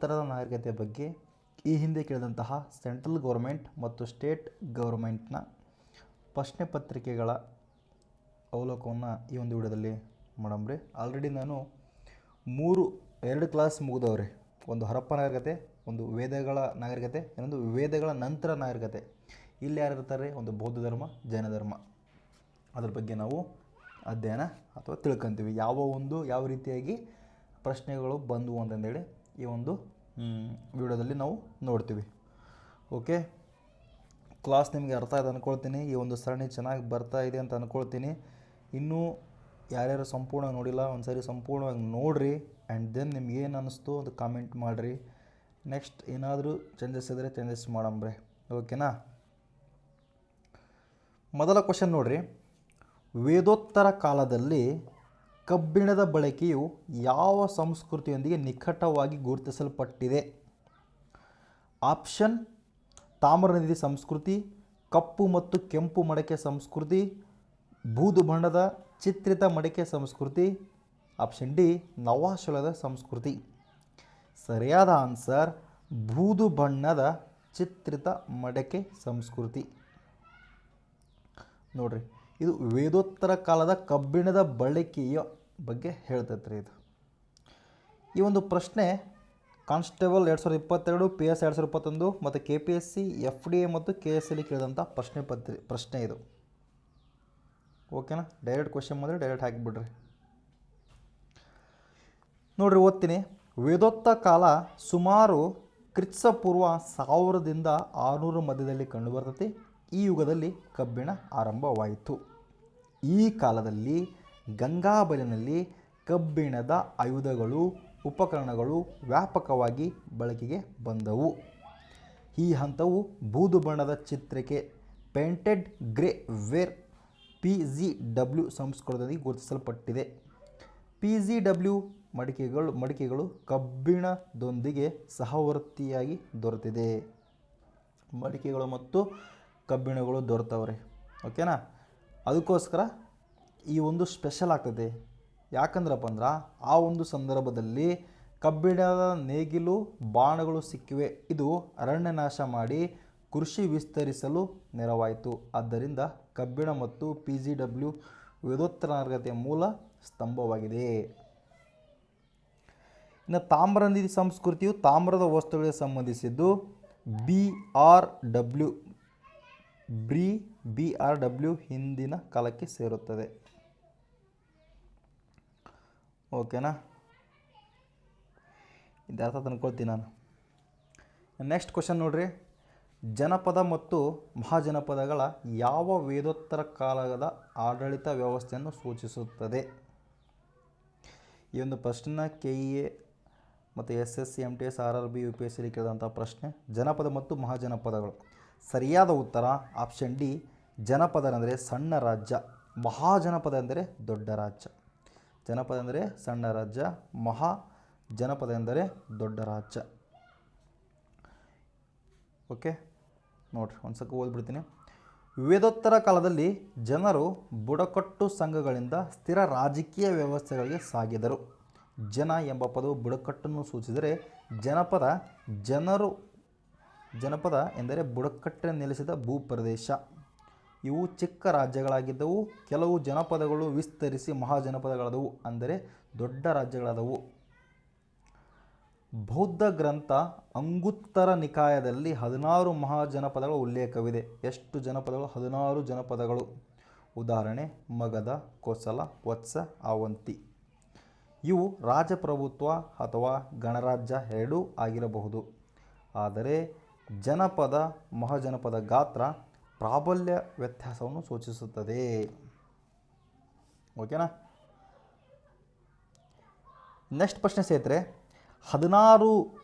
ಉತ್ತರದ ನಾಗರಿಕತೆ ಬಗ್ಗೆ ಈ ಹಿಂದೆ ಕೇಳಿದಂತಹ ಸೆಂಟ್ರಲ್ ಗೌರ್ಮೆಂಟ್ ಮತ್ತು ಸ್ಟೇಟ್ ಗೌರ್ಮೆಂಟ್ನ ಪ್ರಶ್ನೆ ಪತ್ರಿಕೆಗಳ ಅವಲೋಕನವನ್ನು ಈ ಒಂದು ವಿಡಿಯೋದಲ್ಲಿ ಮಾಡಮ್ರಿ. ಆಲ್ರೆಡಿ ನಾನು ಎರಡು ಕ್ಲಾಸ್ ಮುಗಿದವ್ರಿ. ಒಂದು ಹರಪ್ಪ ನಾಗರಿಕತೆ, ಒಂದು ವೇದಗಳ ನಾಗರಿಕತೆ, ಇನ್ನೊಂದು ವೇದಗಳ ನಂತರ ನಾಗರಿಕತೆ. ಇಲ್ಲಿ ಯಾರು ಇರ್ತಾರೆ? ಒಂದು ಬೌದ್ಧ ಧರ್ಮ, ಜೈನ ಧರ್ಮ. ಅದ್ರ ಬಗ್ಗೆ ನಾವು ಅಧ್ಯಯನ ಅಥವಾ ತಿಳ್ಕೊಂತೀವಿ. ಯಾವ ರೀತಿಯಾಗಿ ಪ್ರಶ್ನೆಗಳು ಬಂದವು ಅಂತಂದೇಳಿ ಈ ಒಂದು ವಿಡಿಯೋದಲ್ಲಿ ನಾವು ನೋಡ್ತೀವಿ. ಓಕೆ, ಕ್ಲಾಸ್ ನಿಮಗೆ ಅರ್ಥ ಆಯ್ತು ಅಂದ್ಕೊಳ್ತೀನಿ. ಈ ಒಂದು ಸರಣಿ ಚೆನ್ನಾಗಿ ಬರ್ತಾ ಇದೆ ಅಂತ ಅಂದ್ಕೊಳ್ತೀನಿ. ಇನ್ನೂ ಯಾರ್ಯಾರು ಸಂಪೂರ್ಣವಾಗಿ ನೋಡಿಲ್ಲ ಒಂದು ಸಾರಿ ಸಂಪೂರ್ಣವಾಗಿ ನೋಡಿರಿ. ಆ್ಯಂಡ್ ದೆನ್ ನಿಮ್ಗೇನು ಅನ್ನಿಸ್ತು ಅದು ಕಾಮೆಂಟ್ ಮಾಡಿರಿ. ನೆಕ್ಸ್ಟ್ ಏನಾದರೂ ಚೇಂಜಸ್ ಇದ್ದರೆ ಚೇಂಜಸ್ ಮಾಡಂಬ್ರಿ. ಓಕೆನಾ? ಮೊದಲ ಕ್ವಶನ್ ನೋಡಿರಿ. ವೇದೋತ್ತರ ಕಾಲದಲ್ಲಿ ಕಬ್ಬಿಣದ ಬಳಕೆಯು ಯಾವ ಸಂಸ್ಕೃತಿಯೊಂದಿಗೆ ನಿಕಟವಾಗಿ ಗುರುತಿಸಲ್ಪಟ್ಟಿದೆ? ಆಪ್ಷನ್: ತಾಮ್ರ ನದಿ ಸಂಸ್ಕೃತಿ, ಕಪ್ಪು ಮತ್ತು ಕೆಂಪು ಮಡಕೆ ಸಂಸ್ಕೃತಿ, ಬೂದು ಬಣ್ಣದ ಚಿತ್ರಿತ ಮಡಕೆ ಸಂಸ್ಕೃತಿ. ಆಪ್ಷನ್ ಡಿ: ನವಾಶಲದ ಸಂಸ್ಕೃತಿ. ಸರಿಯಾದ ಆನ್ಸರ್ ಬೂದು ಬಣ್ಣದ ಚಿತ್ರಿತ ಮಡಕೆ ಸಂಸ್ಕೃತಿ. ನೋಡ್ರಿ, ಇದು ವೇದೋತ್ತರ ಕಾಲದ ಕಬ್ಬಿಣದ ಬಳಕೆಯ ಬಗ್ಗೆ ಹೇಳ್ತೈತ್ರಿ. ಇದು ಈ ಒಂದು ಪ್ರಶ್ನೆ ಕಾನ್ಸ್ಟೇಬಲ್ 2022, PS 2021 ಮತ್ತು KPSC, FDA ಮತ್ತು KSL ಕೇಳಿದಂಥ ಪ್ರಶ್ನೆ ಇದು. ಓಕೆನಾ? ಡೈರೆಕ್ಟ್ ಕ್ವಶನ್ ಬಂದರೆ ಡೈರೆಕ್ಟ್ ಹಾಕಿಬಿಡ್ರಿ. ನೋಡ್ರಿ, ಓದ್ತೀನಿ. ವೇದೋತ್ತರ ಕಾಲ ಸುಮಾರು ಕ್ರಿಸ್ತಪೂರ್ವ 1000ರಿಂದ 600 ಮಧ್ಯದಲ್ಲಿ ಕಂಡುಬರ್ತೈತಿ. ಈ ಯುಗದಲ್ಲಿ ಕಬ್ಬಿಣ ಆರಂಭವಾಯಿತು. ಈ ಕಾಲದಲ್ಲಿ ಗಂಗಾ ಬಯಲಿನಲ್ಲಿ ಕಬ್ಬಿಣದ ಆಯುಧಗಳು, ಉಪಕರಣಗಳು ವ್ಯಾಪಕವಾಗಿ ಬಳಕೆಗೆ ಬಂದವು. ಈ ಹಂತವು ಬೂದು ಬಣ್ಣದ ಚಿತ್ರಿಕೆ ಪೇಂಟೆಡ್ ಗ್ರೇ ವೇರ್ PGW ಸಂಸ್ಕೃತಿಯಲ್ಲಿ ಗುರುತಿಸಲ್ಪಟ್ಟಿದೆ. PGW ಮಡಿಕೆಗಳು ಕಬ್ಬಿಣದೊಂದಿಗೆ ಸಹವರ್ತಿಯಾಗಿ ದೊರೆತಿದೆ. ಮಡಿಕೆಗಳು ಮತ್ತು ಕಬ್ಬಿಣಗಳು ದೊರೆತವ್ರೆ. ಓಕೆನಾ? ಅದಕ್ಕೋಸ್ಕರ ಈ ಒಂದು ಸ್ಪೆಷಲ್ ಆಗ್ತದೆ. ಯಾಕಂದ್ರಪ್ಪ ಅಂದ್ರೆ ಆ ಒಂದು ಸಂದರ್ಭದಲ್ಲಿ ಕಬ್ಬಿಣದ ನೇಗಿಲು ಬಾಣಗಳು ಸಿಕ್ಕಿವೆ. ಇದು ಅರಣ್ಯ ನಾಶ ಮಾಡಿ ಕೃಷಿ ವಿಸ್ತರಿಸಲು ನೆರವಾಯಿತು. ಆದ್ದರಿಂದ ಕಬ್ಬಿಣ ಮತ್ತು PGW ವೇದೋತ್ತರ ನಾಗರಿಕತೆಯ ಮೂಲ ಸ್ತಂಭವಾಗಿದೆ. ಇನ್ನು ತಾಮ್ರ ನದಿ ಸಂಸ್ಕೃತಿಯು ತಾಮ್ರದ ವಸ್ತುಗಳಿಗೆ ಸಂಬಂಧಿಸಿದ್ದು BRW ಹಿಂದಿನ ಕಾಲಕ್ಕೆ ಸೇರುತ್ತದೆ. ಓಕೆನಾ? ಇದು ಅರ್ಥ ತಂದ್ಕೊಳ್ತೀನಿ ನಾನು. ನೆಕ್ಸ್ಟ್ ಕ್ವಶನ್ ನೋಡ್ರಿ. ಜನಪದ ಮತ್ತು ಮಹಾಜನಪದಗಳ ಯಾವ ವೇದೋತ್ತರ ಕಾಲದ ಆಡಳಿತ ವ್ಯವಸ್ಥೆಯನ್ನು ಸೂಚಿಸುತ್ತದೆ? ಈ ಒಂದು ಪ್ರಶ್ನೆನ KEA ಮತ್ತು SSC, MTS, RRB, UPSC ಕೇಳಿದಂಥ ಪ್ರಶ್ನೆ. ಜನಪದ ಮತ್ತು ಮಹಾಜನಪದಗಳು. ಸರಿಯಾದ ಉತ್ತರ ಆಪ್ಷನ್ ಡಿ. ಜನಪದ ಅಂದರೆ ಸಣ್ಣ ರಾಜ್ಯ, ಮಹಾಜನಪದ ಎಂದರೆ ದೊಡ್ಡ ರಾಜ್ಯ. ಜನಪದ ಅಂದರೆ ಸಣ್ಣ ರಾಜ್ಯ, ಮಹಾಜನಪದ ಎಂದರೆ ದೊಡ್ಡ ರಾಜ್ಯ. ಓಕೆ, ನೋಡಿರಿ, ಒಂದು ಸಲ ಓದ್ಬಿಡ್ತೀನಿ. ವೇದೋತ್ತರ ಕಾಲದಲ್ಲಿ ಜನರು ಬುಡಕಟ್ಟು ಸಂಘಗಳಿಂದ ಸ್ಥಿರ ರಾಜಕೀಯ ವ್ಯವಸ್ಥೆಗಳಿಗೆ ಸಾಗಿದರು. ಜನ ಎಂಬ ಪದವು ಬುಡಕಟ್ಟನ್ನು ಸೂಚಿಸಿದರೆ ಜನಪದ ಎಂದರೆ ಬುಡಕಟ್ಟಿನ ನೆಲೆಸಿದ ಭೂಪ್ರದೇಶ. ಇವು ಚಿಕ್ಕ ರಾಜ್ಯಗಳಾಗಿದ್ದವು. ಕೆಲವು ಜನಪದಗಳು ವಿಸ್ತರಿಸಿ ಮಹಾಜನಪದಗಳಾದವು, ಅಂದರೆ ದೊಡ್ಡ ರಾಜ್ಯಗಳಾದವು. ಬೌದ್ಧ ಗ್ರಂಥ ಅಂಗುತ್ತರ ನಿಕಾಯದಲ್ಲಿ 16 ಮಹಾಜನಪದಗಳ ಉಲ್ಲೇಖವಿದೆ. ಎಷ್ಟು ಜನಪದಗಳು? 16 ಜನಪದಗಳು. ಉದಾಹರಣೆ: ಮಗಧ, ಕೋಸಲ, ವತ್ಸ, ಅವಂತಿ. ಇವು ರಾಜಪ್ರಭುತ್ವ ಅಥವಾ ಗಣರಾಜ್ಯ ಎರಡೂ ಆಗಿರಬಹುದು. ಆದರೆ ಜನಪದ ಮಹಾಜನಪದ ಗಾತ್ರ ಪ್ರಾಬಲ್ಯ ವ್ಯತ್ಯಾಸವನ್ನು ಸೂಚಿಸುತ್ತದೆ. ಓಕೆನಾ? ನೆಕ್ಸ್ಟ್ ಪ್ರಶ್ನೆ ಸ್ನೇಹಿತರೆ. 16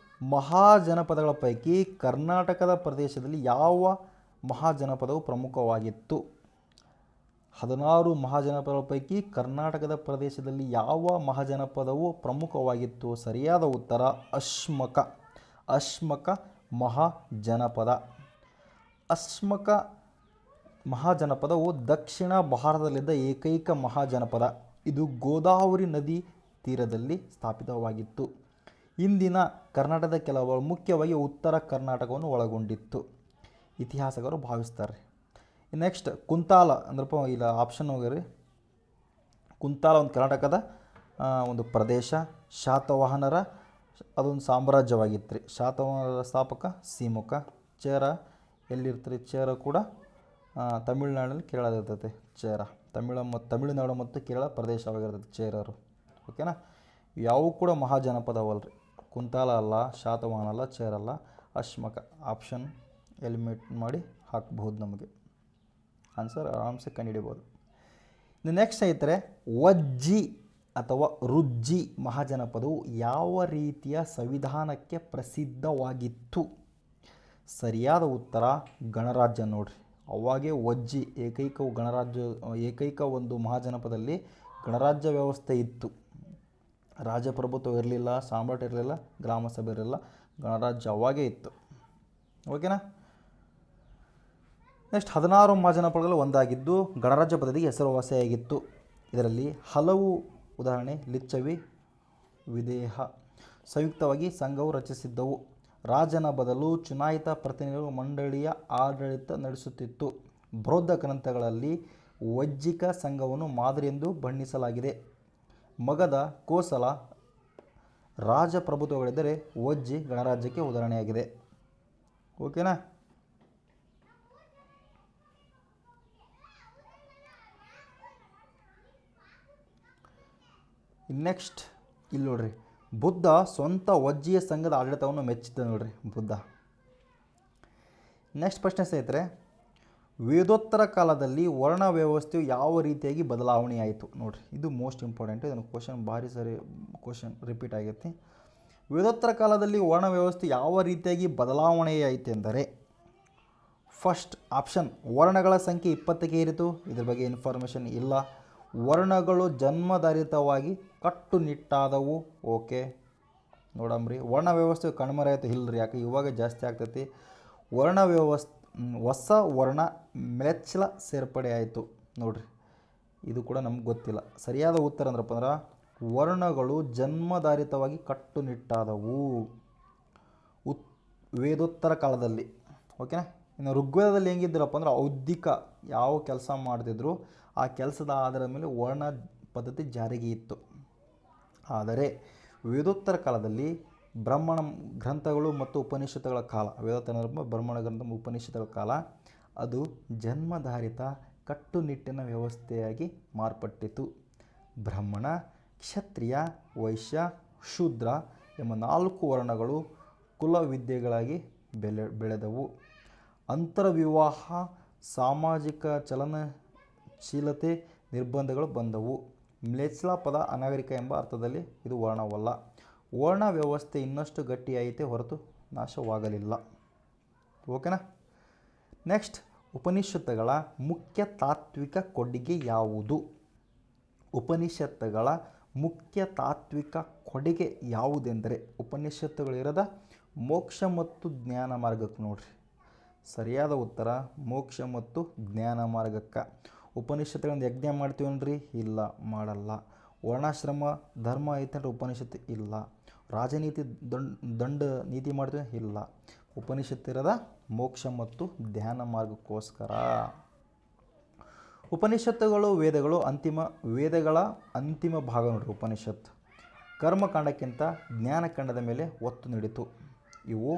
ಮಹಾಜನಪದಗಳ ಪೈಕಿ ಕರ್ನಾಟಕದ ಪ್ರದೇಶದಲ್ಲಿ ಯಾವ ಮಹಾಜನಪದವು ಪ್ರಮುಖವಾಗಿತ್ತು? 16 ಮಹಾಜನಪದಗಳ ಪೈಕಿ ಕರ್ನಾಟಕದ ಪ್ರದೇಶದಲ್ಲಿ ಯಾವ ಮಹಾಜನಪದವು ಪ್ರಮುಖವಾಗಿತ್ತು? ಸರಿಯಾದ ಉತ್ತರ ಅಶ್ಮಕ ಮಹಾಜನಪದ. ಅಶ್ಮಕ ಮಹಾಜನಪದವು ದಕ್ಷಿಣ ಭಾರತದಲ್ಲಿದ್ದ ಏಕೈಕ ಮಹಾಜನಪದ. ಇದು ಗೋದಾವರಿ ನದಿ ತೀರದಲ್ಲಿ ಸ್ಥಾಪಿತವಾಗಿತ್ತು. ಇಂದಿನ ಕರ್ನಾಟಕದ ಕೆಲವು ಮುಖ್ಯವಾಗಿ ಉತ್ತರ ಕರ್ನಾಟಕವನ್ನು ಒಳಗೊಂಡಿತ್ತು ಇತಿಹಾಸಕರು ಭಾವಿಸ್ತಾರೆ. ನೆಕ್ಸ್ಟ್ ಕುಂತಾಲ ಅಂದ್ರಪ್ಪ ಇಲ್ಲ ಆಪ್ಷನ್ ಹೋಗಿರಿ. ಕುಂತಾಲ ಒಂದು ಕರ್ನಾಟಕದ ಒಂದು ಪ್ರದೇಶ. ಶಾತವಾಹನರ ಅದೊಂದು ಸಾಮ್ರಾಜ್ಯವಾಗಿತ್ತು ರೀ. ಶಾತವಾಹನರ ಸ್ಥಾಪಕ ಸಿಮುಖ. ಚೇರ ಎಲ್ಲಿರ್ತಾರೆ? ಚೇರ ಕೂಡ ತಮಿಳುನಾಡಿನಲ್ಲಿ ಕೇರಳದಿರ್ತೈತೆ ಚೇರ. ತಮಿಳುನಾಡು ಮತ್ತು ಕೇರಳ ಪ್ರದೇಶವಾಗಿರ್ತೈತೆ ಚೇರರು. ಓಕೆನಾ? ಯಾವೂ ಕೂಡ ಮಹಾಜನಪದವಲ್ರಿ. ಕುಂತಾಲ ಅಲ್ಲ, ಶಾತವಾಹನ ಅಲ್ಲ, ಚೇರ ಅಲ್ಲ, ಅಶ್ಮಕ. ಆಪ್ಷನ್ ಎಲಿಮಿನೇಟ್ ಮಾಡಿ ಹಾಕ್ಬಹುದು. ನಮಗೆ ಆನ್ಸರ್ ಆರಾಮ್ಸೆ ಕಂಡುಹಿಡಿಬೋದು. ನೆಕ್ಸ್ಟ್ ಐತರೆ ವಜ್ಜಿ ಅಥವಾ ರುಜ್ಜಿ ಮಹಾಜನಪದವು ಯಾವ ರೀತಿಯ ಸಂವಿಧಾನಕ್ಕೆ ಪ್ರಸಿದ್ಧವಾಗಿತ್ತು? ಸರಿಯಾದ ಉತ್ತರ ಗಣರಾಜ್ಯ ನೋಡ್ರಿ. ಅವಾಗೇ ವಜ್ಜಿ ಏಕೈಕ ಒಂದು ಮಹಾಜನಪದಲ್ಲಿ ಗಣರಾಜ್ಯ ವ್ಯವಸ್ಥೆ ಇತ್ತು. ರಾಜಪ್ರಭುತ್ವ ಇರಲಿಲ್ಲ, ಸಾಮ್ರಾಟ್ ಇರಲಿಲ್ಲ, ಗ್ರಾಮ ಸಭೆ ಇರಲಿಲ್ಲ, ಗಣರಾಜ್ಯ ಅವಾಗೇ ಇತ್ತು. ಓಕೆನಾ? ನೆಕ್ಸ್ಟ್ 16 ಮಹಾಜನಪದಗಳು ಒಂದಾಗಿದ್ದು ಗಣರಾಜ್ಯ ಪದ್ಧತಿಗೆ ಹೆಸರುವಾಸಿಯಾಗಿತ್ತು. ಇದರಲ್ಲಿ ಹಲವು ಉದಾಹರಣೆ ಲಿಚ್ಚವಿ, ವಿದೇಹ ಸಂಯುಕ್ತವಾಗಿ ಸಂಘವು ರಚಿಸಿದ್ದವು. ರಾಜನ ಬದಲು ಚುನಾಯಿತ ಪ್ರತಿನಿಧಿಗಳು ಮಂಡಳಿಯ ಆಡಳಿತ ನಡೆಸುತ್ತಿತ್ತು. ಬೌದ್ಧ ಗ್ರಂಥಗಳಲ್ಲಿ ವಜ್ಜಿಕ ಸಂಘವನ್ನು ಮಾದರಿ ಎಂದು ಬಣ್ಣಿಸಲಾಗಿದೆ. ಮಗಧ, ಕೋಸಲ ರಾಜಪ್ರಭುತ್ವಗಳಿದ್ದರೆ ವಜ್ಜಿ ಗಣರಾಜ್ಯಕ್ಕೆ ಉದಾಹರಣೆಯಾಗಿದೆ. ಓಕೆನಾ? ನೆಕ್ಸ್ಟ್ ಇಲ್ಲಿ ನೋಡ್ರಿ, ಬುದ್ಧ ಸ್ವಂತ ವಜ್ಜಿಯ ಸಂಘದ ಆಡಳಿತವನ್ನು ಮೆಚ್ಚಿದ್ದ ನೋಡ್ರಿ ಬುದ್ಧ. ನೆಕ್ಸ್ಟ್ ಪ್ರಶ್ನೆ ಸ್ನೇಹಿತರೆ, ವೇದೋತ್ತರ ಕಾಲದಲ್ಲಿ ವರ್ಣ ವ್ಯವಸ್ಥೆಯು ಯಾವ ರೀತಿಯಾಗಿ ಬದಲಾವಣೆಯಾಯಿತು? ನೋಡ್ರಿ, ಇದು ಮೋಸ್ಟ್ ಇಂಪಾರ್ಟೆಂಟ್. ಇದನ್ನು ಕ್ವಶನ್ ರಿಪೀಟ್ ಆಗೈತಿ. ವೇದೋತ್ತರ ಕಾಲದಲ್ಲಿ ವರ್ಣ ವ್ಯವಸ್ಥೆ ಯಾವ ರೀತಿಯಾಗಿ ಬದಲಾವಣೆಯಾಯಿತು ಎಂದರೆ, ಫಸ್ಟ್ ಆಪ್ಷನ್ ವರ್ಣಗಳ ಸಂಖ್ಯೆ 20ಕ್ಕೆ ಏರಿತು. ಇದ್ರ ಬಗ್ಗೆ ಇನ್ಫಾರ್ಮೇಷನ್ ಇಲ್ಲ. ವರ್ಣಗಳು ಜನ್ಮಧಾರಿತವಾಗಿ ಕಟ್ಟುನಿಟ್ಟಾದವು. ಓಕೆ, ನೋಡಂಬ್ರಿ. ವರ್ಣ ವ್ಯವಸ್ಥೆ ಕಣ್ಮರೆ ಆಯಿತು ಇಲ್ಲರಿ, ಯಾಕೆ ಇವಾಗ ಜಾಸ್ತಿ ಆಗ್ತೈತಿ. ವರ್ಣ ವ್ಯವಸ್ಥೆ ಹೊಸ ವರ್ಣ ಮ್ಲೇಚ್ಛಲ ಸೇರ್ಪಡೆ ಆಯಿತು. ನೋಡ್ರಿ, ಇದು ಕೂಡ ನಮ್ಗೆ ಗೊತ್ತಿಲ್ಲ. ಸರಿಯಾದ ಉತ್ತರ ಅಂದ್ರಪ್ಪ ಅಂದ್ರೆ ವರ್ಣಗಳು ಜನ್ಮಧಾರಿತವಾಗಿ ಕಟ್ಟುನಿಟ್ಟಾದವು ವೇದೋತ್ತರ ಕಾಲದಲ್ಲಿ. ಓಕೆನಾ? ಇನ್ನು ಋಗ್ವೇದದಲ್ಲಿ ಹೆಂಗಿದ್ರಪ್ಪ ಅಂದ್ರೆ ಔದ್ಧಿಕ ಯಾವ ಕೆಲಸ ಮಾಡ್ತಿದ್ರು ಆ ಕೆಲಸದ ಆಧಾರದ ಮೇಲೆ ವರ್ಣ ಪದ್ಧತಿ ಜಾರಿಗೆ ಇತ್ತು. ಆದರೆ ವೇದೋತ್ತರ ಕಾಲದಲ್ಲಿ ಬ್ರಾಹ್ಮಣ ಗ್ರಂಥಗಳು ಮತ್ತು ಉಪನಿಷತ್ತುಗಳ ಕಾಲ, ವೇದೋತ್ತರ ಬ್ರಾಹ್ಮಣ ಗ್ರಂಥ ಉಪನಿಷತ್ತುಗಳ ಕಾಲ, ಅದು ಜನ್ಮಧಾರಿತ ಕಟ್ಟುನಿಟ್ಟಿನ ವ್ಯವಸ್ಥೆಯಾಗಿ ಮಾರ್ಪಟ್ಟಿತು. ಬ್ರಾಹ್ಮಣ, ಕ್ಷತ್ರಿಯ, ವೈಶ್ಯ, ಶೂದ್ರ ಎಂಬ 4 ವರ್ಣಗಳು ಕುಲವಿದ್ಯೆಗಳಾಗಿ ಬೆಳೆದವು. ಅಂತರ್ವಿವಾಹ, ಸಾಮಾಜಿಕ ಚಲನಶೀಲತೆ ನಿರ್ಬಂಧಗಳು ಬಂದವು. ಮ್ಲೇಚ್ಛಲ ಪದ ಅನಾಗರಿಕ ಎಂಬ ಅರ್ಥದಲ್ಲಿ ಇದು ವರ್ಣವಲ್ಲ. ವರ್ಣ ವ್ಯವಸ್ಥೆ ಇನ್ನಷ್ಟು ಗಟ್ಟಿಯಾಯಿತೇ ಹೊರತು ನಾಶವಾಗಲಿಲ್ಲ. ಓಕೆನಾ? ನೆಕ್ಸ್ಟ್, ಉಪನಿಷತ್ತುಗಳ ಮುಖ್ಯ ತಾತ್ವಿಕ ಕೊಡುಗೆ ಯಾವುದು? ಉಪನಿಷತ್ತುಗಳ ಮುಖ್ಯ ತಾತ್ವಿಕ ಕೊಡುಗೆ ಯಾವುದೆಂದರೆ ಉಪನಿಷತ್ತುಗಳಿರದ ಮೋಕ್ಷ ಮತ್ತು ಜ್ಞಾನ ಮಾರ್ಗಕ್ಕೆ. ನೋಡ್ರಿ, ಸರಿಯಾದ ಉತ್ತರ ಮೋಕ್ಷ ಮತ್ತು ಜ್ಞಾನ ಮಾರ್ಗಕ್ಕೆ. ಉಪನಿಷತ್ತುಗಳಿಂದ ಯಜ್ಞ ಮಾಡ್ತೀವನ್ರಿ? ಇಲ್ಲ, ಮಾಡಲ್ಲ. ವರ್ಣಾಶ್ರಮ ಧರ್ಮ ಐತಂದ್ರೆ ಉಪನಿಷತ್ತು ಇಲ್ಲ. ರಾಜನೀತಿ ದಂಡ ನೀತಿ ಮಾಡ್ತೀವಿ? ಇಲ್ಲ. ಉಪನಿಷತ್ತಿರದ ಮೋಕ್ಷ ಮತ್ತು ಧ್ಯಾನ ಮಾರ್ಗಕ್ಕೋಸ್ಕರ. ಉಪನಿಷತ್ತುಗಳು ವೇದಗಳ ಅಂತಿಮ ಭಾಗ ನೋಡ್ರಿ. ಉಪನಿಷತ್ತು ಕರ್ಮಕಾಂಡಕ್ಕಿಂತ ಜ್ಞಾನಕಾಂಡದ ಮೇಲೆ ಒತ್ತು ನೀಡಿತು. ಇವು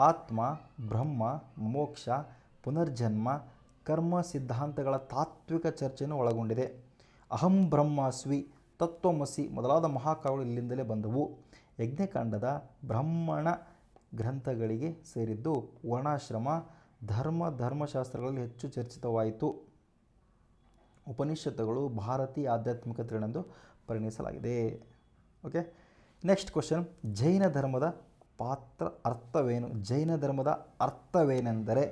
ಆತ್ಮ, ಬ್ರಹ್ಮ, ಮೋಕ್ಷ, ಪುನರ್ಜನ್ಮ, ಕರ್ಮ ಸಿದ್ಧಾಂತಗಳ ತಾತ್ವಿಕ ಚರ್ಚೆಯನ್ನು ಒಳಗೊಂಡಿದೆ. ಅಹಂ ಬ್ರಹ್ಮಾಸ್ಮಿ, ತತ್ವಮಸಿ ಮೊದಲಾದ ಮಹಾಕಾವ್ಯಗಳು ಇಲ್ಲಿಂದಲೇ ಬಂದವು. ಯಜ್ಞಕಾಂಡದ ಬ್ರಾಹ್ಮಣ ಗ್ರಂಥಗಳಿಗೆ ಸೇರಿದ್ದು ವರ್ಣಾಶ್ರಮ ಧರ್ಮಶಾಸ್ತ್ರಗಳಲ್ಲಿ ಹೆಚ್ಚು ಚರ್ಚಿತವಾಯಿತು. ಉಪನಿಷತ್ತುಗಳು ಭಾರತೀಯ ಆಧ್ಯಾತ್ಮಿಕತೆಗಳೆಂದು ಪರಿಗಣಿಸಲಾಗಿದೆ. ಓಕೆ, ನೆಕ್ಸ್ಟ್ ಕ್ವಶನ್, ಜೈನ ಧರ್ಮದ ಅರ್ಥವೇನು? ಜೈನ ಧರ್ಮದ ಅರ್ಥವೇನೆಂದರೆ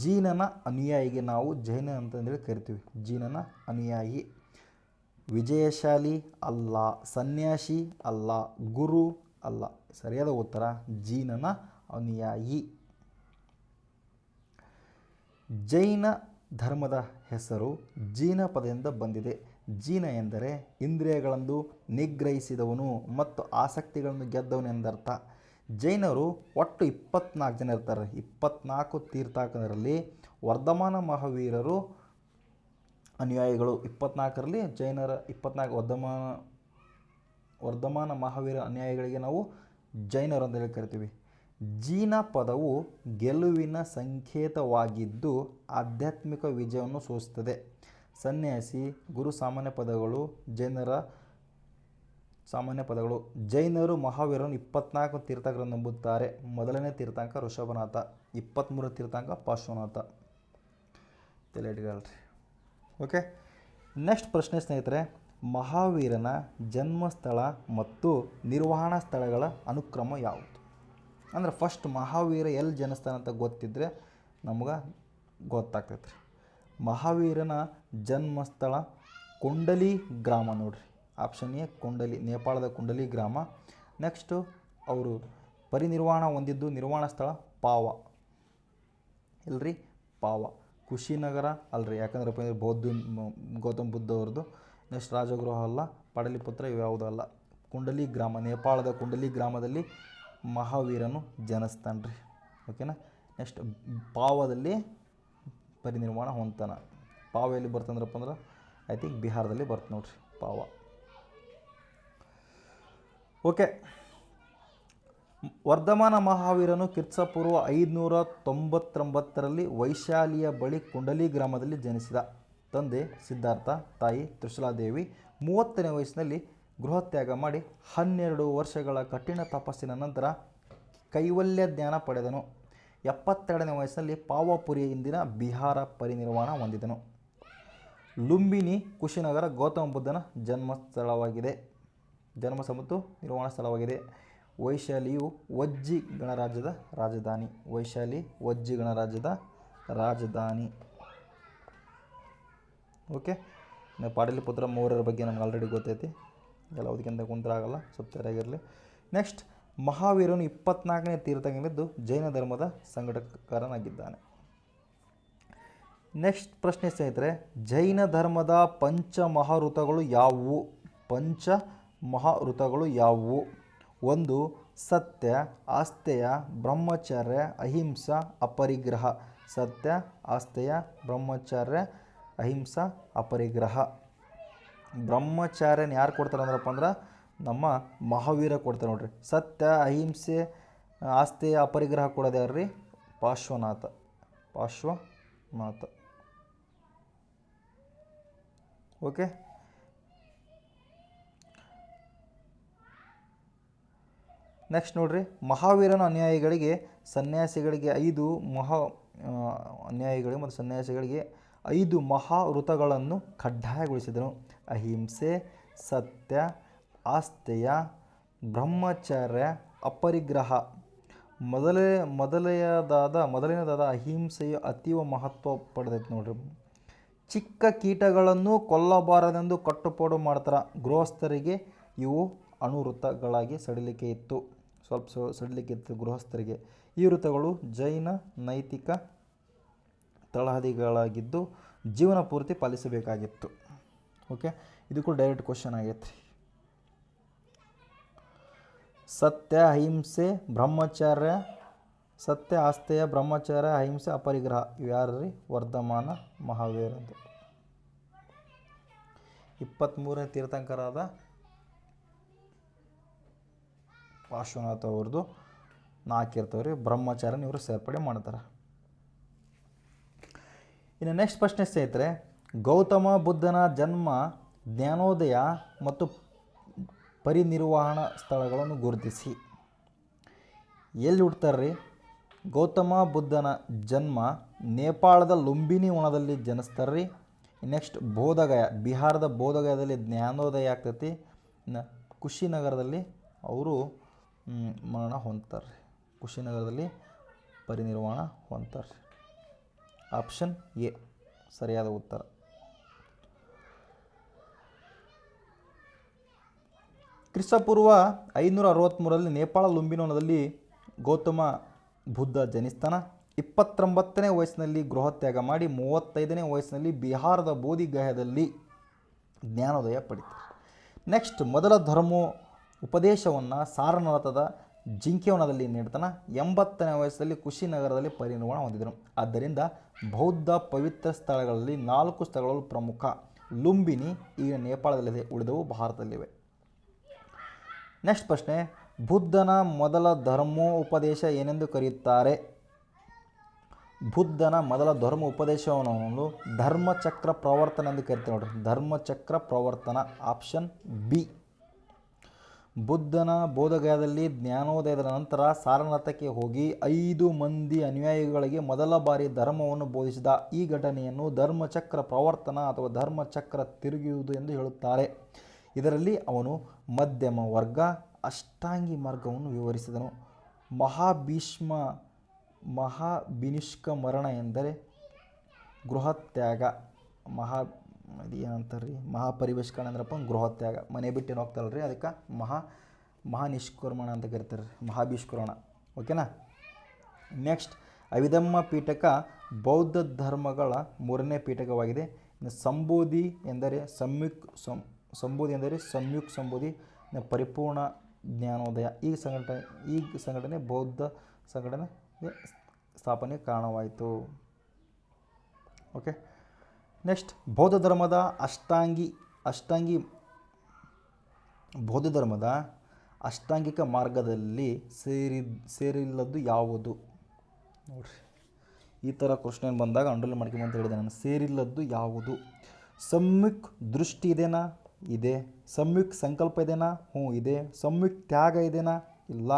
ಜೀನನ ಅನುಯಾಯಿಗೆ ನಾವು ಜೈನ ಅಂತಂದೇಳಿ ಕರಿತೀವಿ. ಜೀನನ ಅನುಯಾಯಿ. ವಿಜಯಶಾಲಿ ಅಲ್ಲ, ಸನ್ಯಾಸಿ ಅಲ್ಲ, ಗುರು ಅಲ್ಲ. ಸರಿಯಾದ ಉತ್ತರ ಜೀನನ ಅನುಯಾಯಿ. ಜೈನ ಧರ್ಮದ ಹೆಸರು ಜೀನ ಪದದಿಂದ ಬಂದಿದೆ. ಜೀನ ಎಂದರೆ ಇಂದ್ರಿಯಗಳನ್ನು ನಿಗ್ರಹಿಸಿದವನು ಮತ್ತು ಆಸಕ್ತಿಗಳನ್ನು ಗೆದ್ದವನು ಎಂದರ್ಥ. ಜೈನರು ಒಟ್ಟು 24 ಜನ ಇರ್ತಾರೆ. 24 ತೀರ್ಥಂಕರರಲ್ಲಿ ವರ್ಧಮಾನ ಮಹಾವೀರರು ಅನುಯಾಯಿಗಳು. 24ರಲ್ಲಿ ಜೈನರ 24 ವರ್ಧಮಾನ ಮಹಾವೀರ ಅನುಯಾಯಿಗಳಿಗೆ ನಾವು ಜೈನರು ಅಂತ ಹೇಳಿ ಕರಿತೀವಿ. ಜೀನ ಪದವು ಗೆಲುವಿನ ಸಂಕೇತವಾಗಿದ್ದು ಆಧ್ಯಾತ್ಮಿಕ ವಿಜಯವನ್ನು ಸೂಚಿಸುತ್ತದೆ. ಸನ್ಯಾಸಿ, ಗುರು ಸಾಮಾನ್ಯ ಪದಗಳು ಜೈನರ ಸಾಮಾನ್ಯ ಪದಗಳು. ಜೈನರು ಮಹಾವೀರನು 24 ತೀರ್ಥಂಕರನ್ನು ನಂಬುತ್ತಾರೆ. ಮೊದಲನೇ ತೀರ್ಥಂಕ ಋಷಭನಾಥ, 23 ತೀರ್ಥಂಕ ಪಾರ್ಶ್ವನಾಥ. ತಲೆಯಿಟ್ಕೊಳ್ರಿ. ಓಕೆ, ನೆಕ್ಸ್ಟ್ ಪ್ರಶ್ನೆ ಸ್ನೇಹಿತರೆ, ಮಹಾವೀರನ ಜನ್ಮಸ್ಥಳ ಮತ್ತು ನಿರ್ವಹಣಾ ಸ್ಥಳಗಳ ಅನುಕ್ರಮ ಯಾವುದು? ಅಂದರೆ ಫಸ್ಟ್ ಮಹಾವೀರ ಎಲ್ಲಿ ಜನಿಸ್ತಾನೆ ಅಂತ ಗೊತ್ತಿದ್ದರೆ ನಮ್ಗೆ ಗೊತ್ತಾಗ್ತೈತೆ ರೀ. ಮಹಾವೀರನ ಜನ್ಮಸ್ಥಳ ಕುಂಡಲಿ ಗ್ರಾಮ ನೋಡ್ರಿ. ಆಪ್ಷನ್ ಎ ಕುಂಡಲಿ, ನೇಪಾಳದ ಕುಂಡಲಿ ಗ್ರಾಮ. ನೆಕ್ಸ್ಟು ಅವರು ಪರಿನಿರ್ವಾಣ ಹೊಂದಿದ್ದು ನಿರ್ವಾಣ ಸ್ಥಳ ಪಾವ ಇಲ್ರಿ, ಪಾವ. ಕುಶಿನಗರ ಅಲ್ರಿ, ಯಾಕಂದ್ರೆ ಗೌತಮ್ ಬುದ್ಧ ಅವ್ರದ್ದು. ನೆಕ್ಸ್ಟ್ ರಾಜಗೃಹ ಅಲ್ಲ, ಪಡಲಿಪುತ್ರ ಇವ್ಯಾವುದೂ ಅಲ್ಲ. ಕುಂಡಲಿ ಗ್ರಾಮ, ನೇಪಾಳದ ಕುಂಡಲಿ ಗ್ರಾಮದಲ್ಲಿ ಮಹಾವೀರನು ಜನಿಸ್ತಾನೆ ರೀ. ಓಕೆನಾ. ನೆಕ್ಸ್ಟ್ ಪಾವದಲ್ಲಿ ಪರಿನಿರ್ವಾಣ ಹೊಂತಾನ. ಪಾವ ಎಲ್ಲಿ ಬರ್ತಂದ್ರಪ್ಪ ಅಂದ್ರೆ ಐ ಥಿಂಕ್ ಬಿಹಾರದಲ್ಲಿ ಬರ್ತ ನೋಡ್ರಿ ಪಾವ. ಓಕೆ, ವರ್ಧಮಾನ ಮಹಾವೀರನು ಕ್ರಿಸ್ತಪೂರ್ವ 599ರಲ್ಲಿ ವೈಶಾಲಿಯ ಬಳಿ ಕುಂಡಲಿ ಗ್ರಾಮದಲ್ಲಿ ಜನಿಸಿದ. ತಂದೆ ಸಿದ್ಧಾರ್ಥ, ತಾಯಿ ತ್ರಿಶೂಲಾದೇವಿ. 30ನೇ ವಯಸ್ಸಿನಲ್ಲಿ ಗೃಹತ್ಯಾಗ ಮಾಡಿ 12 ವರ್ಷಗಳ ಕಠಿಣ ತಪಸ್ಸಿನ ನಂತರ ಕೈವಲ್ಯ ಜ್ಞಾನ ಪಡೆದನು. 72ನೇ ವಯಸ್ಸಿನಲ್ಲಿ ಪಾವಪುರಿಯ ಇಂದಿನ ಬಿಹಾರ ಪರಿನಿರ್ವಾಣ ಹೊಂದಿದನು. ಲುಂಬಿನಿ ಕುಶಿನಗರ ಗೌತಮ ಬುದ್ಧನ ಜನ್ಮ ಮತ್ತು ನಿರ್ವಾಣ ಸ್ಥಳವಾಗಿದೆ. ವೈಶಾಲಿಯು ವಜ್ಜಿ ಗಣರಾಜ್ಯದ ರಾಜಧಾನಿ. ವೈಶಾಲಿ ವಜ್ಜಿ ಗಣರಾಜ್ಯದ ರಾಜಧಾನಿ. ಓಕೆ, ಪಾಟಲಿಪುತ್ರ ಮೌರ್ಯರ ಬಗ್ಗೆ ನಮ್ಗೆ ಆಲ್ರೆಡಿ ಗೊತ್ತೈತಿ. ಎಲ್ಲ ಓದಕ್ಕಿಂತ ಕುಂತರಾಗಲ್ಲ, ಸ್ವಲ್ಪ ಸರಿಯಾಗಿರಲಿ. ನೆಕ್ಸ್ಟ್, ಮಹಾವೀರನು 24ನೇ ತೀರ್ಥಂಕರನಿದ್ದು ಜೈನ ಧರ್ಮದ ಸಂಘಟಕರನಾಗಿದ್ದಾನೆ. ನೆಕ್ಸ್ಟ್ ಪ್ರಶ್ನೆ ಸ್ನೇಹಿತರೆ, ಜೈನ ಧರ್ಮದ ಪಂಚಮಹಾಋತಗಳು ಯಾವುವು? ಪಂಚಮಹಾಋತಗಳು ಯಾವುವು? 1. ಸತ್ಯ, ಆಸ್ತೆಯ, ಬ್ರಹ್ಮಚರ್ಯ, ಅಹಿಂಸಾ, ಅಪರಿಗ್ರಹ. ಸತ್ಯ, ಆಸ್ತೆಯ, ಬ್ರಹ್ಮಚರ್ಯ, ಅಹಿಂಸಾ, ಅಪರಿಗ್ರಹ. ಬ್ರಹ್ಮಚಾರ್ಯನ ಯಾರು ಕೊಡ್ತಾರೆ ಅಂದ್ರಪ್ಪ ಅಂದ್ರೆ ನಮ್ಮ ಮಹಾವೀರ ಕೊಡ್ತಾರೆ ನೋಡ್ರಿ. ಸತ್ಯ, ಅಹಿಂಸೆ, ಆಸ್ತೆಯ, ಅಪರಿಗ್ರಹ ಕೊಡೋದು ಯಾರ್ರಿ? ಪಾರ್ಶ್ವನಾಥ. ಓಕೆ, ನೆಕ್ಸ್ಟ್ ನೋಡ್ರಿ, ಮಹಾವೀರನ ಅನುಯಾಯಿಗಳಿಗೆ ಸನ್ಯಾಸಿಗಳಿಗೆ 5 ಮಹಾವೃತಗಳನ್ನು ಕಡ್ಡಾಯಗೊಳಿಸಿದನು. ಅಹಿಂಸೆ, ಸತ್ಯ, ಆಸ್ತೆಯ, ಬ್ರಹ್ಮಚರ್ಯ, ಅಪರಿಗ್ರಹ. ಮೊದಲನೇದಾದ ಅಹಿಂಸೆಯು ಅತೀವ ಮಹತ್ವ ಪಡೆದೈತೆ ನೋಡ್ರಿ. ಚಿಕ್ಕ ಕೀಟಗಳನ್ನು ಕೊಲ್ಲಬಾರದೆಂದು ಕಟ್ಟುಪಾಡು ಮಾಡ್ತಾರೆ. ಗೃಹಸ್ಥರಿಗೆ ಇವು ಅಣುವೃತ್ತಗಳಾಗಿ ಸಡಿಲಿಕೆ ಇತ್ತು. ಗೃಹಸ್ಥರಿಗೆ. ಈ ವೃತ್ತಗಳು ಜೈನ ನೈತಿಕ ತಳಹದಿಗಳಾಗಿದ್ದು ಜೀವನ ಪೂರ್ತಿ ಪಾಲಿಸಬೇಕಾಗಿತ್ತು. ಓಕೆ, ಇದು ಕೂಡ ಡೈರೆಕ್ಟ್ ಕ್ವಶನ್ ಆಗೈತೆ. ಸತ್ಯ, ಅಹಿಂಸೆ, ಬ್ರಹ್ಮಚರ್ಯ, ಸತ್ಯ, ಆಸ್ತೆಯ, ಬ್ರಹ್ಮಚರ್ಯ, ಅಹಿಂಸೆ, ಅಪರಿಗ್ರಹ. ಇವು ಯಾರ್ರಿ? ವರ್ಧಮಾನ ಮಹಾವೀರದ್ದು. 23ನೇ ತೀರ್ಥಂಕರಾದ ಪಾರ್ಶ್ವನಾಥ ಅವ್ರದ್ದು 4 ಇರ್ತವ್ರಿ. ಬ್ರಹ್ಮಚಾರ್ಯನ ಇವರು ಸೇರ್ಪಡೆ ಮಾಡ್ತಾರೆ. ಇನ್ನು ನೆಕ್ಸ್ಟ್ ಪ್ರಶ್ನೆ ಸ್ನೇಹಿತರೆ, ಗೌತಮ ಬುದ್ಧನ ಜನ್ಮ, ಜ್ಞಾನೋದಯ ಮತ್ತು ಪರಿನಿರ್ವಾಣ ಸ್ಥಳಗಳನ್ನು ಗುರುತಿಸಿ. ಎಲ್ಲಿ ಹುಡ್ತಾರ್ರಿ? ಗೌತಮ ಬುದ್ಧನ ಜನ್ಮ ನೇಪಾಳದ ಲುಂಬಿನಿ ವನದಲ್ಲಿ ಜನಿಸ್ತಾರ್ರಿ. ನೆಕ್ಸ್ಟ್ ಬೋಧಗಯ, ಬಿಹಾರದ ಬೋಧಗಯದಲ್ಲಿ ಜ್ಞಾನೋದಯ ಆಗ್ತೈತಿ. ಇನ್ನು ಕುಶಿನಗರದಲ್ಲಿ ಅವರು ಮರಣ ಹೊಂದ್ತಾರೆ. ಕುಶಿನಗರದಲ್ಲಿ ಪರಿನಿರ್ವಾಣ ಹೊಂದ್ತಾರೆ. ಆಪ್ಷನ್ ಎ ಸರಿಯಾದ ಉತ್ತರ. ಕ್ರಿಸ್ತಪೂರ್ವ 563ರಲ್ಲಿ ನೇಪಾಳ ಲುಂಬಿನೋಣದಲ್ಲಿ ಗೌತಮ ಬುದ್ಧ ಜನಿಸ್ತಾನ. 29ನೇ ವಯಸ್ಸಿನಲ್ಲಿ ಗೃಹತ್ಯಾಗ ಮಾಡಿ 35ನೇ ವಯಸ್ಸಿನಲ್ಲಿ ಬಿಹಾರದ ಬೋಧಿಗಯಾದಲ್ಲಿ ಜ್ಞಾನೋದಯ ಪಡಿತಾರೆ. ನೆಕ್ಸ್ಟ್, ಮೊದಲ ಧರ್ಮ ಉಪದೇಶವನ್ನು ಸಾರನಾಥದ ಜಿಂಕೆವನದಲ್ಲಿ ನೀಡ್ತಾನೆ. 80ನೇ ವಯಸ್ಸಲ್ಲಿ ಕುಶಿನಗರದಲ್ಲಿ ಪರಿನಿರ್ವಾಣ ಹೊಂದಿದರು. ಆದ್ದರಿಂದ ಬೌದ್ಧ ಪವಿತ್ರ ಸ್ಥಳಗಳಲ್ಲಿ 4 ಸ್ಥಳಗಳು ಪ್ರಮುಖ. ಲುಂಬಿನಿ ಈಗ ನೇಪಾಳದಲ್ಲಿದೆ, ಉಳಿದವು ಭಾರತದಲ್ಲಿವೆ. ನೆಕ್ಸ್ಟ್ ಪ್ರಶ್ನೆ, ಬುದ್ಧನ ಮೊದಲ ಧರ್ಮೋಪದೇಶ ಏನೆಂದು ಕರೆಯುತ್ತಾರೆ? ಬುದ್ಧನ ಮೊದಲ ಧರ್ಮ ಉಪದೇಶವನ್ನು ಧರ್ಮಚಕ್ರ ಪ್ರವರ್ತನ ಎಂದು ಕರಿತಾರೆ. ನೋಡ್ರಿ, ಧರ್ಮಚಕ್ರ ಪ್ರವರ್ತನ, ಆಪ್ಷನ್ ಬಿ. ಬುದ್ಧನ ಬೋಧಗಯಾದಲ್ಲಿ ಜ್ಞಾನೋದಯದ ನಂತರ ಸಾರನಾಥಕ್ಕೆ ಹೋಗಿ 5 ಮಂದಿ ಅನುಯಾಯಿಗಳಿಗೆ ಮೊದಲ ಬಾರಿ ಧರ್ಮವನ್ನು ಬೋಧಿಸಿದ. ಈ ಘಟನೆಯನ್ನು ಧರ್ಮಚಕ್ರ ಪ್ರವರ್ತನ ಅಥವಾ ಧರ್ಮಚಕ್ರ ತಿರುಗುವುದು ಎಂದು ಹೇಳುತ್ತಾರೆ. ಇದರಲ್ಲಿ ಅವನು ಮಧ್ಯಮ ವರ್ಗ ಅಷ್ಟಾಂಗಿ ಮಾರ್ಗವನ್ನು ವಿವರಿಸಿದನು. ಮಹಾಭಿನಿಷ್ಕಮರಣ ಎಂದರೆ ಗೃಹತ್ಯಾಗ. ಏನಂತಾರೆ ರೀ, ಮಹಾಪರಿವೇಶಕರಣ ಅಂದ್ರಪ್ಪ ಗೃಹತ್ಯಾಗ, ಮನೆ ಬಿಟ್ಟು ಹೋಗ್ತಾರಲ್ರಿ, ಅದಕ್ಕೆ ಮಹಾನಿಷ್ಕರ್ಮಣ ಅಂತ ಕರೀತಾರೆ, ಮಹಾಭಿಷ್ಕರಣ. ಓಕೆನಾ. ನೆಕ್ಸ್ಟ್, ಅವಿಧಮ್ಮ ಪೀಠಕ ಬೌದ್ಧ ಧರ್ಮಗಳ 3ನೇ ಪೀಠಕವಾಗಿದೆ. ಸಂಬೋಧಿ ಎಂದರೆ ಸಂಯುಕ್ ಸಂಬೋಧಿ, ಪರಿಪೂರ್ಣ ಜ್ಞಾನೋದಯ. ಈ ಸಂಘಟನೆ ಬೌದ್ಧ ಸಂಘಟನೆಗೆ ಸ್ಥಾಪನೆ ಕಾರಣವಾಯಿತು. ಓಕೆ. ನೆಕ್ಸ್ಟ್, ಬೌದ್ಧ ಧರ್ಮದ ಅಷ್ಟಾಂಗಿಕ ಮಾರ್ಗದಲ್ಲಿ ಸೇರಿಲ್ಲದ್ದು ಯಾವುದು? ನೋಡ್ರಿ, ಈ ಥರ ಕ್ವಶನ್ ಬಂದಾಗ ಅಂಡರ್ಲೈನ್ ಮಾಡ್ಕೊಂಬ ಅಂತ ಹೇಳಿದೆ ನಾನು. ಸೇರಿಲ್ಲದ್ದು ಯಾವುದು? ಸಮ್ಯಕ್ ದೃಷ್ಟಿ ಇದೆನಾ? ಇದೆ. ಸಮ್ಯಕ್ ಸಂಕಲ್ಪ ಇದೆನಾ? ಹ್ಞೂ ಇದೆ. ಸಮ್ಯಕ್ ತ್ಯಾಗ ಇದೆನಾ? ಇಲ್ಲ.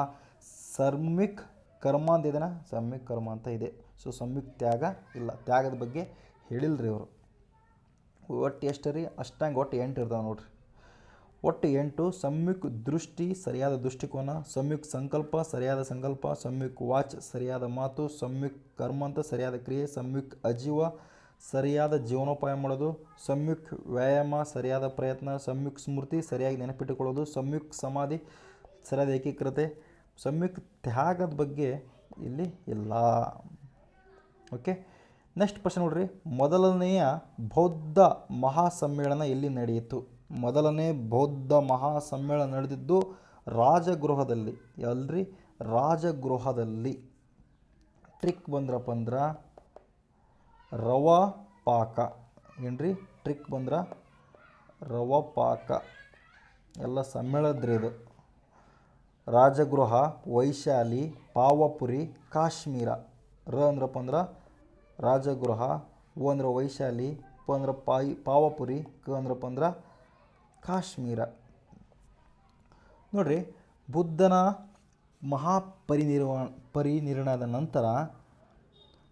ಸಮ್ಯಕ್ ಕರ್ಮ ಅಂತ ಇದೆನಾ? ಸಮ್ಯಕ್ ಕರ್ಮ ಅಂತ ಇದೆ. ಸೊ ಸಮ್ಯಕ್ ತ್ಯಾಗ ಇಲ್ಲ. ತ್ಯಾಗದ ಬಗ್ಗೆ ಹೇಳಿಲ್ರಿ ಅವರು. ಒಟ್ಟು ಎಷ್ಟು ರೀ? ಅಷ್ಟಾಂಗ ಒಟ್ಟು 8 ಇರ್ತಾವೆ ನೋಡ್ರಿ. ಒಟ್ಟು 8. ಸಮ್ಯಕ್ ದೃಷ್ಟಿ, ಸರಿಯಾದ ದೃಷ್ಟಿಕೋನ. ಸಮ್ಯಕ್ ಸಂಕಲ್ಪ, ಸರಿಯಾದ ಸಂಕಲ್ಪ. ಸಮ್ಯಕ್ ವಾಚ್, ಸರಿಯಾದ ಮಾತು. ಸಮ್ಯಕ್ ಕರ್ಮ ಅಂತ ಸರಿಯಾದ ಕ್ರಿಯೆ. ಸಮ್ಯಕ್ ಅಜೀವ, ಸರಿಯಾದ ಜೀವನೋಪಾಯ ಮಾಡೋದು. ಸಮ್ಯಕ್ ವ್ಯಾಯಾಮ, ಸರಿಯಾದ ಪ್ರಯತ್ನ. ಸಮ್ಯಕ್ ಸ್ಮೃತಿ, ಸರಿಯಾಗಿ ನೆನಪಿಟ್ಟುಕೊಳ್ಳೋದು. ಸಮ್ಯಕ್ ಸಮಾಧಿ, ಸರಿಯಾದ ಏಕೀಕೃತೆ. ಸಮ್ಯಕ್ ತ್ಯಾಗದ ಬಗ್ಗೆ ಇಲ್ಲಿ ಇಲ್ಲ. ಓಕೆ. ನೆಕ್ಸ್ಟ್ ಪ್ರಶ್ನೆ ನೋಡ್ರಿ, ಮೊದಲನೆಯ ಬೌದ್ಧ ಮಹಾಸಮ್ಮೇಳನ ಎಲ್ಲಿ ನಡೆಯಿತು? ಮೊದಲನೇ ಬೌದ್ಧ ಮಹಾಸಮ್ಮೇಳನ ನಡೆದಿದ್ದು ರಾಜಗೃಹದಲ್ಲಿ. ಎಲ್ರಿ? ರಾಜಗೃಹದಲ್ಲಿ. ಟ್ರಿಕ್ ಬಂದ್ರಪ್ಪ ಅಂದ್ರೆ ರವಾ ಪಾಕ. ಏನ್ರಿ ಟ್ರಿಕ್ ಬಂದ್ರೆ ರವಾ ಪಾಕ. ಎಲ್ಲ ಸಮ್ಮೇಳದ್ರಿ ಇದು. ರಾಜಗೃಹ, ವೈಶಾಲಿ, ಪಾವಪುರಿ, ಕಾಶ್ಮೀರ. ಅಂದ್ರಪ್ಪ ಅಂದ್ರೆ ರಾಜಗೃಹ, ಓ ಅಂದ್ರೆ ವೈಶಾಲಿ, ಪ ಅಂದ್ರೆ ಪಾವಪುರಿ, ಕ ಅಂದ್ರಪ್ಪ ಅಂದ್ರೆ ಕಾಶ್ಮೀರ. ನೋಡ್ರಿ, ಬುದ್ಧನ ಪರಿನಿರ್ವಾಣದ ನಂತರ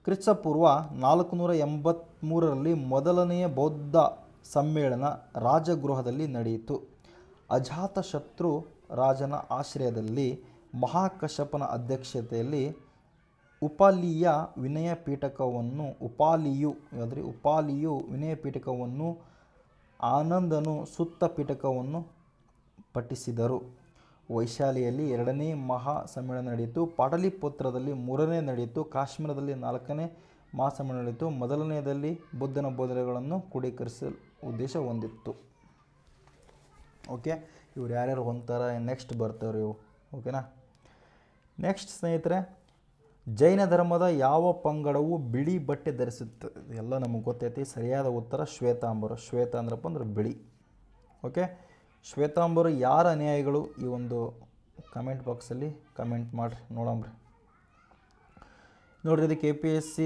ಕ್ರಿಸ್ತಪೂರ್ವ 483ರಲ್ಲಿ ಮೊದಲನೆಯ ಬೌದ್ಧ ಸಮ್ಮೇಳನ ರಾಜಗೃಹದಲ್ಲಿ ನಡೆಯಿತು. ಅಜಾತಶತ್ರು ರಾಜನ ಆಶ್ರಯದಲ್ಲಿ ಮಹಾಕಶ್ಯಪನ ಅಧ್ಯಕ್ಷತೆಯಲ್ಲಿ ಉಪಾಲಿಯು ವಿನಯ ಪೀಠಕವನ್ನು ಆನಂದನು ಸುತ್ತ ಪೀಠಕವನ್ನು ಪಠಿಸಿದರು. ವೈಶಾಲಿಯಲ್ಲಿ 2ನೇ ಮಹಾ ಸಮ್ಮೇಳನ ನಡೆಯಿತು. ಪಾಟಲಿಪುತ್ರದಲ್ಲಿ 3ನೇ ನಡೆಯಿತು. ಕಾಶ್ಮೀರದಲ್ಲಿ 4ನೇ ಮಹಾಸಮ್ಮೇಳನ ನಡೆಯಿತು. ಮೊದಲನೆಯದಲ್ಲಿ ಬುದ್ಧನ ಬೋಧನೆಗಳನ್ನು ಕ್ರೋಢೀಕರಿಸಲು ಉದ್ದೇಶ ಹೊಂದಿತ್ತು. ಓಕೆ, ಇವ್ರು ಯಾರ್ಯಾರು ಹೊಂದ್ತಾರೆ ನೆಕ್ಸ್ಟ್ ಬರ್ತಾರೆ ಇವು. ಓಕೆನಾ. ನೆಕ್ಸ್ಟ್ ಸ್ನೇಹಿತರೆ, ಜೈನ ಧರ್ಮದ ಯಾವ ಪಂಗಡವು ಬಿಳಿ ಬಟ್ಟೆ ಧರಿಸುತ್ತದೆ? ಎಲ್ಲ ನಮಗೆ ಗೊತ್ತೈತಿ. ಸರಿಯಾದ ಉತ್ತರ ಶ್ವೇತಾಂಬರ. ಶ್ವೇತ ಅಂದ್ರಪ್ಪ ಅಂದ್ರೆ ಬಿಳಿ. ಓಕೆ, ಶ್ವೇತಾಂಬರ ಯಾರ ಅನುಯಾಯಿಗಳು? ಈ ಒಂದು ಕಮೆಂಟ್ ಬಾಕ್ಸಲ್ಲಿ ಕಮೆಂಟ್ ಮಾಡಿರಿ, ನೋಡಂಬ್ರಿ. ನೋಡಿರಿ, ಇದು KPSC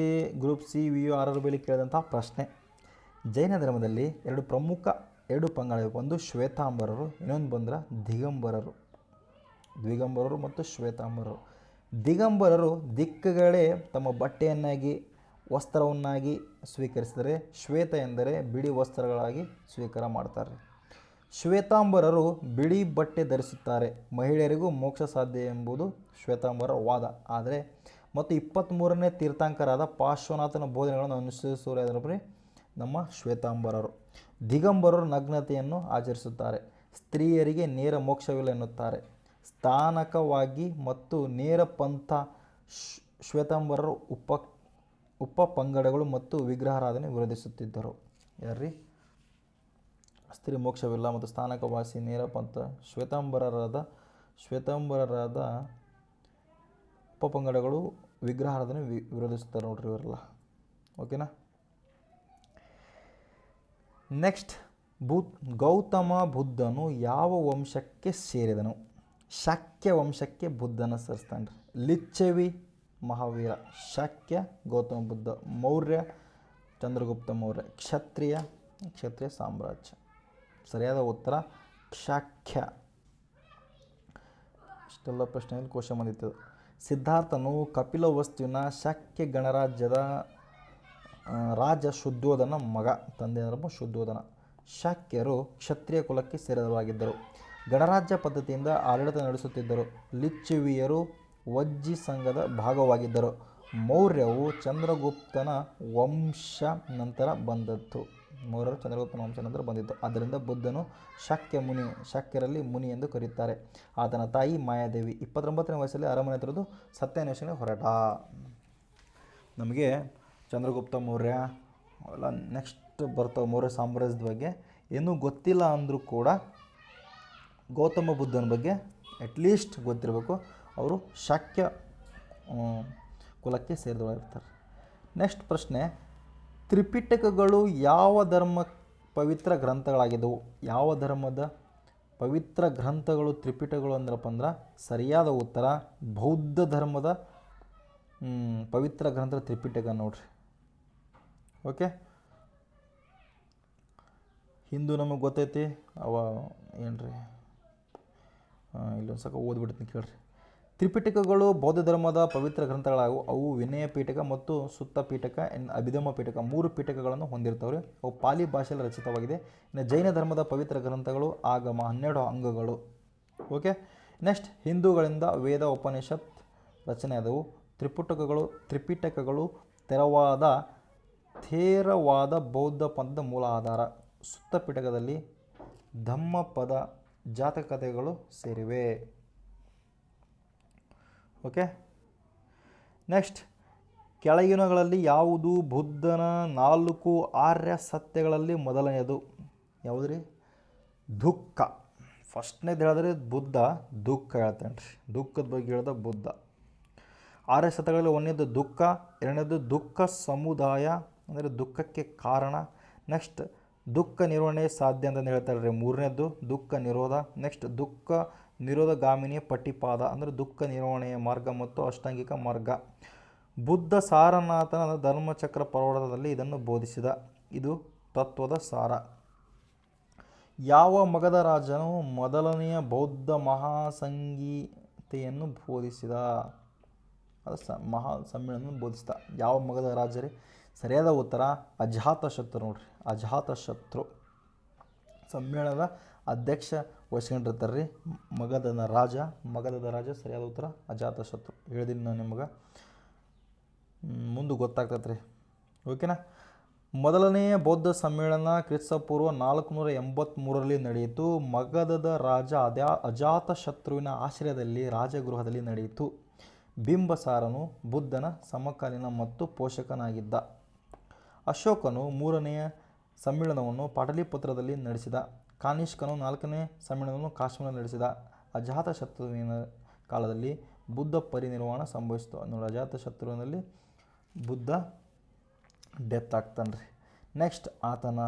ಗ್ರೂಪ್ C VU RRBಯಲ್ಲಿ ಕೇಳಿದಂಥ ಪ್ರಶ್ನೆ. ಜೈನ ಧರ್ಮದಲ್ಲಿ 2 ಪ್ರಮುಖ ಪಂಗಡಗಳು. ಒಂದು ಶ್ವೇತಾಂಬರರು, ಇನ್ನೊಂದು ಬಂದ್ರೆ ದ್ವಿಗಂಬರರು ಮತ್ತು ಶ್ವೇತಾಂಬರರು. ದಿಗಂಬರರು ದಿಕ್ಕಗಳೇ ತಮ್ಮ ಬಟ್ಟೆಯನ್ನಾಗಿ ವಸ್ತ್ರವನ್ನಾಗಿ ಸ್ವೀಕರಿಸಿದರೆ, ಶ್ವೇತ ಎಂದರೆ ಬಿಳಿ ವಸ್ತ್ರಗಳಾಗಿ ಸ್ವೀಕಾರ ಮಾಡ್ತಾರೆ. ಶ್ವೇತಾಂಬರರು ಬಿಳಿ ಬಟ್ಟೆ ಧರಿಸುತ್ತಾರೆ. ಮಹಿಳೆಯರಿಗೂ ಮೋಕ್ಷ ಸಾಧ್ಯ ಎಂಬುದು ಶ್ವೇತಾಂಬರ ವಾದ. ಆದರೆ ಮತ್ತು 23ನೇ ತೀರ್ಥಂಕರಾದ ಪಾರ್ಶ್ವನಾಥನ ಬೋಧನೆಗಳನ್ನು ಅನುಸರಿಸುವವರೇ ನಮ್ಮ ಶ್ವೇತಾಂಬರರು. ದಿಗಂಬರರು ನಗ್ನತೆಯನ್ನು ಆಚರಿಸುತ್ತಾರೆ. ಸ್ತ್ರೀಯರಿಗೆ ನೇರ ಮೋಕ್ಷವಿಲ್ಲ ಎನ್ನುತ್ತಾರೆ. ಸ್ಥಾನಕವಾಗಿ ಮತ್ತು ನೇರ ಪಂಥ ಶ್ವೇತಾಂಬರರು ಉಪ ಪಂಗಡಗಳು ಮತ್ತು ವಿಗ್ರಹಾರಾಧನೆ ವಿರೋಧಿಸುತ್ತಿದ್ದರು. ಯಾರ್ರಿ? ಸ್ತ್ರೀ ಮೋಕ್ಷವಿಲ್ಲ ಮತ್ತು ಸ್ಥಾನಕವಾಸಿ ನೇರಪಂಥ ಶ್ವೇತಾಂಬರರಾದ ಉಪಪಂಗಡಗಳು ವಿಗ್ರಹಾರಾಧನೆ ವಿರೋಧಿಸ್ತಾರೆ ನೋಡ್ರಿ ಇವರೆಲ್ಲ. ಓಕೆನಾ. ನೆಕ್ಸ್ಟ್, ಗೌತಮ ಬುದ್ಧನು ಯಾವ ವಂಶಕ್ಕೆ ಸೇರಿದನು? ಶಾಕ್ಯ ವಂಶಕ್ಕೆ ಬುದ್ಧನ ಸೇರಿಸ್ತಾನೆ. ಲಿಚ್ಛವಿ ಮಹಾವೀರ. ಶಾಕ್ಯ ಗೌತಮ ಬುದ್ಧ. ಮೌರ್ಯ ಚಂದ್ರಗುಪ್ತ ಮೌರ್ಯ. ಕ್ಷತ್ರಿಯ ಸಾಮ್ರಾಜ್ಯ. ಸರಿಯಾದ ಉತ್ತರ ಶಾಕ್ಯ. ಇಷ್ಟೆಲ್ಲ ಪ್ರಶ್ನೆಯಲ್ಲಿ ಕ್ವಶನ್ ಬಂದಿತ್ತು. ಸಿದ್ಧಾರ್ಥನು ಕಪಿಲವಸ್ತುವಿನ ಶಾಕ್ಯ ಗಣರಾಜ್ಯದ ರಾಜ ಶುದ್ಧೋಧನ ಮಗ. ತಂದೆ ಅಂದರೆ ಶುದ್ಧೋಧನ. ಶಾಕ್ಯರು ಕ್ಷತ್ರಿಯ ಕುಲಕ್ಕೆ ಸೇರಿದವರಾಗಿದ್ದರು. ಗಣರಾಜ್ಯ ಪದ್ಧತಿಯಿಂದ ಆಡಳಿತ ನಡೆಸುತ್ತಿದ್ದರು. ಲಿಚ್ಛವಿಯರು ವಜ್ಜಿ ಸಂಘದ ಭಾಗವಾಗಿದ್ದರು. ಮೌರ್ಯವು ಚಂದ್ರಗುಪ್ತನ ವಂಶ ನಂತರ ಬಂದದ್ದು. ಆದ್ದರಿಂದ ಬುದ್ಧನು ಶಾಕ್ಯರಲ್ಲಿ ಮುನಿ ಎಂದು ಕರೆಯುತ್ತಾರೆ. ಆತನ ತಾಯಿ ಮಾಯಾದೇವಿ. 29ನೇ ವಯಸ್ಸಲ್ಲಿ ಅರಮನೆ ತೊರೆದು ಸತ್ಯಾನ್ವೇಷಣೆ ಹೊರಟ. ನಮಗೆ ಚಂದ್ರಗುಪ್ತ ಮೌರ್ಯ ಅವೆಲ್ಲ ನೆಕ್ಸ್ಟ್ ಬರ್ತಾವೆ. ಮೌರ್ಯ ಸಾಮ್ರಾಜ್ಯದ ಬಗ್ಗೆ ಏನೂ ಗೊತ್ತಿಲ್ಲ ಅಂದರೂ ಕೂಡ ಗೌತಮ ಬುದ್ಧನ ಬಗ್ಗೆ ಅಟ್ಲೀಸ್ಟ್ ಗೊತ್ತಿರಬೇಕು. ಅವರು ಶಾಕ್ಯ ಕುಲಕ್ಕೆ ಸೇರಿದವರಾಗಿರ್ತಾರೆ. ನೆಕ್ಸ್ಟ್ ಪ್ರಶ್ನೆ, ತ್ರಿಪಿಟಕಗಳು ಯಾವ ಧರ್ಮ ಪವಿತ್ರ ಗ್ರಂಥಗಳಾಗಿದ್ದವು? ಯಾವ ಧರ್ಮದ ಪವಿತ್ರ ಗ್ರಂಥಗಳು ತ್ರಿಪಿಟಕಗಳು ಅಂದ್ರಪ್ಪ ಅಂದ್ರೆ ಸರಿಯಾದ ಉತ್ತರ ಬೌದ್ಧ ಧರ್ಮದ ಪವಿತ್ರ ಗ್ರಂಥ ತ್ರಿಪಿಟಕ ನೋಡ್ರಿ. ಓಕೆ. ಹಿಂದೂ ನಮಗೆ ಗೊತ್ತೈತಿ. ಅವ ಏನ್ರಿ ಇಲ್ಲೊಂದು ಸ್ವಲ್ಪ ಓದ್ಬಿಡ್ತೀನಿ ಕೇಳ್ರಿ. ತ್ರಿಪಿಟಕಗಳು ಬೌದ್ಧ ಧರ್ಮದ ಪವಿತ್ರ ಗ್ರಂಥಗಳಾಗವು. ಅವು ವಿನಯ ಪೀಠಕ ಮತ್ತು ಸುತ್ತ ಪೀಠಕ ಅಭಿಧಮ ಪೀಠಕ 3 ಪೀಠಕಗಳನ್ನು ಹೊಂದಿರ್ತವೆ. ಅವು ಪಾಲಿ ಭಾಷೆಯಲ್ಲಿ ರಚಿತವಾಗಿದೆ. ಇನ್ನು ಜೈನ ಧರ್ಮದ ಪವಿತ್ರ ಗ್ರಂಥಗಳು ಆಗಮ 12 ಅಂಗಗಳು. ಓಕೆ. ನೆಕ್ಸ್ಟ್, ಹಿಂದೂಗಳಿಂದ ವೇದ ಉಪನಿಷತ್ ರಚನೆ ಆದವು. ತ್ರಿಪಿಟಕಗಳು ಥೇರವಾದ ಬೌದ್ಧ ಪಂಥದ ಮೂಲ ಆಧಾರ. ಸುತ್ತ ಪೀಠಕದಲ್ಲಿ ಧಮ್ಮಪದ ಜಾತಕತೆಗಳು ಸೇರಿವೆ. ಓಕೆ. ನೆಕ್ಸ್ಟ್, ಕೆಳಗಿನಗಳಲ್ಲಿ ಯಾವುದು ಬುದ್ಧನ 4 ಆರ್ಯ ಸತ್ಯಗಳಲ್ಲಿ ಮೊದಲನೆಯದು? ಯಾವುದ್ರಿ? ದುಃಖ. ಫಸ್ಟ್ನೇದು ಹೇಳಿದ್ರೆ ಬುದ್ಧ ದುಃಖ ಹೇಳ್ತಾನೆ ರೀ. ದುಃಖದ ಬಗ್ಗೆ ಹೇಳ್ದ ಬುದ್ಧ. ಆರ್ಯ ಸತ್ಯಗಳಲ್ಲಿ ಒಂದನೇದು ದುಃಖ, ಎರಡನೇದು ದುಃಖ ಸಮುದಾಯ ಅಂದರೆ ದುಃಖಕ್ಕೆ ಕಾರಣ. ನೆಕ್ಸ್ಟ್, ದುಃಖ ನಿರ್ವಹಣೆ ಸಾಧ್ಯ ಅಂತಂದು ಹೇಳ್ತಾರೆ ರೀ. ಮೂರನೇದು ದುಃಖ ನಿರೋಧ. ನೆಕ್ಸ್ಟ್, ದುಃಖ ನಿರೋಧಗಾಮಿನಿ ಪಟಿಪಾದ ಅಂದರೆ ದುಃಖ ನಿರ್ವಹಣೆಯ ಮಾರ್ಗ ಮತ್ತು ಅಷ್ಟಾಂಗಿಕ ಮಾರ್ಗ. ಬುದ್ಧ ಸಾರನಾಥನ ಧರ್ಮಚಕ್ರ ಪರ್ವತದಲ್ಲಿ ಇದನ್ನು ಬೋಧಿಸಿದ. ಇದು ತತ್ವದ ಸಾರ. ಯಾವ ಮಗಧ ರಾಜನು ಮೊದಲನೆಯ ಬೌದ್ಧ ಮಹಾಸಂಗೀತೆಯನ್ನು ಬೋಧಿಸಿದ? ಅದು ಮಹಾ ಸಮ್ಮೇಳನ ಬೋಧಿಸಿದ. ಯಾವ ಮಗಧ ರಾಜರೇ? ಸರಿಯಾದ ಉತ್ತರ ಅಜಾತಶತ್ರು ನೋಡ್ರಿ. ಅಜಾತಶತ್ರು ಸಮ್ಮೇಳನದ ಅಧ್ಯಕ್ಷ ವಹಿಸ್ಕೊಂಡಿರ್ತಾರೆ ರೀ. ಮಗಧದ ರಾಜ ಸರಿಯಾದ ಉತ್ತರ ಅಜಾತಶತ್ರು. ಹೇಳಿದೀನಿ ನಾನು ನಿಮಗೆ, ಮುಂದೆ ಗೊತ್ತಾಗ್ತದೆ ರೀ. ಓಕೆನಾ. ಮೊದಲನೆಯ ಬೌದ್ಧ ಸಮ್ಮೇಳನ ಕ್ರಿಸ್ತಪೂರ್ವ 483ರಲ್ಲಿ ನಡೆಯಿತು. ಮಗಧದ ರಾಜ ಅಜಾತಶತ್ರುವಿನ ಆಶ್ರಯದಲ್ಲಿ ರಾಜಗೃಹದಲ್ಲಿ ನಡೆಯಿತು. ಬಿಂಬಸಾರನು ಬುದ್ಧನ ಸಮಕಾಲೀನ ಮತ್ತು ಪೋಷಕನಾಗಿದ್ದ. ಅಶೋಕನು 3ನೆಯ ಸಮ್ಮೇಳನವನ್ನು ಪಾಟಲಿಪುತ್ರದಲ್ಲಿ ನಡೆಸಿದ. ಕಾನಿಷ್ಕನು 4ನೇ ಸಮ್ಮೇಳನವನ್ನು ಕಾಶ್ಮೀರದಲ್ಲಿ ನಡೆಸಿದ. ಅಜಾತಶತ್ರುವಿನ ಕಾಲದಲ್ಲಿ ಬುದ್ಧ ಪರಿನಿರ್ವಾಣ ಸಂಭವಿಸಿತು. ನೋಡಿ, ಅಜಾತಶತ್ರುವಿನಲ್ಲಿ ಬುದ್ಧ ಡೆತ್ ಆಗ್ತಾನೆ ರೀ. ನೆಕ್ಸ್ಟ್, ಆತನ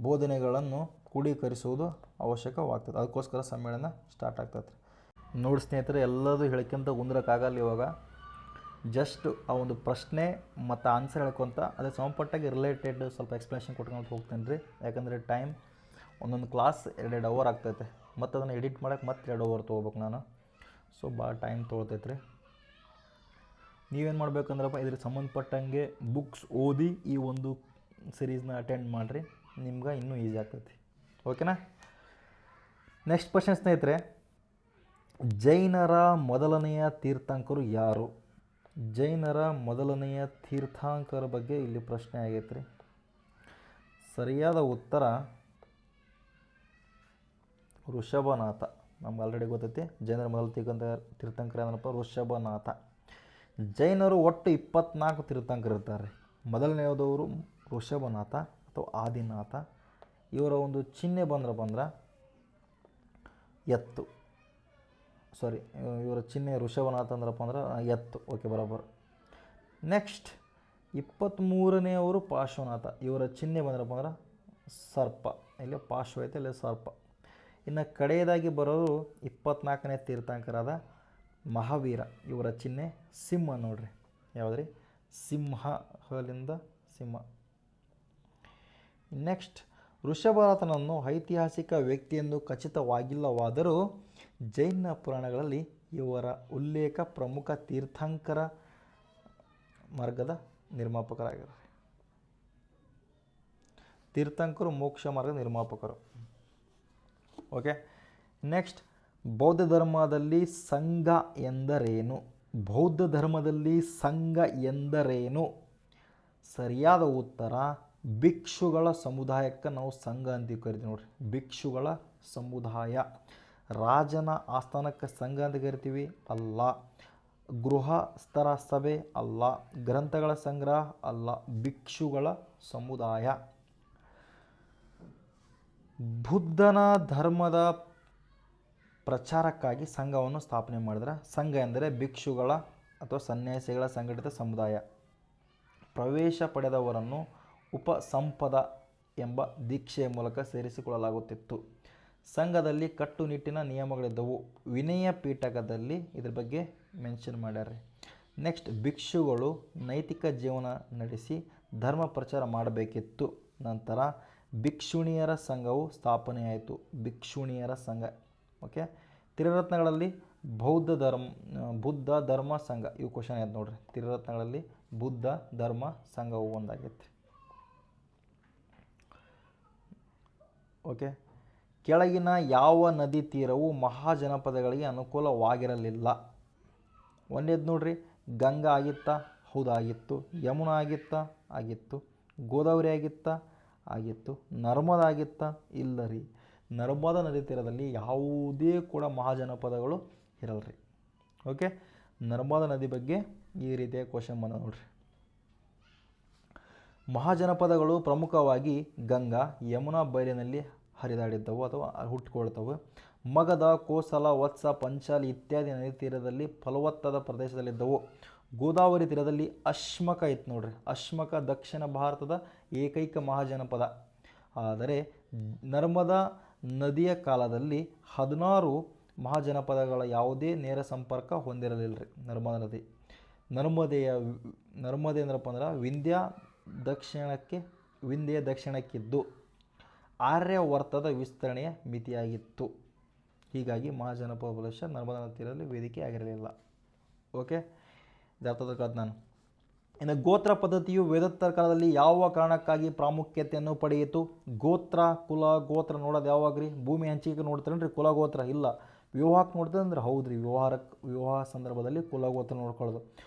ಬೋಧನೆಗಳನ್ನು ಕ್ರೋಢೀಕರಿಸುವುದು ಅವಶ್ಯಕವಾಗ್ತದೆ. ಅದಕ್ಕೋಸ್ಕರ ಸಮ್ಮೇಳನ ಸ್ಟಾರ್ಟ್ ಆಗ್ತದೆ. ನೋಡಿ ಸ್ನೇಹಿತರೆ, ಎಲ್ಲದೂ ಹೇಳ್ಕೊಂತ ಕುಂದ್ರಕ್ಕಾಗಲ್ಲ. ಇವಾಗ ಜಸ್ಟ್ ಆ ಒಂದು ಪ್ರಶ್ನೆ ಮತ್ತು ಆನ್ಸರ್ ಹೇಳ್ಕೊತ ಅದಕ್ಕೆ ಸಂಬಂಧಪಟ್ಟಾಗಿ ರಿಲೇಟೆಡ್ ಸ್ವಲ್ಪ ಎಕ್ಸ್ಪ್ಲನೇಷನ್ ಕೊಟ್ಕೊಂಡು ಹೋಗ್ತೇನೆ ರೀ. ಯಾಕಂದರೆ ಟೈಮ್ ಒಂದೊಂದು ಕ್ಲಾಸ್ 2 ಅವರ್ ಆಗ್ತೈತೆ. ಮತ್ತು ಅದನ್ನು ಎಡಿಟ್ ಮಾಡೋಕ್ಕೆ ಮತ್ತೆ 2 ಅವರ್ ತೊಗೋಬೇಕು ನಾನು. ಸೊ ಭಾಳ ಟೈಮ್ ತೊಗೊಳ್ತೈತೆ ರೀ. ನೀವೇನು ಮಾಡ್ಬೇಕಂದ್ರಪ್ಪ, ಇದ್ರಿಗೆ ಸಂಬಂಧಪಟ್ಟಂಗೆ ಬುಕ್ಸ್ ಓದಿ ಈ ಒಂದು ಸಿರೀಸ್ನ ಅಟೆಂಡ್ ಮಾಡಿರಿ. ನಿಮ್ಗೆ ಇನ್ನೂ ಈಸಿ ಆಗ್ತೈತಿ. ಓಕೆನಾ. ನೆಕ್ಸ್ಟ್ ಕ್ವಶನ್ ಸ್ನೇಹಿತರೆ, ಜೈನರ ಮೊದಲನೆಯ ತೀರ್ಥಂಕರು ಯಾರು? ಜೈನರ ಮೊದಲನೆಯ ತೀರ್ಥಂಕರ ಬಗ್ಗೆ ಇಲ್ಲಿ ಪ್ರಶ್ನೆ ಆಗೈತೆ ರೀ. ಸರಿಯಾದ ಉತ್ತರ ಋಷಭನಾಥ. ನಮ್ಗೆ ಆಲ್ರೆಡಿ ಗೊತ್ತೈತಿ ಜೈನರ ಮೊದಲ ತೀರ್ಥಂಕರ ಏನಪ್ಪ? ಋಷಭನಾಥ. ಜೈನರು ಒಟ್ಟು 24 ತೀರ್ಥಂಕರು ಇರ್ತಾರೆ. ಮೊದಲನೆಯದವರು ಋಷಭನಾಥ ಅಥವಾ ಆದಿನಾಥ. ಇವರ ಒಂದು ಚಿಹ್ನೆ ಬಂದ್ರೆ ಎತ್ತು. ಸಾರಿ, ಇವರ ಚಿಹ್ನೆ ಋಷಭನಾಥ ಅಂದ್ರಪ್ಪ ಅಂದ್ರೆ ಎತ್ತು. ಓಕೆ, ಬರೋಬ್ಬರ. ನೆಕ್ಸ್ಟ್ 23ನೇಯವರು ಪಾರ್ಶ್ವನಾಥ. ಇವರ ಚಿಹ್ನೆ ಬಂದ್ರಪ್ಪ ಅಂದ್ರೆ ಸರ್ಪ. ಇಲ್ಲಿ ಪಾರ್ಶ್ವ ಐತೆ, ಇಲ್ಲಿ ಸರ್ಪ. ಇನ್ನು ಕಡೆಯದಾಗಿ ಬರೋರು 24ನೇ ತೀರ್ಥಂಕರಾದ ಮಹಾವೀರ. ಇವರ ಚಿಹ್ನೆ ಸಿಂಹ ನೋಡ್ರಿ. ಯಾವುದ್ರಿ? ಸಿಂಹ. ಹಲಿಂದ ಸಿಂಹ. ನೆಕ್ಸ್ಟ್, ಋಷಭನಾಥನನ್ನು ಐತಿಹಾಸಿಕ ವ್ಯಕ್ತಿಯೆಂದು ಖಚಿತವಾಗಿಲ್ಲವಾದರೂ ಜೈನ ಪುರಾಣಗಳಲ್ಲಿ ಇವರ ಉಲ್ಲೇಖ ಪ್ರಮುಖ ತೀರ್ಥಂಕರ ಮಾರ್ಗದ ನಿರ್ಮಾಪಕರಾಗಿದ್ದಾರೆ. ತೀರ್ಥಂಕರು ಮೋಕ್ಷ ಮಾರ್ಗದ ನಿರ್ಮಾಪಕರು. ಓಕೆ. ನೆಕ್ಸ್ಟ್, ಬೌದ್ಧ ಧರ್ಮದಲ್ಲಿ ಸಂಘ ಎಂದರೇನು? ಬೌದ್ಧ ಧರ್ಮದಲ್ಲಿ ಸಂಘ ಎಂದರೇನು? ಸರಿಯಾದ ಉತ್ತರ ಭಿಕ್ಷುಗಳ ಸಮುದಾಯಕ್ಕೆ ನಾವು ಸಂಘ ಅಂತ ಕರಿತೀವಿ ನೋಡ್ರಿ. ಭಿಕ್ಷುಗಳ ಸಮುದಾಯ. ರಾಜನ ಆಸ್ಥಾನಕ್ಕೆ ಸಂಘ ಅಂತ ಕರಿತೀವಿ? ಅಲ್ಲ. ಗೃಹಸ್ಥರ ಸಭೆ? ಅಲ್ಲ. ಗ್ರಂಥಗಳ ಸಂಗ್ರಹ? ಅಲ್ಲ. ಭಿಕ್ಷುಗಳ ಸಮುದಾಯ. ಬುದ್ಧನ ಧರ್ಮದ ಪ್ರಚಾರಕ್ಕಾಗಿ ಸಂಘವನ್ನು ಸ್ಥಾಪನೆ ಮಾಡಿದ್ರೆ, ಸಂಘ ಎಂದರೆ ಭಿಕ್ಷುಗಳ ಅಥವಾ ಸನ್ಯಾಸಿಗಳ ಸಂಘಟಿತ ಸಮುದಾಯ. ಪ್ರವೇಶ ಪಡೆದವರನ್ನು ಉಪಸಂಪದ ಎಂಬ ದೀಕ್ಷೆಯ ಮೂಲಕ ಸೇರಿಸಿಕೊಳ್ಳಲಾಗುತ್ತಿತ್ತು. ಸಂಘದಲ್ಲಿ ಕಟ್ಟುನಿಟ್ಟಿನ ನಿಯಮಗಳಿದ್ದವು. ವಿನಯ ಪೀಠಕದಲ್ಲಿ ಇದ್ರ ಬಗ್ಗೆ ಮೆನ್ಷನ್ ಮಾಡ್ಯಾರ. ನೆಕ್ಸ್ಟ್, ಭಿಕ್ಷುಗಳು ನೈತಿಕ ಜೀವನ ನಡೆಸಿ ಧರ್ಮ ಪ್ರಚಾರ ಮಾಡಬೇಕಿತ್ತು. ನಂತರ ಭಿಕ್ಷುಣಿಯರ ಸಂಘವು ಸ್ಥಾಪನೆಯಾಯಿತು. ಭಿಕ್ಷುಣಿಯರ ಸಂಘ. ಓಕೆ. ತ್ರಿರತ್ನಗಳಲ್ಲಿ ಬುದ್ಧ ಧರ್ಮ ಸಂಘ. ಇವು ಕ್ವಶನ್ ಆಯ್ತು ನೋಡ್ರಿ. ತ್ರಿರತ್ನಗಳಲ್ಲಿ ಬುದ್ಧ ಧರ್ಮ ಸಂಘವು ಒಂದಾಗೈತಿ. ಓಕೆ. ಕೆಳಗಿನ ಯಾವ ನದಿ ತೀರವು ಮಹಾಜನಪದಗಳಿಗೆ ಅನುಕೂಲವಾಗಿರಲಿಲ್ಲ? ಒಂದೇದು ನೋಡ್ರಿ, ಗಂಗಾ ಆಗಿತ್ತಾ? ಹೌದಾಗಿತ್ತು. ಯಮುನಾ ಆಗಿತ್ತಾ? ಆಗಿತ್ತು. ಗೋದಾವರಿ ಆಗಿತ್ತಾ? ಆಗಿತ್ತು. ನರ್ಮದಾ ಆಗಿತ್ತಾ? ಇಲ್ಲ ರೀ. ನರ್ಮದಾ ನದಿ ತೀರದಲ್ಲಿ ಯಾವುದೇ ಕೂಡ ಮಹಾಜನಪದಗಳು ಇರಲ್ರಿ. ಓಕೆ. ನರ್ಮದಾ ನದಿ ಬಗ್ಗೆ ಈ ರೀತಿಯ ಕ್ವಶನ್ ಬಂದ ನೋಡ್ರಿ. ಮಹಾಜನಪದಗಳು ಪ್ರಮುಖವಾಗಿ ಗಂಗಾ ಯಮುನಾ ಬಯಲಿನಲ್ಲಿ ಹರಿದಾಡಿದ್ದವು ಅಥವಾ ಹುಟ್ಟಿಕೊಳ್ತವೆ. ಮಗಧ, ಕೋಸಲ, ವತ್ಸ, ಪಂಚಾಲಿ ಇತ್ಯಾದಿ ನದಿ ತೀರದಲ್ಲಿ ಫಲವತ್ತಾದ ಪ್ರದೇಶದಲ್ಲಿದ್ದವು. ಗೋದಾವರಿ ತೀರದಲ್ಲಿ ಅಶ್ಮಕ ಇತ್ತು ನೋಡ್ರಿ. ಅಶ್ಮಕ ದಕ್ಷಿಣ ಭಾರತದ ಏಕೈಕ ಮಹಾಜನಪದ. ಆದರೆ ನರ್ಮದಾ ನದಿಯ ಕಾಲದಲ್ಲಿ 16 ಮಹಾಜನಪದಗಳ ಯಾವುದೇ ನೇರ ಸಂಪರ್ಕ ಹೊಂದಿರಲಿಲ್ಲ ರೀ ನರ್ಮದಾ ನದಿ. ನರ್ಮದೆ ಅಂದ್ರಪ್ಪ ಅಂದ್ರೆ ವಿಂಧ್ಯ ದಕ್ಷಿಣಕ್ಕಿದ್ದು ಆರ್ಯವರ್ತದ ವಿಸ್ತರಣೆಯ ಮಿತಿಯಾಗಿತ್ತು. ಹೀಗಾಗಿ ಮಹಾಜನಪದ ಪ್ರದೇಶ ನರ್ಮದಾ ನದಿ ತೀರದಲ್ಲಿ ವೇದಿಕೆ ಆಗಿರಲಿಲ್ಲ. ಓಕೆ, ಇದರ್ಥದ ನಾನು. ಇನ್ನು ಗೋತ್ರ ಪದ್ಧತಿಯು ವೇದೋತ್ತರ ಕಾಲದಲ್ಲಿ ಯಾವ ಕಾರಣಕ್ಕಾಗಿ ಪ್ರಾಮುಖ್ಯತೆಯನ್ನು ಪಡೆಯಿತು? ಗೋತ್ರ, ಕುಲ, ಗೋತ್ರ ನೋಡೋದು ಯಾವಾಗ್ರಿ? ಭೂಮಿ ಹಂಚಿಕೆ ನೋಡ್ತಾರೇನ್ರಿ ಕುಲ ಗೋತ್ರ? ಇಲ್ಲ. ವಿವಾಹಕ್ಕೆ ನೋಡ್ತಾರೆ ಅಂದ್ರೆ ಹೌದ್ರಿ. ವಿವಾಹ ಸಂದರ್ಭದಲ್ಲಿ ಕುಲ ಗೋತ್ರ ನೋಡ್ಕೊಳ್ಳೋದು.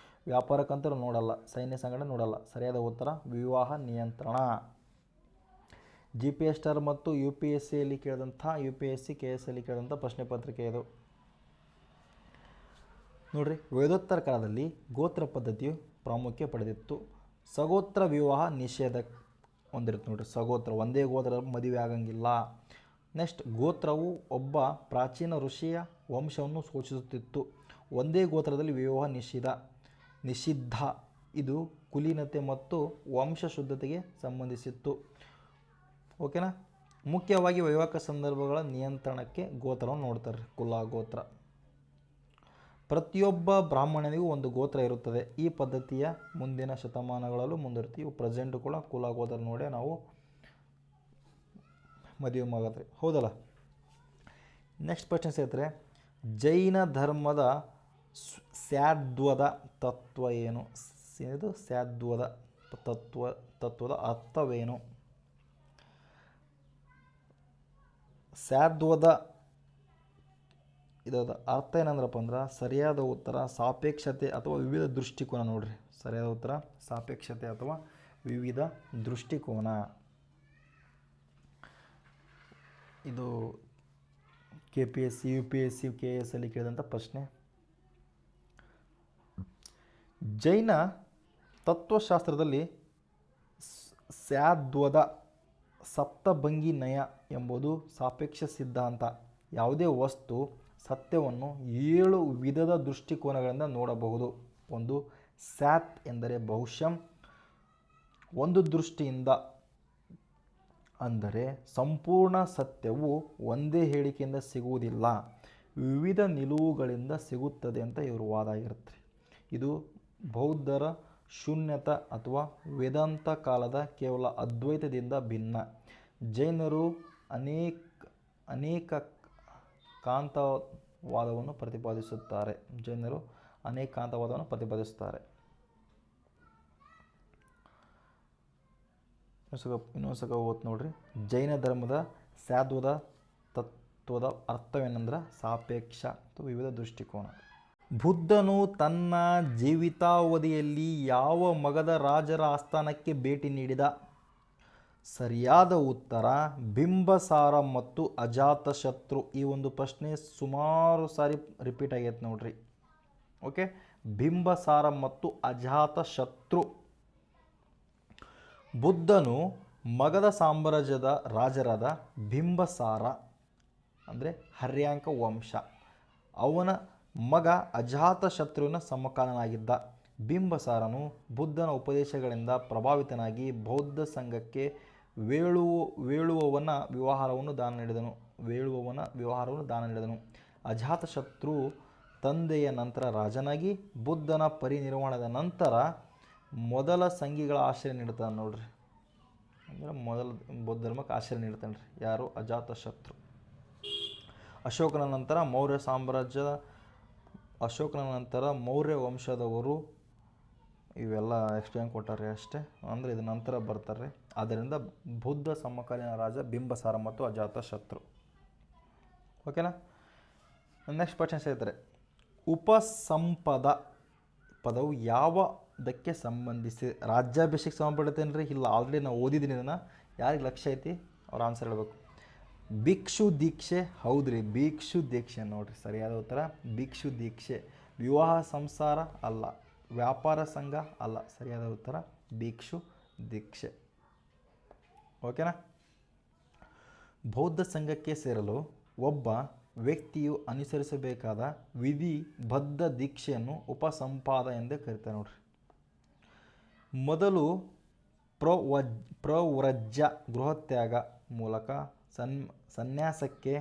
ವ್ಯಾಪಾರಕ್ಕಂತೂ ನೋಡಲ್ಲ. ಸೈನ್ಯ ಸಂಘಟನೆ ನೋಡಲ್ಲ. ಸರಿಯಾದ ಉತ್ತರ ವಿವಾಹ ನಿಯಂತ್ರಣ. GPS ಸ್ಟಾರ್ ಮತ್ತು UPSC ಕೇಳಿದಂಥ UPSC KS ಕೇಳಿದಂಥ ಪ್ರಶ್ನೆ ಪತ್ರಿಕೆ ಇದು ನೋಡ್ರಿ. ವೇದೋತ್ತರ ಕಾಲದಲ್ಲಿ ಗೋತ್ರ ಪದ್ಧತಿಯು ಪ್ರಾಮುಖ್ಯ ಪಡೆದಿತ್ತು. ಸಗೋತ್ರ ವಿವಾಹ ನಿಷೇಧ ಹೊಂದಿರುತ್ತೆ ನೋಡ್ರಿ. ಸಗೋತ್ರ ಒಂದೇ ಗೋತ್ರ ಮದುವೆ ಆಗಂಗಿಲ್ಲ. ನೆಕ್ಸ್ಟ್, ಗೋತ್ರವು ಒಬ್ಬ ಪ್ರಾಚೀನ ಋಷಿಯ ವಂಶವನ್ನು ಸೂಚಿಸುತ್ತಿತ್ತು. ಒಂದೇ ಗೋತ್ರದಲ್ಲಿ ವಿವಾಹ ನಿಷಿದ್ಧ. ಇದು ಕುಲೀನತೆ ಮತ್ತು ವಂಶಶುದ್ಧತೆಗೆ ಸಂಬಂಧಿಸಿತ್ತು. ಓಕೆನಾ. ಮುಖ್ಯವಾಗಿ ವೈವಾಹಿಕ ಸಂದರ್ಭಗಳ ನಿಯಂತ್ರಣಕ್ಕೆ ಗೋತ್ರವನ್ನು ನೋಡ್ತಾರೆ. ಕುಲ, ಗೋತ್ರ. ಪ್ರತಿಯೊಬ್ಬ ಬ್ರಾಹ್ಮಣನಿಗೂ ಒಂದು ಗೋತ್ರ ಇರುತ್ತದೆ. ಈ ಪದ್ಧತಿಯ ಮುಂದಿನ ಶತಮಾನಗಳಲ್ಲೂ ಮುಂದುವರಿತೀವಿ. ಪ್ರೆಸೆಂಟ್ ಕೂಡ ಕುಲ ಗೋತ್ರ ನೋಡೇ ನಾವು ಮದುವೆ ಮಾಡತ್ರಿ. ಹೌದಲ್ಲ. ನೆಕ್ಸ್ಟ್ ಪ್ರಶ್ನೆ ಸೇರ್ತಾರೆ, ಜೈನ ಧರ್ಮದ ಸ್ಯಾದ್ವದ ತತ್ವ ಏನು? ಇದು ಸ್ಯಾದ್ವದ ತತ್ವದ ಅರ್ಥವೇನು? ಸ್ಯಾದ್ವದ ಇದರ ಅರ್ಥ ಏನಂದ್ರಪ್ಪ ಅಂದ್ರೆ ಸರಿಯಾದ ಉತ್ತರ ಸಾಪೇಕ್ಷತೆ ಅಥವಾ ವಿವಿಧ ದೃಷ್ಟಿಕೋನ ನೋಡ್ರಿ. ಸರಿಯಾದ ಉತ್ತರ ಸಾಪೇಕ್ಷತೆ ಅಥವಾ ವಿವಿಧ ದೃಷ್ಟಿಕೋನ. ಇದು KPSC, UPSC, KS ಕೇಳಿದಂಥ ಪ್ರಶ್ನೆ. ಜೈನ ತತ್ವಶಾಸ್ತ್ರದಲ್ಲಿ ಸ್ಯಾದ್ವದ ಸಪ್ತಭಂಗಿ ನಯ ಎಂಬುದು ಸಾಪೇಕ್ಷ ಸಿದ್ಧಾಂತ. ಯಾವುದೇ ವಸ್ತು ಸತ್ಯವನ್ನು 7 ವಿಧದ ದೃಷ್ಟಿಕೋನಗಳಿಂದ ನೋಡಬಹುದು. ಒಂದು, ಸ್ಯಾತ್ ಎಂದರೆ ಬಹುಶಃ ಒಂದು ದೃಷ್ಟಿಯಿಂದ, ಅಂದರೆ ಸಂಪೂರ್ಣ ಸತ್ಯವು ಒಂದೇ ಹೇಳಿಕೆಯಿಂದ ಸಿಗುವುದಿಲ್ಲ, ವಿವಿಧ ನಿಲುವುಗಳಿಂದ ಸಿಗುತ್ತದೆ ಅಂತ ಇವರು ವಾದ ಆಗಿರುತ್ತೆ. ಇದು ಬೌದ್ಧರ ಶೂನ್ಯತ ಅಥವಾ ವೇದಾಂತ ಕಾಲದ ಕೇವಲ ಅದ್ವೈತದಿಂದ ಭಿನ್ನ. ಜೈನರು ಅನೇಕ ಕಾಂತವಾದವನ್ನು ಪ್ರತಿಪಾದಿಸುತ್ತಾರೆ. ಇನ್ನೊಂದ್ಸಲ ಓದ್ ನೋಡ್ರಿ. ಜೈನ ಧರ್ಮದ ಸ್ಯಾದ್ವದ ತತ್ವದ ಅರ್ಥವೇನೆಂದ್ರೆ ಸಾಪೇಕ್ಷ ಅಥವಾ ವಿವಿಧ ದೃಷ್ಟಿಕೋನ. ಬುದ್ಧನು ತನ್ನ ಜೀವಿತಾವಧಿಯಲ್ಲಿ ಯಾವ ಮಗಧ ರಾಜರ ಆಸ್ಥಾನಕ್ಕೆ ಭೇಟಿ ನೀಡಿದ? ಸರಿಯಾದ ಉತ್ತರ ಬಿಂಬಸಾರ ಮತ್ತು ಅಜಾತಶತ್ರು. ಈ ಒಂದು ಪ್ರಶ್ನೆ ಸುಮಾರು ಸಾರಿ ರಿಪೀಟ್ ಆಗೈತೆ ನೋಡ್ರಿ. ಓಕೆ, ಬಿಂಬಸಾರ ಮತ್ತು ಅಜಾತಶತ್ರು. ಬುದ್ಧನು ಮಗಧ ಸಾಮ್ರಾಜ್ಯದ ರಾಜರಾದ ಬಿಂಬಸಾರ ಅಂದರೆ ಹರ್ಯಾಂಕ ವಂಶ, ಅವನ ಮಗ ಅಜಾತಶತ್ರುವಿನ ಸಮಕಾಲನಾಗಿದ್ದ. ಬಿಂಬಸಾರನು ಬುದ್ಧನ ಉಪದೇಶಗಳಿಂದ ಪ್ರಭಾವಿತನಾಗಿ ಬೌದ್ಧ ಸಂಘಕ್ಕೆ ವೇಳುವವನ ವ್ಯವಹಾರವನ್ನು ದಾನ ನೀಡಿದನು. ಅಜಾತಶತ್ರು ತಂದೆಯ ನಂತರ ರಾಜನಾಗಿ ಬುದ್ಧನ ಪರಿನಿರ್ವಾಣದ ನಂತರ ಮೊದಲ ಸಂಘಿಗಳ ಆಶ್ರಯ ನೀಡ್ತಾನೆ ನೋಡ್ರಿ. ಅಂದರೆ ಮೊದಲ ಬೌದ್ಧ ಧರ್ಮಕ್ಕೆ ಆಶ್ರಯ ನೀಡ್ತಾನೆ ರೀ. ಯಾರು? ಅಜಾತಶತ್ರು. ಅಶೋಕನ ನಂತರ ಮೌರ್ಯ ವಂಶದವರು ಇವೆಲ್ಲ ಎಕ್ಸ್ಪ್ಲೇನ್ ಕೊಟ್ಟಾರೆ ಅಷ್ಟೇ. ಅಂದರೆ ಇದು ನಂತರ ಬರ್ತಾರೆ. ಆದ್ದರಿಂದ ಬುದ್ಧ ಸಮಕಾಲೀನ ರಾಜ ಬಿಂಬಸಾರ ಮತ್ತು ಅಜಾತಶತ್ರು. ಓಕೆನಾ? ನೆಕ್ಸ್ಟ್ ಕ್ವಶನ್ಸ್ ಹೇಳ್ತಾರೆ, ಉಪಸಂಪದ ಪದವು ಯಾವುದಕ್ಕೆ ಸಂಬಂಧಿಸಿ? ರಾಜ್ಯಾಭಿಷೇಕ ಸಂಬಂಧಪಡುತ್ತೇನೆ ರೀ? ಇಲ್ಲ, ಆಲ್ರೆಡಿ ನಾವು ಓದಿದ್ದೀನಿ ಇದನ್ನು. ಯಾರಿಗೆ ಲಕ್ಷ್ಯ ಐತಿ ಅವ್ರು ಆನ್ಸರ್ ಹೇಳಬೇಕು. ಭಿಕ್ಷು ದೀಕ್ಷೆ. ಹೌದ್ರಿ, ಭಿಕ್ಷು ದೀಕ್ಷೆ ನೋಡ್ರಿ ಸರಿಯಾದ ಉತ್ತರ. ಭಿಕ್ಷು ದೀಕ್ಷೆ. ವಿವಾಹ ಸಂಸಾರ ಅಲ್ಲ, ವ್ಯಾಪಾರ ಸಂಘ ಅಲ್ಲ. ಸರಿಯಾದ ಉತ್ತರ ಭಿಕ್ಷು ದೀಕ್ಷೆ. ಓಕೆನಾ? ಬೌದ್ಧ ಸಂಘಕ್ಕೆ ಸೇರಲು ಒಬ್ಬ ವ್ಯಕ್ತಿಯು ಅನುಸರಿಸಬೇಕಾದ ವಿಧಿಬದ್ಧ ದೀಕ್ಷೆಯನ್ನು ಉಪಸಂಪಾದ ಎಂದೇ ಕರೀತಾರೆ ನೋಡ್ರಿ. ಮೊದಲು ಪ್ರವ್ರಜ್ಯ ಗೃಹತ್ಯಾಗ ಮೂಲಕ ಸನ್ಯಾಸಕ್ಕೆ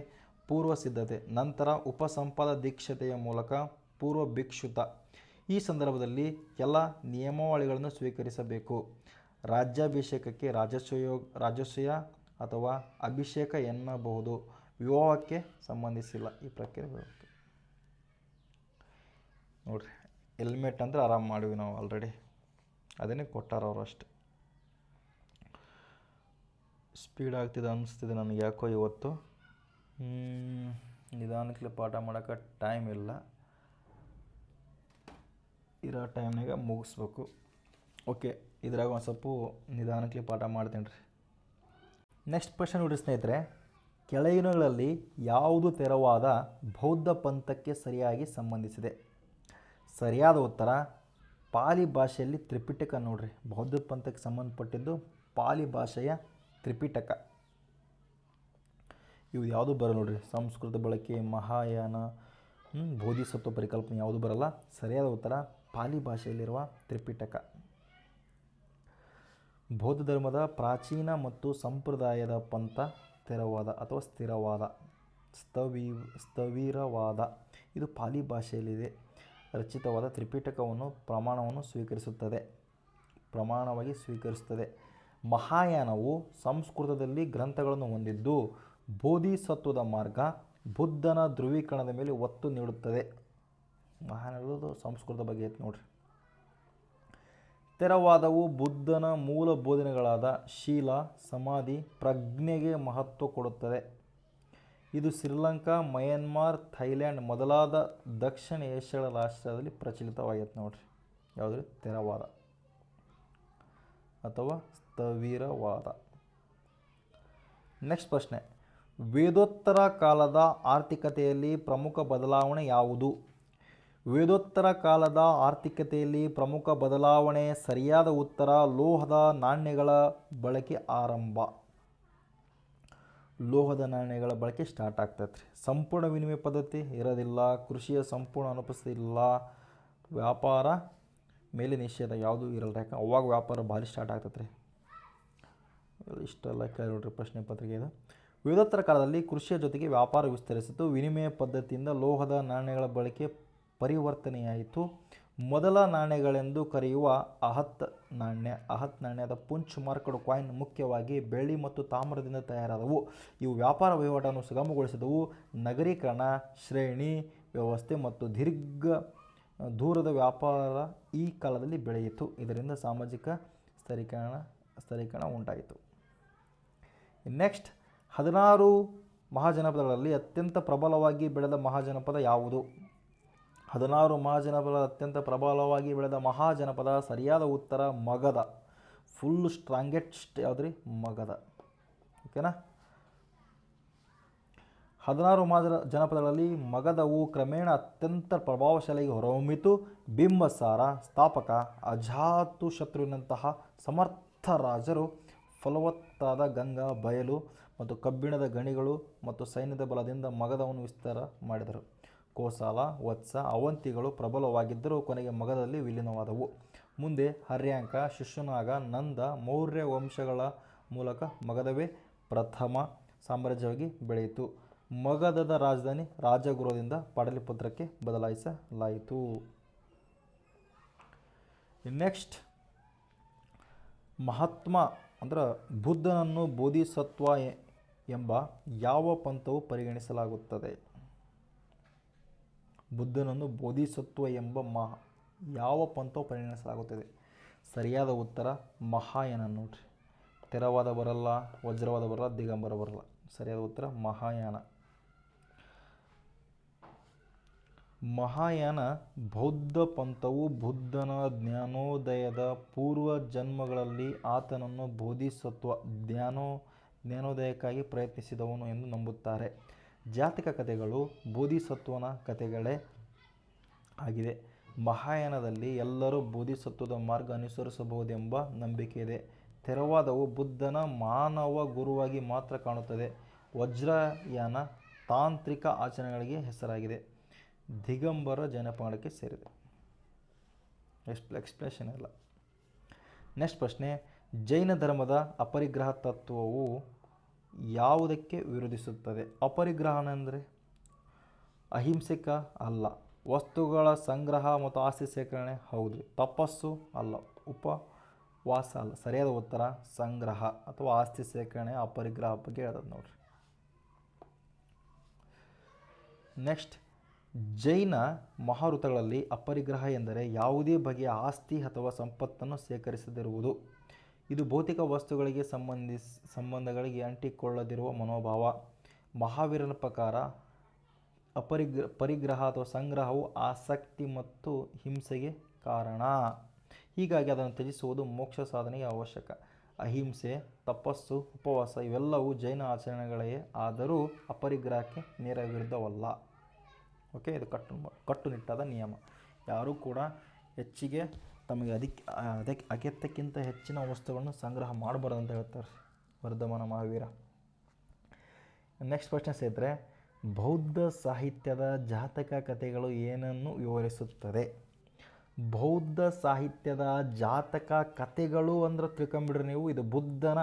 ಪೂರ್ವ ಸಿದ್ಧತೆ, ನಂತರ ಉಪಸಂಪಾದ ದೀಕ್ಷತೆಯ ಮೂಲಕ ಪೂರ್ವ ಭಿಕ್ಷುತ. ಈ ಸಂದರ್ಭದಲ್ಲಿ ಕೆಲ ನಿಯಮಾವಳಿಗಳನ್ನು ಸ್ವೀಕರಿಸಬೇಕು. ರಾಜ್ಯಾಭಿಷೇಕಕ್ಕೆ ರಾಜಸೂಯ ಅಥವಾ ಅಭಿಷೇಕ ಎನ್ನಬಹುದು. ವಿವಾಹಕ್ಕೆ ಸಂಬಂಧಿಸಿಲ್ಲ ಈ ಪ್ರಕ್ರಿಯೆ. ನೋಡ್ರಿ, ಹೆಲ್ಮೆಟ್ ಅಂದ್ರೆ ಆರಾಮ್ ಮಾಡಿವಿ ನಾವು ಆಲ್ರೆಡಿ, ಅದನ್ನೇ ಕೊಟ್ಟಾರ ಅವರು ಅಷ್ಟೆ. ಸ್ಪೀಡ್ ಆಗ್ತಿದೆ ಅನ್ನಿಸ್ತಿದೆ ನನಗೆ ಯಾಕೋ ಇವತ್ತು. ನಿಧಾನಕ್ಕೆ ಪಾಠ ಮಾಡೋಕ್ಕೆ ಟೈಮ್ ಇಲ್ಲ, ಇರೋ ಟೈಮ್ನಾಗ ಮುಗಿಸ್ಬೇಕು. ಓಕೆ, ಇದ್ರಾಗ ಒಂದು ಸ್ವಲ್ಪ ನಿಧಾನಕ್ಕೆ ಪಾಠ ಮಾಡ್ತೀನಿ ರೀ. ನೆಕ್ಸ್ಟ್ ಕ್ವಶನ್ ನೋಡಿ ಸ್ನೇಹಿತರೆ, ಕೆಳಗಿನಗಳಲ್ಲಿ ಯಾವುದು ತೆರವಾದ ಬೌದ್ಧ ಪಂಥಕ್ಕೆ ಸರಿಯಾಗಿ ಸಂಬಂಧಿಸಿದೆ? ಸರಿಯಾದ ಉತ್ತರ ಪಾಲಿ ಭಾಷೆಯಲ್ಲಿ ತ್ರಿಪಿಟಕ ನೋಡ್ರಿ. ಬೌದ್ಧ ಪಂಥಕ್ಕೆ ಸಂಬಂಧಪಟ್ಟಿದ್ದು ಪಾಲಿ ಭಾಷೆಯ ತ್ರಿಪಿಟಕ. ಇವು ಯಾವುದು ಬರಲ್ಲ ನೋಡ್ರಿ. ಸಂಸ್ಕೃತ ಬಳಕೆ, ಮಹಾಯಾನ, ಬೋಧಿಸತ್ವ ಪರಿಕಲ್ಪನೆ ಯಾವುದು ಬರಲ್ಲ. ಸರಿಯಾದ ಉತ್ತರ ಪಾಲಿ ಭಾಷೆಯಲ್ಲಿರುವ ತ್ರಿಪಿಟಕ. ಬೌದ್ಧ ಧರ್ಮದ ಪ್ರಾಚೀನ ಮತ್ತು ಸಂಪ್ರದಾಯದ ಪಂಥ ತೆರವಾದ ಅಥವಾ ಸ್ಥಿರವಾದ, ಸ್ಥವಿರವಾದ. ಇದು ಪಾಲಿ ಭಾಷೆಯಲ್ಲಿದೆ ರಚಿತವಾದ ತ್ರಿಪಿಟಕವನ್ನು ಪ್ರಮಾಣವಾಗಿ ಸ್ವೀಕರಿಸುತ್ತದೆ. ಮಹಾಯಾನವು ಸಂಸ್ಕೃತದಲ್ಲಿ ಗ್ರಂಥಗಳನ್ನು ಹೊಂದಿದ್ದು ಬೋಧಿಸತ್ವದ ಮಾರ್ಗ, ಬುದ್ಧನ ಧ್ರುವೀಕರಣದ ಮೇಲೆ ಒತ್ತು ನೀಡುತ್ತದೆ. ಮಹಾಯಾನದು ಸಂಸ್ಕೃತ ಬಗ್ಗೆ ಐತೆ ನೋಡ್ರಿ. ತೆರವಾದವು ಬುದ್ಧನ ಮೂಲ ಬೋಧನೆಗಳಾದ ಶೀಲ, ಸಮಾಧಿ, ಪ್ರಜ್ಞೆಗೆ ಮಹತ್ವ ಕೊಡುತ್ತದೆ. ಇದು ಶ್ರೀಲಂಕಾ, ಮಯನ್ಮಾರ್, ಥೈಲ್ಯಾಂಡ್ ಮೊದಲಾದ ದಕ್ಷಿಣ ಏಷ್ಯಾದ ರಾಷ್ಟ್ರದಲ್ಲಿ ಪ್ರಚಲಿತವಾಗೈತೆ ನೋಡ್ರಿ. ಯಾವುದ್ರಿ? ತೆರವಾದ ಅಥವಾ ಸ್ಥವಿರವಾದ. ನೆಕ್ಸ್ಟ್ ಪ್ರಶ್ನೆ, ವೇದೋತ್ತರ ಕಾಲದ ಆರ್ಥಿಕತೆಯಲ್ಲಿ ಪ್ರಮುಖ ಬದಲಾವಣೆ ಯಾವುದು? ವೇದೋತ್ತರ ಕಾಲದ ಆರ್ಥಿಕತೆಯಲ್ಲಿ ಪ್ರಮುಖ ಬದಲಾವಣೆ. ಸರಿಯಾದ ಉತ್ತರ ಲೋಹದ ನಾಣ್ಯಗಳ ಬಳಕೆ ಆರಂಭ. ಲೋಹದ ನಾಣ್ಯಗಳ ಬಳಕೆ ಸ್ಟಾರ್ಟ್ ಆಗ್ತೈತೆ ರೀ. ಸಂಪೂರ್ಣ ವಿನಿಮಯ ಪದ್ಧತಿ ಇರೋದಿಲ್ಲ, ಕೃಷಿಯ ಸಂಪೂರ್ಣ ಅನುಪಸ್ಥಿತಿ ಇಲ್ಲ, ವ್ಯಾಪಾರ ಮೇಲೆ ನಿಷೇಧ ಯಾವುದೂ ಇರಲ್ಲ. ಯಾಕೆ ಅವಾಗ ವ್ಯಾಪಾರ ಭಾರಿ ಸ್ಟಾರ್ಟ್ ಆಗ್ತೈತೆ ರೀ. ಇಷ್ಟೆಲ್ಲ ಕೇಳಿ ನೋಡ್ರಿ ಪ್ರಶ್ನೆ ಪತ್ರಿಕೆ ಇದು. ವಿವಿಧೋತ್ತರ ಕಾಲದಲ್ಲಿ ಕೃಷಿಯ ಜೊತೆಗೆ ವ್ಯಾಪಾರ ವಿಸ್ತರಿಸಿತು. ವಿನಿಮಯ ಪದ್ಧತಿಯಿಂದ ಲೋಹದ ನಾಣ್ಯಗಳ ಬಳಕೆ ಪರಿವರ್ತನೆಯಾಯಿತು. ಮೊದಲ ನಾಣ್ಯಗಳೆಂದು ಕರೆಯುವ ಅಹತ್ ನಾಣ್ಯದ ಪುಂಚ್ ಮಾರ್ಕ್ಡ್ ಕಾಯಿನ್ ಮುಖ್ಯವಾಗಿ ಬೆಳ್ಳಿ ಮತ್ತು ತಾಮ್ರದಿಂದ ತಯಾರಾದವು. ಇವು ವ್ಯಾಪಾರ ವಹಿವಾಟನ್ನು ಸುಗಮಗೊಳಿಸಿದವು. ನಗರೀಕರಣ, ಶ್ರೇಣಿ ವ್ಯವಸ್ಥೆ ಮತ್ತು ದೂರದ ವ್ಯಾಪಾರ ಈ ಕಾಲದಲ್ಲಿ ಬೆಳೆಯಿತು. ಇದರಿಂದ ಸಾಮಾಜಿಕ ಸ್ಥಳೀಕರಣ ಉಂಟಾಯಿತು. ನೆಕ್ಸ್ಟ್, 16 ಮಹಾಜನಪದಗಳಲ್ಲಿ ಅತ್ಯಂತ ಪ್ರಬಲವಾಗಿ ಬೆಳೆದ ಮಹಾಜನಪದ ಯಾವುದು? 16 ಮಹಾಜನಪದ ಅತ್ಯಂತ ಪ್ರಬಲವಾಗಿ ಬೆಳೆದ ಮಹಾಜನಪದ ಸರಿಯಾದ ಉತ್ತರ ಮಗಧ. ಫುಲ್ ಸ್ಟ್ರಾಂಗೆಸ್ಟ್ ಯಾವುದ್ರಿ? ಮಗಧ. ಓಕೆನಾ? 16 ಮಹಾಜನಪದಗಳಲ್ಲಿ ಮಗಧವು ಕ್ರಮೇಣ ಅತ್ಯಂತ ಪ್ರಭಾವಶಾಲಿಯಾಗಿ ಹೊರಹೊಮ್ಮಿತು. ಬಿಂಬಸಾರ ಸ್ಥಾಪಕ ಅಜಾತಶತ್ರುವಿನಂತಹ ಸಮರ್ಥ ರಾಜರು ಫಲವತ್ತಾದ ಗಂಗಾ ಬಯಲು ಮತ್ತು ಕಬ್ಬಿಣದ ಗಣಿಗಳು ಮತ್ತು ಸೈನ್ಯದ ಬಲದಿಂದ ಮಗಧವನ್ನು ವಿಸ್ತಾರ ಮಾಡಿದರು. ಕೋಸಲ, ವತ್ಸ, ಅವಂತಿಗಳು ಪ್ರಬಲವಾಗಿದ್ದರೂ ಕೊನೆಗೆ ಮಗಧದಲ್ಲಿ ವಿಲೀನವಾದವು. ಮುಂದೆ ಹರ್ಯಾಂಕ, ಶಿಶುನಾಗ, ನಂದ, ಮೌರ್ಯ ವಂಶಗಳ ಮೂಲಕ ಮಗಧವೇ ಪ್ರಥಮ ಸಾಮ್ರಾಜ್ಯವಾಗಿ ಬೆಳೆಯಿತು. ಮಗಧದ ರಾಜಧಾನಿ ರಾಜಗುರುದಿಂದ ಪಾಟಲಿಪುತ್ರಕ್ಕೆ ಬದಲಾಯಿಸಲಾಯಿತು. ನೆಕ್ಸ್ಟ್, ಮಹಾತ್ಮ ಅಂದ್ರೆ ಬುದ್ಧನನ್ನು ಬೋಧಿಸತ್ವ ಎಂಬ ಯಾವ ಪಂಥವು ಪರಿಗಣಿಸಲಾಗುತ್ತದೆ? ಬುದ್ಧನನ್ನು ಬೋಧಿಸತ್ವ ಎಂಬ ಯಾವ ಪಂಥವು ಪರಿಗಣಿಸಲಾಗುತ್ತದೆ? ಸರಿಯಾದ ಉತ್ತರ ಮಹಾಯಾನ ನೋಡ್ರಿ. ತೆರವಾದ ಬರಲ್ಲ, ವಜ್ರವಾದ ಬರಲ್ಲ, ದಿಗಂಬರ ಬರಲ್ಲ. ಸರಿಯಾದ ಉತ್ತರ ಮಹಾಯಾನ. ಮಹಾಯಾನ ಬೌದ್ಧ ಪಂಥವು ಬುದ್ಧನ ಜ್ಞಾನೋದಯದ ಪೂರ್ವ ಜನ್ಮಗಳಲ್ಲಿ ಆತನನ್ನು ಬೋಧಿಸತ್ವ ಜ್ಞಾನೋದಯಕ್ಕಾಗಿ ಪ್ರಯತ್ನಿಸಿದವನು ಎಂದು ನಂಬುತ್ತಾರೆ. ಜಾತಕ ಕಥೆಗಳು ಬೋಧಿಸತ್ವನ ಕಥೆಗಳೇ ಆಗಿದೆ. ಮಹಾಯಾನದಲ್ಲಿ ಎಲ್ಲರೂ ಬೋಧಿಸತ್ವದ ಮಾರ್ಗ ಅನುಸರಿಸಬಹುದೆಂಬ ನಂಬಿಕೆ ಇದೆ. ತೆರವಾದವು ಬುದ್ಧನ ಮಾನವ ಗುರುವಾಗಿ ಮಾತ್ರ ಕಾಣುತ್ತದೆ. ವಜ್ರಯಾನ ತಾಂತ್ರಿಕ ಆಚರಣೆಗಳಿಗೆ ಹೆಸರಾಗಿದೆ. ದಿಗಂಬರ ಜೈನ ಪಂಗಡಕ್ಕೆ ಸೇರಿದೆ. ಎಕ್ಸ್ಪ್ಲೇಷನ್ ಇಲ್ಲ. ನೆಕ್ಸ್ಟ್ ಪ್ರಶ್ನೆ, ಜೈನ ಧರ್ಮದ ಅಪರಿಗ್ರಹ ತತ್ವವು ಯಾವುದಕ್ಕೆ ವಿರೋಧಿಸುತ್ತದೆ? ಅಪರಿಗ್ರಹ ಅಂದರೆ ಅಹಿಂಸಕ ಅಲ್ಲ. ವಸ್ತುಗಳ ಸಂಗ್ರಹ ಮತ್ತು ಆಸ್ತಿ ಸೇಕರಣೆ ಹೌದು. ತಪಸ್ಸು ಅಲ್ಲ. ಉಪವಾಸ ಅಲ್ಲ. ಸರಿಯಾದ ಉತ್ತರ ಸಂಗ್ರಹ ಅಥವಾ ಆಸ್ತಿ ಸೇಕರಣೆ ಅಪರಿಗ್ರಹ ಬಗ್ಗೆ ಹೇಳ್ತದೆ ನೋಡ್ರಿ. ನೆಕ್ಸ್ಟ್, ಜೈನ ಮಹಾವೃತಗಳಲ್ಲಿ ಅಪರಿಗ್ರಹ ಎಂದರೆ ಯಾವುದೇ ಬಗೆಯ ಆಸ್ತಿ ಅಥವಾ ಸಂಪತ್ತನ್ನು ಸೇಕರಿಸದಿರುವುದು. ಇದು ಭೌತಿಕ ವಸ್ತುಗಳಿಗೆ ಸಂಬಂಧಗಳಿಗೆ ಅಂಟಿಕೊಳ್ಳದಿರುವ ಮನೋಭಾವ. ಮಹಾವೀರನ ಪ್ರಕಾರ ಪರಿಗ್ರಹ ಅಥವಾ ಸಂಗ್ರಹವು ಆಸಕ್ತಿ ಮತ್ತು ಹಿಂಸೆಗೆ ಕಾರಣ. ಹೀಗಾಗಿ ಅದನ್ನು ತ್ಯಜಿಸುವುದು ಮೋಕ್ಷ ಸಾಧನೆಗೆ ಅವಶ್ಯಕ. ಅಹಿಂಸೆ, ತಪಸ್ಸು, ಉಪವಾಸ ಇವೆಲ್ಲವೂ ಜೈನ ಆಚರಣೆಗಳೇ ಆದರೂ ಅಪರಿಗ್ರಹಕ್ಕೆ ನೇರ ವಿರುದ್ಧವಲ್ಲ. ಓಕೆ, ಇದು ಕಟ್ಟುನಿಟ್ಟಾದ ನಿಯಮ. ಯಾರೂ ಕೂಡ ಹೆಚ್ಚಿಗೆ ತಮಗೆ ಅಗತ್ಯಕ್ಕಿಂತ ಹೆಚ್ಚಿನ ವಸ್ತುಗಳನ್ನು ಸಂಗ್ರಹ ಮಾಡಬಾರ್ದು ಅಂತ ಹೇಳ್ತಾರೆ ವರ್ಧಮಾನ ಮಹಾವೀರ. ನೆಕ್ಸ್ಟ್ ಪ್ರಶ್ನೆ ಸೇರಿದ್ರೆ, ಬೌದ್ಧ ಸಾಹಿತ್ಯದ ಜಾತಕ ಕಥೆಗಳು ಏನನ್ನು ವಿವರಿಸುತ್ತದೆ? ಬೌದ್ಧ ಸಾಹಿತ್ಯದ ಜಾತಕ ಕಥೆಗಳು ಅಂದ್ರೆ ತಿಳ್ಕೊಂಬಿಡ್ರಿ ನೀವು, ಇದು ಬುದ್ಧನ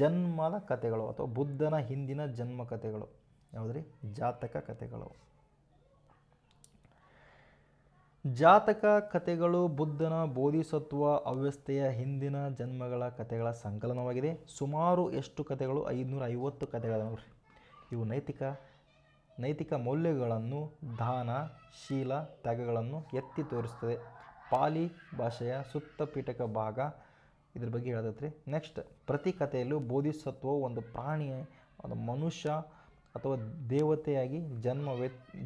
ಜನ್ಮದ ಕಥೆಗಳು ಅಥವಾ ಬುದ್ಧನ ಹಿಂದಿನ ಜನ್ಮ ಕಥೆಗಳು. ಯಾವುದ್ರಿ? ಜಾತಕ ಕಥೆಗಳು. ಜಾತಕ ಕಥೆಗಳು ಬುದ್ಧನ ಬೋಧಿಸತ್ವ ಅವ್ಯವಸ್ಥೆಯ ಹಿಂದಿನ ಜನ್ಮಗಳ ಕಥೆಗಳ ಸಂಕಲನವಾಗಿದೆ. ಸುಮಾರು ಎಷ್ಟು ಕಥೆಗಳು? 550 ಕಥೆಗಳು ನೋಡ್ರಿ. ಇವು ನೈತಿಕ ಮೌಲ್ಯಗಳನ್ನು, ದಾನ, ಶೀಲ, ತ್ಯಾಗಗಳನ್ನು ಎತ್ತಿ ತೋರಿಸ್ತದೆ. ಪಾಲಿ ಭಾಷೆಯ ಸುತ್ತ ಪೀಠಕ ಭಾಗ ಇದ್ರ ಬಗ್ಗೆ ಹೇಳ್ತೈತ್ರಿ. ನೆಕ್ಸ್ಟ್, ಪ್ರತಿ ಕಥೆಯಲ್ಲೂ ಬೋಧಿಸತ್ವವು ಒಂದು ಪ್ರಾಣಿ, ಒಂದು ಮನುಷ್ಯ ಅಥವಾ ದೇವತೆಯಾಗಿ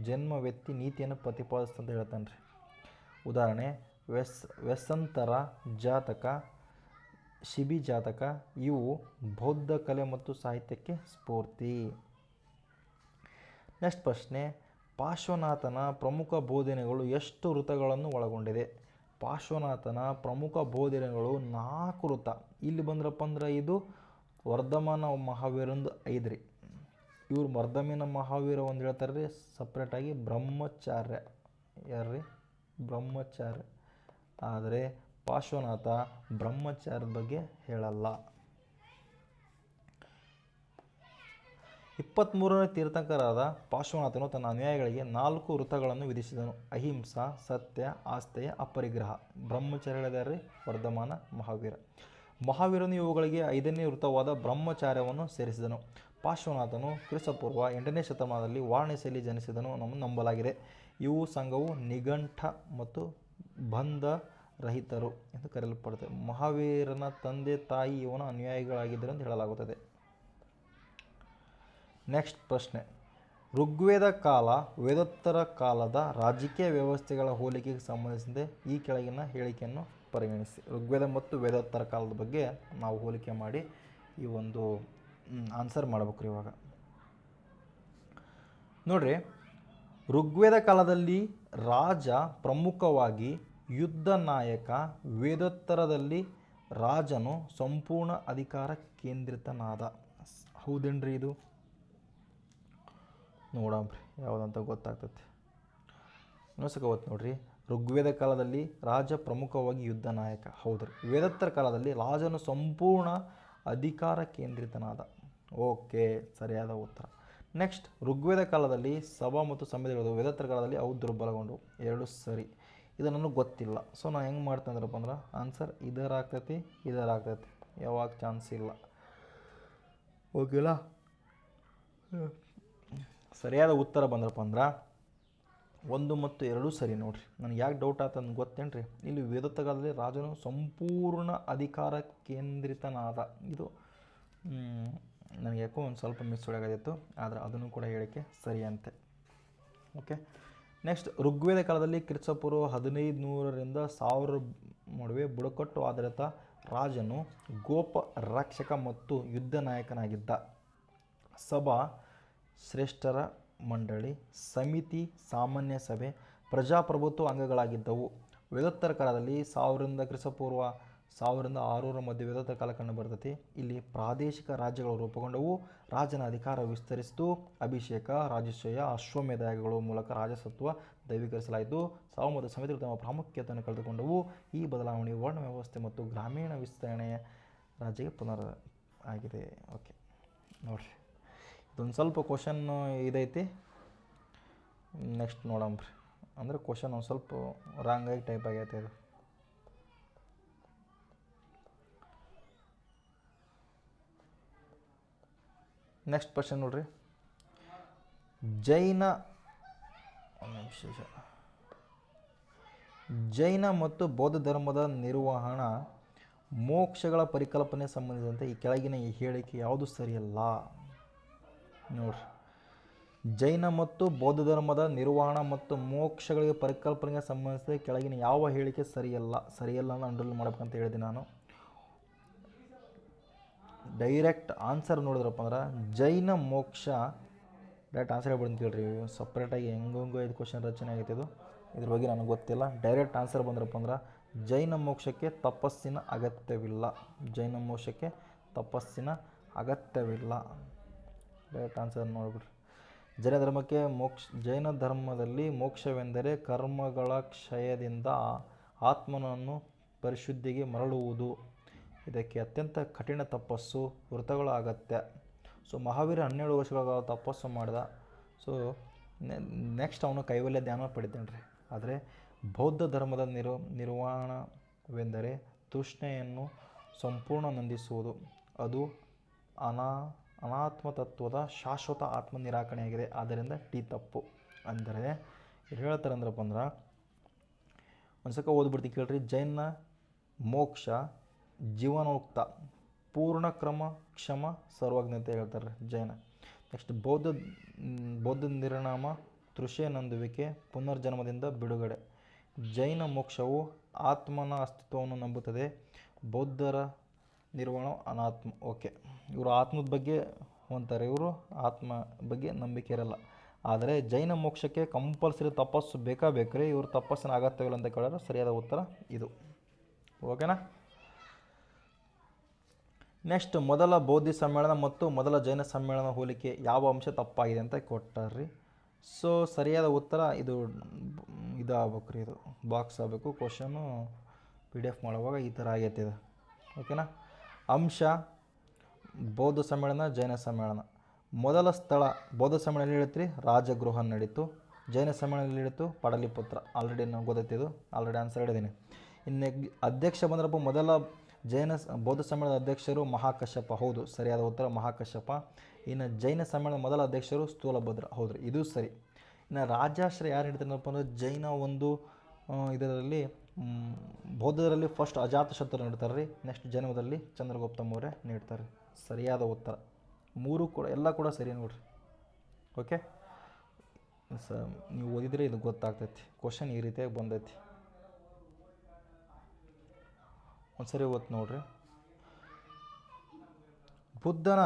ಜನ್ಮವೆತ್ತಿ ನೀತಿಯನ್ನು ಪ್ರತಿಪಾದಿಸ್ತಂತ ಹೇಳ್ತಾನೆ ರೀ. ಉದಾಹರಣೆ, ವ್ಯಸಂತರ ಜಾತಕ, ಶಿಬಿ ಜಾತಕ ಇವು ಬೌದ್ಧ ಕಲೆ ಮತ್ತು ಸಾಹಿತ್ಯಕ್ಕೆ ಸ್ಫೂರ್ತಿ. ನೆಕ್ಸ್ಟ್ ಪ್ರಶ್ನೆ, ಪಾರ್ಶ್ವನಾಥನ ಪ್ರಮುಖ ಬೋಧನೆಗಳು ಎಷ್ಟು ವೃತ್ತಗಳನ್ನು ಒಳಗೊಂಡಿದೆ? ಪಾರ್ಶ್ವನಾಥನ ಪ್ರಮುಖ ಬೋಧನೆಗಳು 4 ವೃತ್ತ. ಇಲ್ಲಿ ಬಂದ್ರಪ್ಪ ಅಂದ್ರೆ ಇದು ವರ್ಧಮಾನ ಮಹಾವೀರಂದು 5 ರೀ. ಇವ್ರು ಮರ್ದಮಿನ ಮಹಾವೀರ ಒಂದು ಹೇಳ್ತಾರೆ ರೀ ಸಪ್ರೇಟಾಗಿ ಬ್ರಹ್ಮಚಾರ್ಯ, ಯಾರ್ರೀ ಬ್ರಹ್ಮಚಾರ್ಯ. ಆದರೆ ಪಾರ್ಶ್ವನಾಥ ಬ್ರಹ್ಮಚಾರ್ಯದ ಬಗ್ಗೆ ಹೇಳಲ್ಲ. 23ನೇ ತೀರ್ಥಂಕರಾದ ಪಾರ್ಶ್ವನಾಥನು ತನ್ನ ಅನುಯಾಯಿಗಳಿಗೆ 4 ವೃತ್ತಗಳನ್ನು ವಿಧಿಸಿದನು. ಅಹಿಂಸಾ, ಸತ್ಯ, ಆಸ್ತೆಯ, ಅಪರಿಗ್ರಹ. ಬ್ರಹ್ಮಚಾರ್ಯ ಹೇಳಿದಾರೆ ವರ್ಧಮಾನ ಮಹಾವೀರ. ಮಹಾವೀರನು ಇವುಗಳಿಗೆ 5ನೇ ವೃತ್ತವಾದ ಬ್ರಹ್ಮಚಾರ್ಯವನ್ನು ಸೇರಿಸಿದನು. ಪಾರ್ಶ್ವನಾಥನು ಕ್ರಿಸ್ತಪೂರ್ವ 8ನೇ ಶತಮಾನದಲ್ಲಿ ವಾರಣಾಸಿಯಲ್ಲಿ ಜನಿಸಿದನು ನಂಬಲಾಗಿದೆ. ಇವು ಸಂಘವು ನಿಘಂಠ ಮತ್ತು ಬಂಧ ರಹಿತರು ಎಂದು ಕರೆಯಲ್ಪಡುತ್ತದೆ. ಮಹಾವೀರನ ತಂದೆ ತಾಯಿ ಇವನ ಅನುಯಾಯಿಗಳಾಗಿದ್ದರು ಎಂದು ಹೇಳಲಾಗುತ್ತದೆ. ನೆಕ್ಸ್ಟ್ ಪ್ರಶ್ನೆ, ಋಗ್ವೇದ ಕಾಲ ವೇದೋತ್ತರ ಕಾಲದ ರಾಜಕೀಯ ವ್ಯವಸ್ಥೆಗಳ ಹೋಲಿಕೆಗೆ ಸಂಬಂಧಿಸಿದಂತೆ ಈ ಕೆಳಗಿನ ಹೇಳಿಕೆಯನ್ನು ಪರಿಗಣಿಸಿ. ಋಗ್ವೇದ ಮತ್ತು ವೇದೋತ್ತರ ಕಾಲದ ಬಗ್ಗೆ ನಾವು ಹೋಲಿಕೆ ಮಾಡಿ ಈ ಒಂದು ಆನ್ಸರ್ ಮಾಡ್ಬೇಕು. ಇವಾಗ ನೋಡ್ರಿ, ಋಗ್ವೇದ ಕಾಲದಲ್ಲಿ ರಾಜ ಪ್ರಮುಖವಾಗಿ ಯುದ್ಧ ನಾಯಕ, ವೇದೋತ್ತರದಲ್ಲಿ ರಾಜನು ಸಂಪೂರ್ಣ ಅಧಿಕಾರ ಕೇಂದ್ರಿತನಾದ. ಹೌದೇನ್ರಿ? ಇದು ನೋಡಂಬ್ರಿ ಯಾವುದಂತ ಗೊತ್ತಾಗ್ತೈತಿ. ಇನ್ನೊಂದ್ಸಲ ಗೊತ್ತು ನೋಡ್ರಿ. ಋಗ್ವೇದ ಕಾಲದಲ್ಲಿ ರಾಜ ಪ್ರಮುಖವಾಗಿ ಯುದ್ಧ ನಾಯಕ, ಹೌದ್ರಿ. ವೇದೋತ್ತರ ಕಾಲದಲ್ಲಿ ರಾಜನು ಸಂಪೂರ್ಣ ಅಧಿಕಾರ ಕೇಂದ್ರಿತನಾದ. ಓಕೆ, ಸರಿಯಾದ ಉತ್ತರ. ನೆಕ್ಸ್ಟ್, ಋಗ್ವೇದ ಕಾಲದಲ್ಲಿ ಸಭಾ ಮತ್ತು ಸಮಿತಿಗಳು, ವೇದೋತ್ತರ ಕಾಲದಲ್ಲಿ ಅವು ದುರ್ಬಲಗೊಂಡು. 2 ಸರಿ. ಇದು ನನಗೆ ಗೊತ್ತಿಲ್ಲ. ಸೊ ನಾನು ಹೆಂಗೆ ಮಾಡ್ತೀನಿ ಅಂದ್ರಪ್ಪ ಅಂದ್ರೆ ಆನ್ಸರ್ ಇದರಾಗ್ತೈತಿ, ಇದರಾಗ್ತೈತಿ. ಯಾವಾಗ ಚಾನ್ಸ್ ಇಲ್ಲ. ಓಕೆಲಾ? ಸರಿಯಾದ ಉತ್ತರ ಬಂದ್ರಪ್ಪ ಅಂದ್ರೆ 1 ಮತ್ತು 2 ಸರಿ. ನೋಡಿರಿ, ನನಗೆ ಯಾಕೆ ಡೌಟ್ ಆಯ್ತು ಅಂತ ಗೊತ್ತೇನ್ರಿ. ಇಲ್ಲಿ ವೇದೋತ್ತರ ಕಾಲದಲ್ಲಿ ರಾಜನು ಸಂಪೂರ್ಣ ಅಧಿಕಾರ ಕೇಂದ್ರಿತನಾದ. ಇದು ನನಗೆ ಯಾಕೋ ಒಂದು ಸ್ವಲ್ಪ ಮಿಸ್ ಹೊಡೆಯೋದಿತ್ತು, ಆದರೆ ಅದನ್ನು ಕೂಡ ಹೇಳಿಕೆ ಸರಿ ಅಂತೆ. ಓಕೆ. ನೆಕ್ಸ್ಟ್, ಋಗ್ವೇದ ಕಾಲದಲ್ಲಿ ಕ್ರಿಸ್ತಪೂರ್ವ 1500ರಿಂದ 1000 ನಡುವೆ ಬುಡಕಟ್ಟು ಆಧಾರಿತ ರಾಜನು ಗೋಪ ರಕ್ಷಕ ಮತ್ತು ಯುದ್ಧ ನಾಯಕನಾಗಿದ್ದ. ಸಭಾ, ಶ್ರೇಷ್ಠರ ಮಂಡಳಿ, ಸಮಿತಿ, ಸಾಮಾನ್ಯ ಸಭೆ, ಪ್ರಜಾಪ್ರಭುತ್ವ ಅಂಗಗಳಾಗಿದ್ದವು. ವೇದೋತ್ತರ ಕಾಲದಲ್ಲಿ 1000ರಿಂದ ಕ್ರಿಸ್ತಪೂರ್ವ 1600 ಮಧ್ಯೆ ವೇದೋತ್ತರ ಕಾಲ ಕಂಡು ಬರ್ತೈತಿ. ಇಲ್ಲಿ ಪ್ರಾದೇಶಿಕ ರಾಜ್ಯಗಳು ರೂಪುಗೊಂಡವು. ರಾಜನ ಅಧಿಕಾರ ವಿಸ್ತರಿಸಿತು. ಅಭಿಷೇಕ, ರಾಜಶ್ರಯ, ಅಶ್ವಮೇಧ ಯಾಗಗಳ ಮೂಲಕ ರಾಜಸತ್ವ ದೈವೀಕರಿಸಲಾಯಿತು. ಸಾವು ಮತ್ತು ಸಮಿತಿಗಳು ತಮ್ಮ ಪ್ರಾಮುಖ್ಯತೆಯನ್ನು ಕಳೆದುಕೊಂಡವು. ಈ ಬದಲಾವಣೆಯು ವರ್ಣ ವ್ಯವಸ್ಥೆ ಮತ್ತು ಗ್ರಾಮೀಣ ವಿಸ್ತರಣೆಯ ರಾಜ್ಯಕ್ಕೆ ಪುನರ್ ಆಗಿದೆ. ಓಕೆ, ನೋಡಿರಿ, ಇದೊಂದು ಸ್ವಲ್ಪ ಕ್ವಶನ್ ಇದೈತಿ. ನೆಕ್ಸ್ಟ್ ನೋಡಂಬ್ರಿ. ಅಂದರೆ ಕ್ವಶನ್ ಒಂದು ಸ್ವಲ್ಪ ರಾಂಗಾಗಿ ಟೈಪ್ ಆಗೈತೆ ಇದು. ನೆಕ್ಸ್ಟ್ ಕ್ವಶನ್ ನೋಡ್ರಿ. ಜೈನ ಮತ್ತು ಬೌದ್ಧ ಧರ್ಮದ ನಿರ್ವಹಣಾ ಮೋಕ್ಷಗಳ ಪರಿಕಲ್ಪನೆ ಸಂಬಂಧಿಸಿದಂತೆ ಈ ಕೆಳಗಿನ ಈ ಹೇಳಿಕೆ ಯಾವುದು ಸರಿಯಲ್ಲ? ನೋಡ್ರಿ, ಜೈನ ಮತ್ತು ಬೌದ್ಧ ಧರ್ಮದ ನಿರ್ವಹಣಾ ಮತ್ತು ಮೋಕ್ಷಗಳಿಗೆ ಪರಿಕಲ್ಪನೆಗೆ ಸಂಬಂಧಿಸಿದ ಕೆಳಗಿನ ಯಾವ ಹೇಳಿಕೆ ಸರಿಯಲ್ಲ? ಸರಿಯಲ್ಲ ಅಂತ ಅಂಡರ್ಲೈನ್ ಮಾಡ್ಬೇಕಂತ ಹೇಳಿದೆ ನಾನು. ಡೈರೆಕ್ಟ್ ಆನ್ಸರ್ ನೋಡಿದ್ರಪ್ಪ ಅಂದ್ರೆ ಜೈನ ಮೋಕ್ಷ. ಡೈರೆಕ್ಟ್ ಆನ್ಸರ್ ಹೇಳ್ಬಿಡ್ತೀನಿ ಕೇಳ್ರಿ. ಸಪ್ರೇಟಾಗಿ ಹೆಂಗೋ ಇದು ಕ್ವಶನ್ ರಚನೆ ಆಗೈತೆ. ಇದ್ರ ಬಗ್ಗೆ ನನಗೆ ಗೊತ್ತಿಲ್ಲ. ಡೈರೆಕ್ಟ್ ಆನ್ಸರ್ ಬಂದ್ರಪ್ಪ ಅಂದ್ರೆ ಜೈನ ಮೋಕ್ಷಕ್ಕೆ ತಪಸ್ಸಿನ ಅಗತ್ಯವಿಲ್ಲ. ಜೈನ ಮೋಕ್ಷಕ್ಕೆ ತಪಸ್ಸಿನ ಅಗತ್ಯವಿಲ್ಲ. Direct answer ನೋಡ್ಬಿಡ್ರಿ. ಜೈನ ಧರ್ಮದಲ್ಲಿ ಮೋಕ್ಷವೆಂದರೆ ಕರ್ಮಗಳ ಕ್ಷಯದಿಂದ ಆತ್ಮನನ್ನು ಪರಿಶುದ್ಧಿಗೆ ಮರಳುವುದು. ಇದಕ್ಕೆ ಅತ್ಯಂತ ಕಠಿಣ ತಪಸ್ಸು, ವ್ರತಗಳ ಅಗತ್ಯ. ಸೊ ಮಹಾವೀರ 12 ವರ್ಷಗಳ ತಪಸ್ಸು ಮಾಡಿದ. ಸೊ ನೆಕ್ಸ್ಟ್ ಅವನು ಕೈವಲ್ಯ ಧ್ಯಾನ ಪಡಿತಾನೆ ರೀ. ಆದರೆ ಬೌದ್ಧ ಧರ್ಮದ ನಿರ್ವಾಣವೆಂದರೆ ತೃಷ್ಣೆಯನ್ನು ಸಂಪೂರ್ಣ ನಂದಿಸುವುದು. ಅದು ಅನಾತ್ಮತತ್ವದ ಶಾಶ್ವತ ಆತ್ಮ ನಿರಾಕರಣೆಯಾಗಿದೆ. ಆದ್ದರಿಂದ ತಪ್ಪು. ಅಂದರೆ ಹೇಳ್ತಾರೆ ಅಂದ್ರಪ್ಪ ಅಂದ್ರೆ ಒಂದು ಸಕ ಓದ್ಬಿಡ್ತೀವಿ ಕೇಳ್ರಿ. ಜೈನ ಮೋಕ್ಷ ಜೀವನೋಕ್ತ, ಪೂರ್ಣಕ್ರಮ, ಕ್ಷಮ, ಸರ್ವಜ್ಞತೆ ಹೇಳ್ತಾರೆ ಜೈನ. ನೆಕ್ಸ್ಟ್ ಬೌದ್ಧ ನಿರ್ನಾಮ, ತೃಷೆ ನಂದುವಿಕೆ, ಪುನರ್ಜನ್ಮದಿಂದ ಬಿಡುಗಡೆ. ಜೈನ ಮೋಕ್ಷವು ಆತ್ಮನ ಅಸ್ತಿತ್ವವನ್ನು ನಂಬುತ್ತದೆ. ಬೌದ್ಧರ ನಿರ್ವಾಣ ಅನಾತ್ಮ. ಓಕೆ, ಇವರು ಆತ್ಮದ ಬಗ್ಗೆ ಹೊಂತಾರೆ, ಇವರು ಆತ್ಮ ಬಗ್ಗೆ ನಂಬಿಕೆ ಇರಲ್ಲ. ಆದರೆ ಜೈನ ಮೋಕ್ಷಕ್ಕೆ ಕಂಪಲ್ಸರಿ ತಪಸ್ಸು ಬೇಕ್ರಿ. ಇವರು ತಪಸ್ಸಿನ ಅಗತ್ಯವಿಲ್ಲ ಅಂತ ಕೇಳೋರು. ಸರಿಯಾದ ಉತ್ತರ ಇದು. ಓಕೆನಾ? ನೆಕ್ಸ್ಟ್ ಮೊದಲ ಬೌದ್ಧ ಸಮ್ಮೇಳನ ಮತ್ತು ಮೊದಲ ಜೈನ ಸಮ್ಮೇಳನ ಹೋಲಿಕೆ ಯಾವ ಅಂಶ ತಪ್ಪಾಗಿದೆ ಅಂತ ಕೊಟ್ಟಾರ್ರಿ. ಸೊ ಸರಿಯಾದ ಉತ್ತರ ಇದು ಆಗ್ಬೇಕು ರೀ, ಇದು ಬಾಕ್ಸ್ ಆಗಬೇಕು. ಕ್ವಶನು PDF ಮಾಡುವಾಗ ಈ ಥರ ಆಗೈತೆ ಇದು. ಓಕೆನಾ. ಅಂಶ ಬೌದ್ಧ ಸಮ್ಮೇಳನ ಜೈನ ಸಮ್ಮೇಳನ. ಮೊದಲ ಸ್ಥಳ ಬೌದ್ಧ ಸಮ್ಮೇಳನ ಹೇಳಿತ್ರಿ ರಾಜಗೃಹ ನಡೀತು. ಜೈನ ಸಮ್ಮೇಳನ ಹೇಳಿತ್ತು ಪಾಟಲಿಪುತ್ರ. ಆಲ್ರೆಡಿ ನಾವು ಗೊತ್ತೈತಿದು, ಆಲ್ರೆಡಿ ಆನ್ಸರ್ ಹೇಳಿದ್ದೀನಿ. ಇನ್ನು ಅಧ್ಯಕ್ಷ ಬಂದ್ರಪ್ಪ ಮೊದಲ ಬೌದ್ಧ ಸಮ್ಮೇಳನದ ಅಧ್ಯಕ್ಷರು ಮಹಾಕಶ್ಯಪ. ಹೌದು, ಸರಿಯಾದ ಉತ್ತರ ಮಹಾಕಶ್ಯಪ. ಇನ್ನು ಜೈನ ಸಮ್ಮೇಳನ ಮೊದಲ ಅಧ್ಯಕ್ಷರು ಸ್ಥೂಲಭದ್ರ. ಹೌದು, ಇದು ಸರಿ. ಇನ್ನು ರಾಜಾಶ್ರಯ ಯಾರು ನೀಡ್ತಾರಪ್ಪ ಅಂದರೆ ಜೈನ ಒಂದು ಇದರಲ್ಲಿ ಬೌದ್ಧರಲ್ಲಿ ಫಸ್ಟ್ ಅಜಾತಶತ್ರು ನೀಡ್ತಾರೆ ರೀ. ನೆಕ್ಸ್ಟ್ ಜೈನದಲ್ಲಿ ಚಂದ್ರಗುಪ್ತ ಮೌರ್ಯ ನೀಡ್ತಾರೆ. ಸರಿಯಾದ ಉತ್ತರ 3 ಕೂಡ ಎಲ್ಲ ಕೂಡ ಸರಿ ನೋಡ್ರಿ. ಓಕೆ, ನೀವು ಓದಿದರೆ ಇದು ಗೊತ್ತಾಗ್ತೈತಿ. ಕ್ವಶನ್ ಈ ರೀತಿಯಾಗಿ ಬಂದೈತಿ. ಒಂದ್ಸರಿ ಓದ್ ನೋಡ್ರಿ. ಬುದ್ಧನ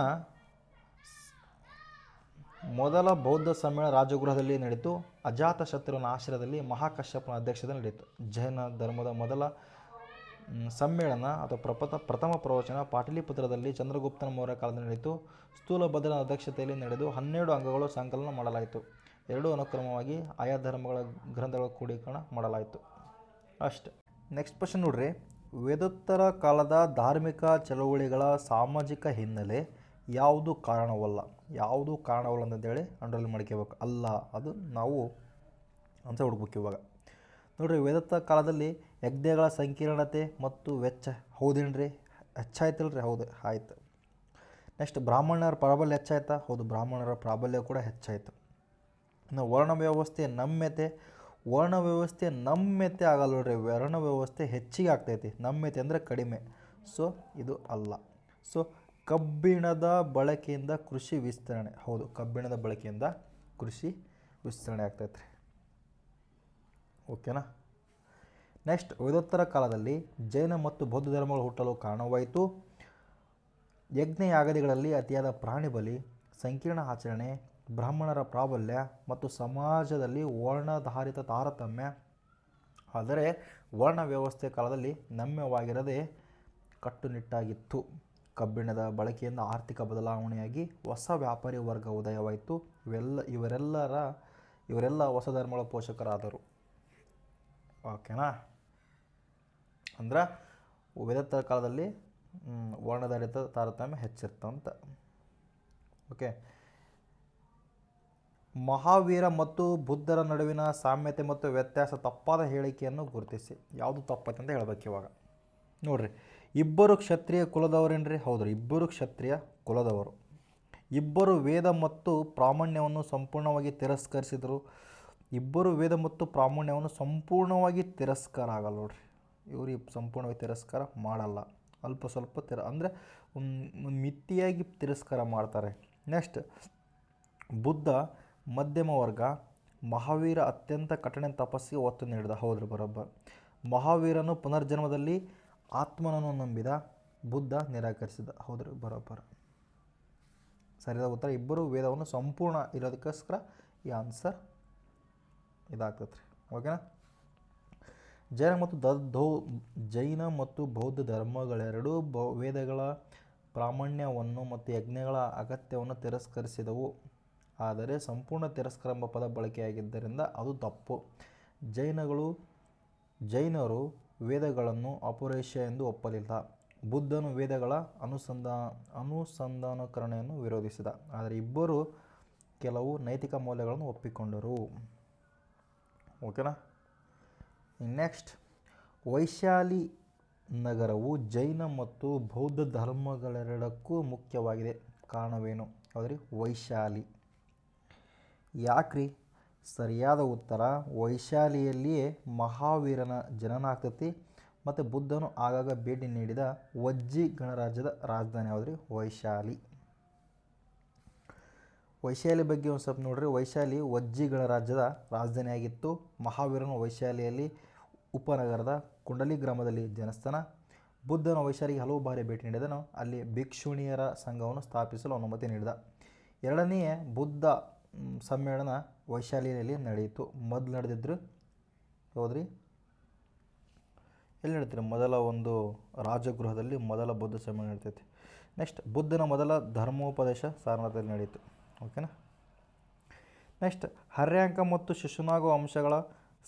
ಮೊದಲ ಬೌದ್ಧ ಸಮ್ಮೇಳನ ರಾಜಗೃಹದಲ್ಲಿ ನಡೆಯಿತು. ಅಜಾತಶತ್ರುವಿನ ಆಶ್ರಯದಲ್ಲಿ ಮಹಾಕಶ್ಯಪನ ಅಧ್ಯಕ್ಷತೆಯಲ್ಲಿ ನಡೆಯಿತು. ಜೈನ ಧರ್ಮದ ಮೊದಲ ಸಮ್ಮೇಳನ ಅಥವಾ ಪ್ರಥಮ ಪ್ರವಚನ ಪಾಟಲಿಪುತ್ರದಲ್ಲಿ ಚಂದ್ರಗುಪ್ತನ ಮೌರ್ಯ ಕಾಲದಲ್ಲಿ ನಡೆಯಿತು. ಸ್ಥೂಲಭದ್ರನ ಅಧ್ಯಕ್ಷತೆಯಲ್ಲಿ ನಡೆದು 12 ಅಂಗಗಳು ಸಂಕಲನ ಮಾಡಲಾಯಿತು. 2 ಅನುಕ್ರಮವಾಗಿ ಆಯಾ ಧರ್ಮಗಳ ಗ್ರಂಥಗಳ ಕ್ರೋಢೀಕರಣ ಮಾಡಲಾಯಿತು. ಅಷ್ಟೆ. ನೆಕ್ಸ್ಟ್ ಕ್ವಶನ್ ನೋಡ್ರಿ. ವೇದೋತ್ತರ ಕಾಲದ ಧಾರ್ಮಿಕ ಚಳವಳಿಗಳ ಸಾಮಾಜಿಕ ಹಿನ್ನೆಲೆ ಯಾವುದು ಕಾರಣವಲ್ಲ ಅಂತಂದೇಳಿ ಅಂಡರ್ಲೈನ್ ಮಾಡ್ಕೋಬೇಕು. ಅಲ್ಲ, ಅದು ನಾವು ಆನ್ಸರ್ ಹುಡುಕ್ಬೇಕು ಇವಾಗ. ನೋಡಿರಿ, ವೇದೋತ್ತರ ಕಾಲದಲ್ಲಿ ಯಜ್ಞಗಳ ಸಂಕೀರ್ಣತೆ ಮತ್ತು ವೆಚ್ಚ ಹೌದೇನ್ರಿ ಹೆಚ್ಚಾಯ್ತಲ್ಲ ರೀ? ಹೌದು, ಆಯ್ತು. ನೆಕ್ಸ್ಟ್ ಬ್ರಾಹ್ಮಣರ ಪ್ರಾಬಲ್ಯ ಹೆಚ್ಚಾಯ್ತಾ? ಹೌದು, ಬ್ರಾಹ್ಮಣರ ಪ್ರಾಬಲ್ಯ ಕೂಡ ಹೆಚ್ಚಾಯಿತು. ಇನ್ನು ವರ್ಣ ವ್ಯವಸ್ಥೆ ನಮ್ಯತೆ ಆಗಲ್ಲ ನೋಡ್ರಿ, ವರ್ಣ ವ್ಯವಸ್ಥೆ ಹೆಚ್ಚಿಗೆ ಆಗ್ತೈತಿ. ನಮ್ಯತೆ ಅಂದರೆ ಕಡಿಮೆ. ಸೊ ಇದು ಅಲ್ಲ. ಸೊ ಕಬ್ಬಿಣದ ಬಳಕೆಯಿಂದ ಕೃಷಿ ವಿಸ್ತರಣೆ. ಹೌದು, ಕಬ್ಬಿಣದ ಬಳಕೆಯಿಂದ ಕೃಷಿ ವಿಸ್ತರಣೆ ಆಗ್ತೈತೆ ರೀ. ಓಕೆನಾ. ನೆಕ್ಸ್ಟ್, ವೇದೋತ್ತರ ಕಾಲದಲ್ಲಿ ಜೈನ ಮತ್ತು ಬೌದ್ಧ ಧರ್ಮಗಳು ಹುಟ್ಟಲು ಕಾರಣವಾಯಿತು. ಯಜ್ಞ ಯಾಗದಿಗಳಲ್ಲಿ ಅತಿಯಾದ ಪ್ರಾಣಿ ಬಲಿ, ಸಂಕೀರ್ಣ ಆಚರಣೆ, ಬ್ರಾಹ್ಮಣರ ಪ್ರಾಬಲ್ಯ ಮತ್ತು ಸಮಾಜದಲ್ಲಿ ವರ್ಣಾಧಾರಿತ ತಾರತಮ್ಯ. ಆದರೆ ವರ್ಣ ವ್ಯವಸ್ಥೆ ಕಾಲದಲ್ಲಿ ನಮ್ಯವಾಗಿರದೆ ಕಟ್ಟುನಿಟ್ಟಾಗಿತ್ತು. ಕಬ್ಬಿಣದ ಬಳಕೆಯಿಂದ ಆರ್ಥಿಕ ಬದಲಾವಣೆಯಾಗಿ ಹೊಸ ವ್ಯಾಪಾರಿ ವರ್ಗ ಉದಯವಾಯಿತು. ಇವರೆಲ್ಲ ಹೊಸ ಧರ್ಮಗಳ ಪೋಷಕರಾದರು. ಓಕೆನಾ. ಅಂದ್ರೆ ವೇದೋತ್ತರ ಕಾಲದಲ್ಲಿ ವರ್ಣಾಧಾರಿತ ತಾರತಮ್ಯ ಹೆಚ್ಚಿರ್ತಂತ. ಓಕೆ. ಮಹಾವೀರ ಮತ್ತು ಬುದ್ಧರ ನಡುವಿನ ಸಾಮ್ಯತೆ ಮತ್ತು ವ್ಯತ್ಯಾಸ ತಪ್ಪಾದ ಹೇಳಿಕೆಯನ್ನು ಗುರುತಿಸಿ. ಯಾವುದು ತಪ್ಪತ್ತೆ ಅಂತ ಹೇಳ್ಬೇಕು ಇವಾಗ. ನೋಡಿರಿ, ಇಬ್ಬರು ಕ್ಷತ್ರಿಯ ಕುಲದವರೇನ್ರಿ? ಹೌದ್ರಿ, ಇಬ್ಬರು ಕ್ಷತ್ರಿಯ ಕುಲದವರು. ಇಬ್ಬರು ವೇದ ಮತ್ತು ಪ್ರಾಮಾಣ್ಯವನ್ನು ಸಂಪೂರ್ಣವಾಗಿ ತಿರಸ್ಕರಿಸಿದರು. ಇಬ್ಬರು ವೇದ ಮತ್ತು ಪ್ರಾಮಾಣ್ಯವನ್ನು ಸಂಪೂರ್ಣವಾಗಿ ತಿರಸ್ಕಾರ ಆಗಲ್ಲ ನೋಡ್ರಿ. ಇವರು ಸಂಪೂರ್ಣವಾಗಿ ತಿರಸ್ಕಾರ ಮಾಡಲ್ಲ, ಅಲ್ಪ ಸ್ವಲ್ಪ ಅಂದರೆ ಮಿತಿಯಾಗಿ ತಿರಸ್ಕಾರ ಮಾಡ್ತಾರೆ. ನೆಕ್ಸ್ಟ್, ಬುದ್ಧ ಮಧ್ಯಮ ವರ್ಗ, ಮಹಾವೀರ ಅತ್ಯಂತ ಕಠಿಣ ತಪಸ್ಸಿಗೆ ಒತ್ತು ನೀಡಿದ. ಹೌದ್ರಿ, ಬರೋಬ್ಬರ. ಮಹಾವೀರನು ಪುನರ್ಜನ್ಮದಲ್ಲಿ ಆತ್ಮನನ್ನು ನಂಬಿದ, ಬುದ್ಧ ನಿರಾಕರಿಸಿದ. ಹೌದ್ರಿ, ಬರೋಬ್ಬರ. ಸರಿಯಾದ ಉತ್ತರ ಇಬ್ಬರು ವೇದವನ್ನು ಸಂಪೂರ್ಣ ಇರೋದಕ್ಕೋಸ್ಕರ ಈ ಆನ್ಸರ್ ಇದಾಗ್ತದೆ ರೀ. ಓಕೆನಾ. ಜೈನ ಮತ್ತು ಬೌದ್ಧ ಧರ್ಮಗಳೆರಡೂ ವೇದಗಳ ಪ್ರಾಮಾಣ್ಯವನ್ನು ಮತ್ತು ಯಜ್ಞಗಳ ಅಗತ್ಯವನ್ನು ತಿರಸ್ಕರಿಸಿದವು. ಆದರೆ ಸಂಪೂರ್ಣ ತಿರಸ್ಕಾರ ಎಂಬ ಪದ ಬಳಕೆಯಾಗಿದ್ದರಿಂದ ಅದು ತಪ್ಪು. ಜೈನರು ವೇದಗಳನ್ನು ಅಪೌರುಷೇಯ ಎಂದು ಒಪ್ಪಲಿಲ್ಲ. ಬುದ್ಧನು ವೇದಗಳ ಅನುಸಂಧಾನಕರಣೆಯನ್ನು ವಿರೋಧಿಸಿದ. ಆದರೆ ಇಬ್ಬರು ಕೆಲವು ನೈತಿಕ ಮೌಲ್ಯಗಳನ್ನು ಒಪ್ಪಿಕೊಂಡರು. ಓಕೆನಾ. ನೆಕ್ಸ್ಟ್, ವೈಶಾಲಿ ನಗರವು ಜೈನ ಮತ್ತು ಬೌದ್ಧ ಧರ್ಮಗಳೆರಡಕ್ಕೂ ಮುಖ್ಯವಾಗಿದೆ. ಕಾರಣವೇನು? ಹೌದ್ರಿ, ವೈಶಾಲಿ. ಯಾಕ್ರಿ? ಸರಿಯಾದ ಉತ್ತರ, ವೈಶಾಲಿಯಲ್ಲಿಯೇ ಮಹಾವೀರನ ಜನನ ಆಗ್ತೈತಿ ಮತ್ತು ಬುದ್ಧನು ಆಗಾಗ ಭೇಟಿ ನೀಡಿದ ವಜ್ಜಿ ಗಣರಾಜ್ಯದ ರಾಜಧಾನಿ ಯಾವುದ್ರಿ? ವೈಶಾಲಿ. ವೈಶಾಲಿ ಬಗ್ಗೆ ಒಂದು ಸ್ವಲ್ಪ ನೋಡ್ರಿ. ವೈಶಾಲಿ ವಜ್ಜಿ ಗಣರಾಜ್ಯದ ರಾಜಧಾನಿಯಾಗಿತ್ತು. ಮಹಾವೀರನು ವೈಶಾಲಿಯಲ್ಲಿ ಉಪನಗರದ ಕುಂಡಲಿ ಗ್ರಾಮದಲ್ಲಿ ಜನಿಸ್ತಾನ. ಬುದ್ಧನು ವೈಶಾಲಿಗೆ ಹಲವು ಬಾರಿ ಭೇಟಿ ನೀಡಿದನು. ಅಲ್ಲಿ ಭಿಕ್ಷುಣಿಯರ ಸಂಘವನ್ನು ಸ್ಥಾಪಿಸಲು ಅನುಮತಿ ನೀಡಿದ. ಎರಡನೆಯ ಬುದ್ಧ ಸಮ್ಮೇಳನ ವೈಶಾಲಿಯಲ್ಲಿ ನಡೆಯಿತು. ಮೊದಲು ನಡೆದಿದ್ರು ಹೌದ್ರಿ, ಎಲ್ಲಿ ನಡೀತೀರಿ? ಮೊದಲ ಒಂದು ರಾಜಗೃಹದಲ್ಲಿ ಮೊದಲ ಬೌದ್ಧ ಸಮ್ಮೇಳನ ನಡೀತೈತಿ. ನೆಕ್ಸ್ಟ್ ಬುದ್ಧನ ಮೊದಲ ಧರ್ಮೋಪದೇಶ ಸಾರನಾಥದಲ್ಲಿ ನಡೆಯಿತು. ಓಕೆನಾ. ನೆಕ್ಸ್ಟ್ ಹರ್ಯಾಂಕ ಮತ್ತು ಶಿಶುನಾಗ ವಂಶಗಳ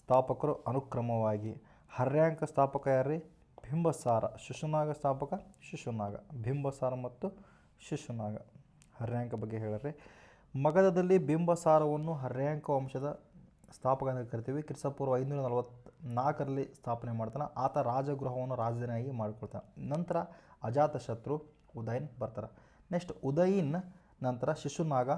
ಸ್ಥಾಪಕರು ಅನುಕ್ರಮವಾಗಿ. ಹರ್ಯಾಂಕ ಸ್ಥಾಪಕ ಯಾರ್ರಿ? ಬಿಂಬಸಾರ. ಶಿಶುನಾಗ ಸ್ಥಾಪಕ ಶಿಶುನಾಗ. ಬಿಂಬಸಾರ ಮತ್ತು ಶಿಶುನಾಗ. ಹರ್ಯಾಂಕ ಬಗ್ಗೆ ಹೇಳ್ರಿ. ಮಗಧದಲ್ಲಿ ಬಿಂಬಸಾರವನ್ನು ಹರ್ಯಾಂಕ ವಂಶದ ಸ್ಥಾಪಕ ಅಂತ ಕರಿತೀವಿ. ಕ್ರಿಸ್ತಪೂರ್ವ 544ರಲ್ಲಿ ಸ್ಥಾಪನೆ ಮಾಡ್ತಾನೆ. ಆತ ರಾಜಗೃಹವನ್ನು ರಾಜಧಾನಿಯಾಗಿ ಮಾಡಿಕೊಳ್ತಾನೆ. ನಂತರ ಅಜಾತಶತ್ರು ಉದಯನ್ ಬರ್ತಾರೆ. ನೆಕ್ಸ್ಟ್ ಉದಯಿನ್ ನಂತರ ಶಿಶುನಾಗ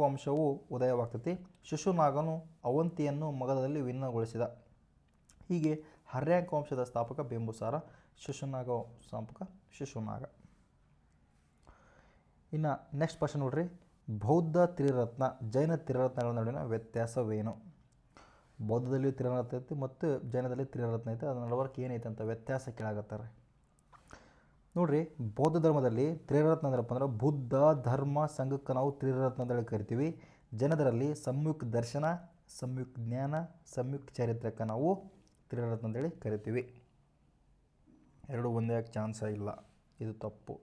ವಂಶವು ಉದಯವಾಗ್ತೈತಿ. ಶಿಶುನಾಗನು ಅವಂತಿಯನ್ನು ಮಗಧದಲ್ಲಿ ವಿಲೀನಗೊಳಿಸಿದ. ಹೀಗೆ ಹರ್ಯಾಂಕ ವಂಶದ ಸ್ಥಾಪಕ ಬಿಂಬಸಾರ, ಶಿಶುನಾಗ ಸ್ಥಾಪಕ ಶಿಶುನಾಗ. ಇನ್ನು ನೆಕ್ಸ್ಟ್ ಪ್ರಶ್ನೆ ನೋಡ್ರಿ. ಬೌದ್ಧ ತ್ರಿರತ್ನ, ಜೈನ ತ್ರಿರತ್ನಗಳ ನಡುವಿನ ವ್ಯತ್ಯಾಸವೇನು? ಬೌದ್ಧದಲ್ಲಿ ತ್ರಿರತ್ನ ಐತಿ ಮತ್ತು ಜೈನದಲ್ಲಿ ತ್ರಿರತ್ನ ಐತೆ. ಅದರ ನಡವರ್ಕ್ ಏನೈತೆ ಅಂತ ವ್ಯತ್ಯಾಸ ಕೇಳಾಗತ್ತಾರೆ ನೋಡ್ರಿ. ಬೌದ್ಧ ಧರ್ಮದಲ್ಲಿ ತ್ರಿರತ್ನ ಅಂದ್ರಪ್ಪ ಅಂದ್ರೆ ಬುದ್ಧ, ಧರ್ಮ, ಸಂಘಕ್ಕೆ ನಾವು ತ್ರಿರತ್ನ ಅಂತೇಳಿ ಕರಿತೀವಿ. ಜೈನದರಲ್ಲಿ ಸಂಯುಕ್ತ ದರ್ಶನ, ಸಂಯುಕ್ತ ಜ್ಞಾನ, ಸಂಯುಕ್ತ ಚರಿತ್ರಕ್ಕೆ ನಾವು ತ್ರಿರತ್ನ ಅಂತೇಳಿ ಕರಿತೀವಿ. ಎರಡು ಒಂದೇ ಚಾನ್ಸ ಇಲ್ಲ, ಇದು ತಪ್ಪು.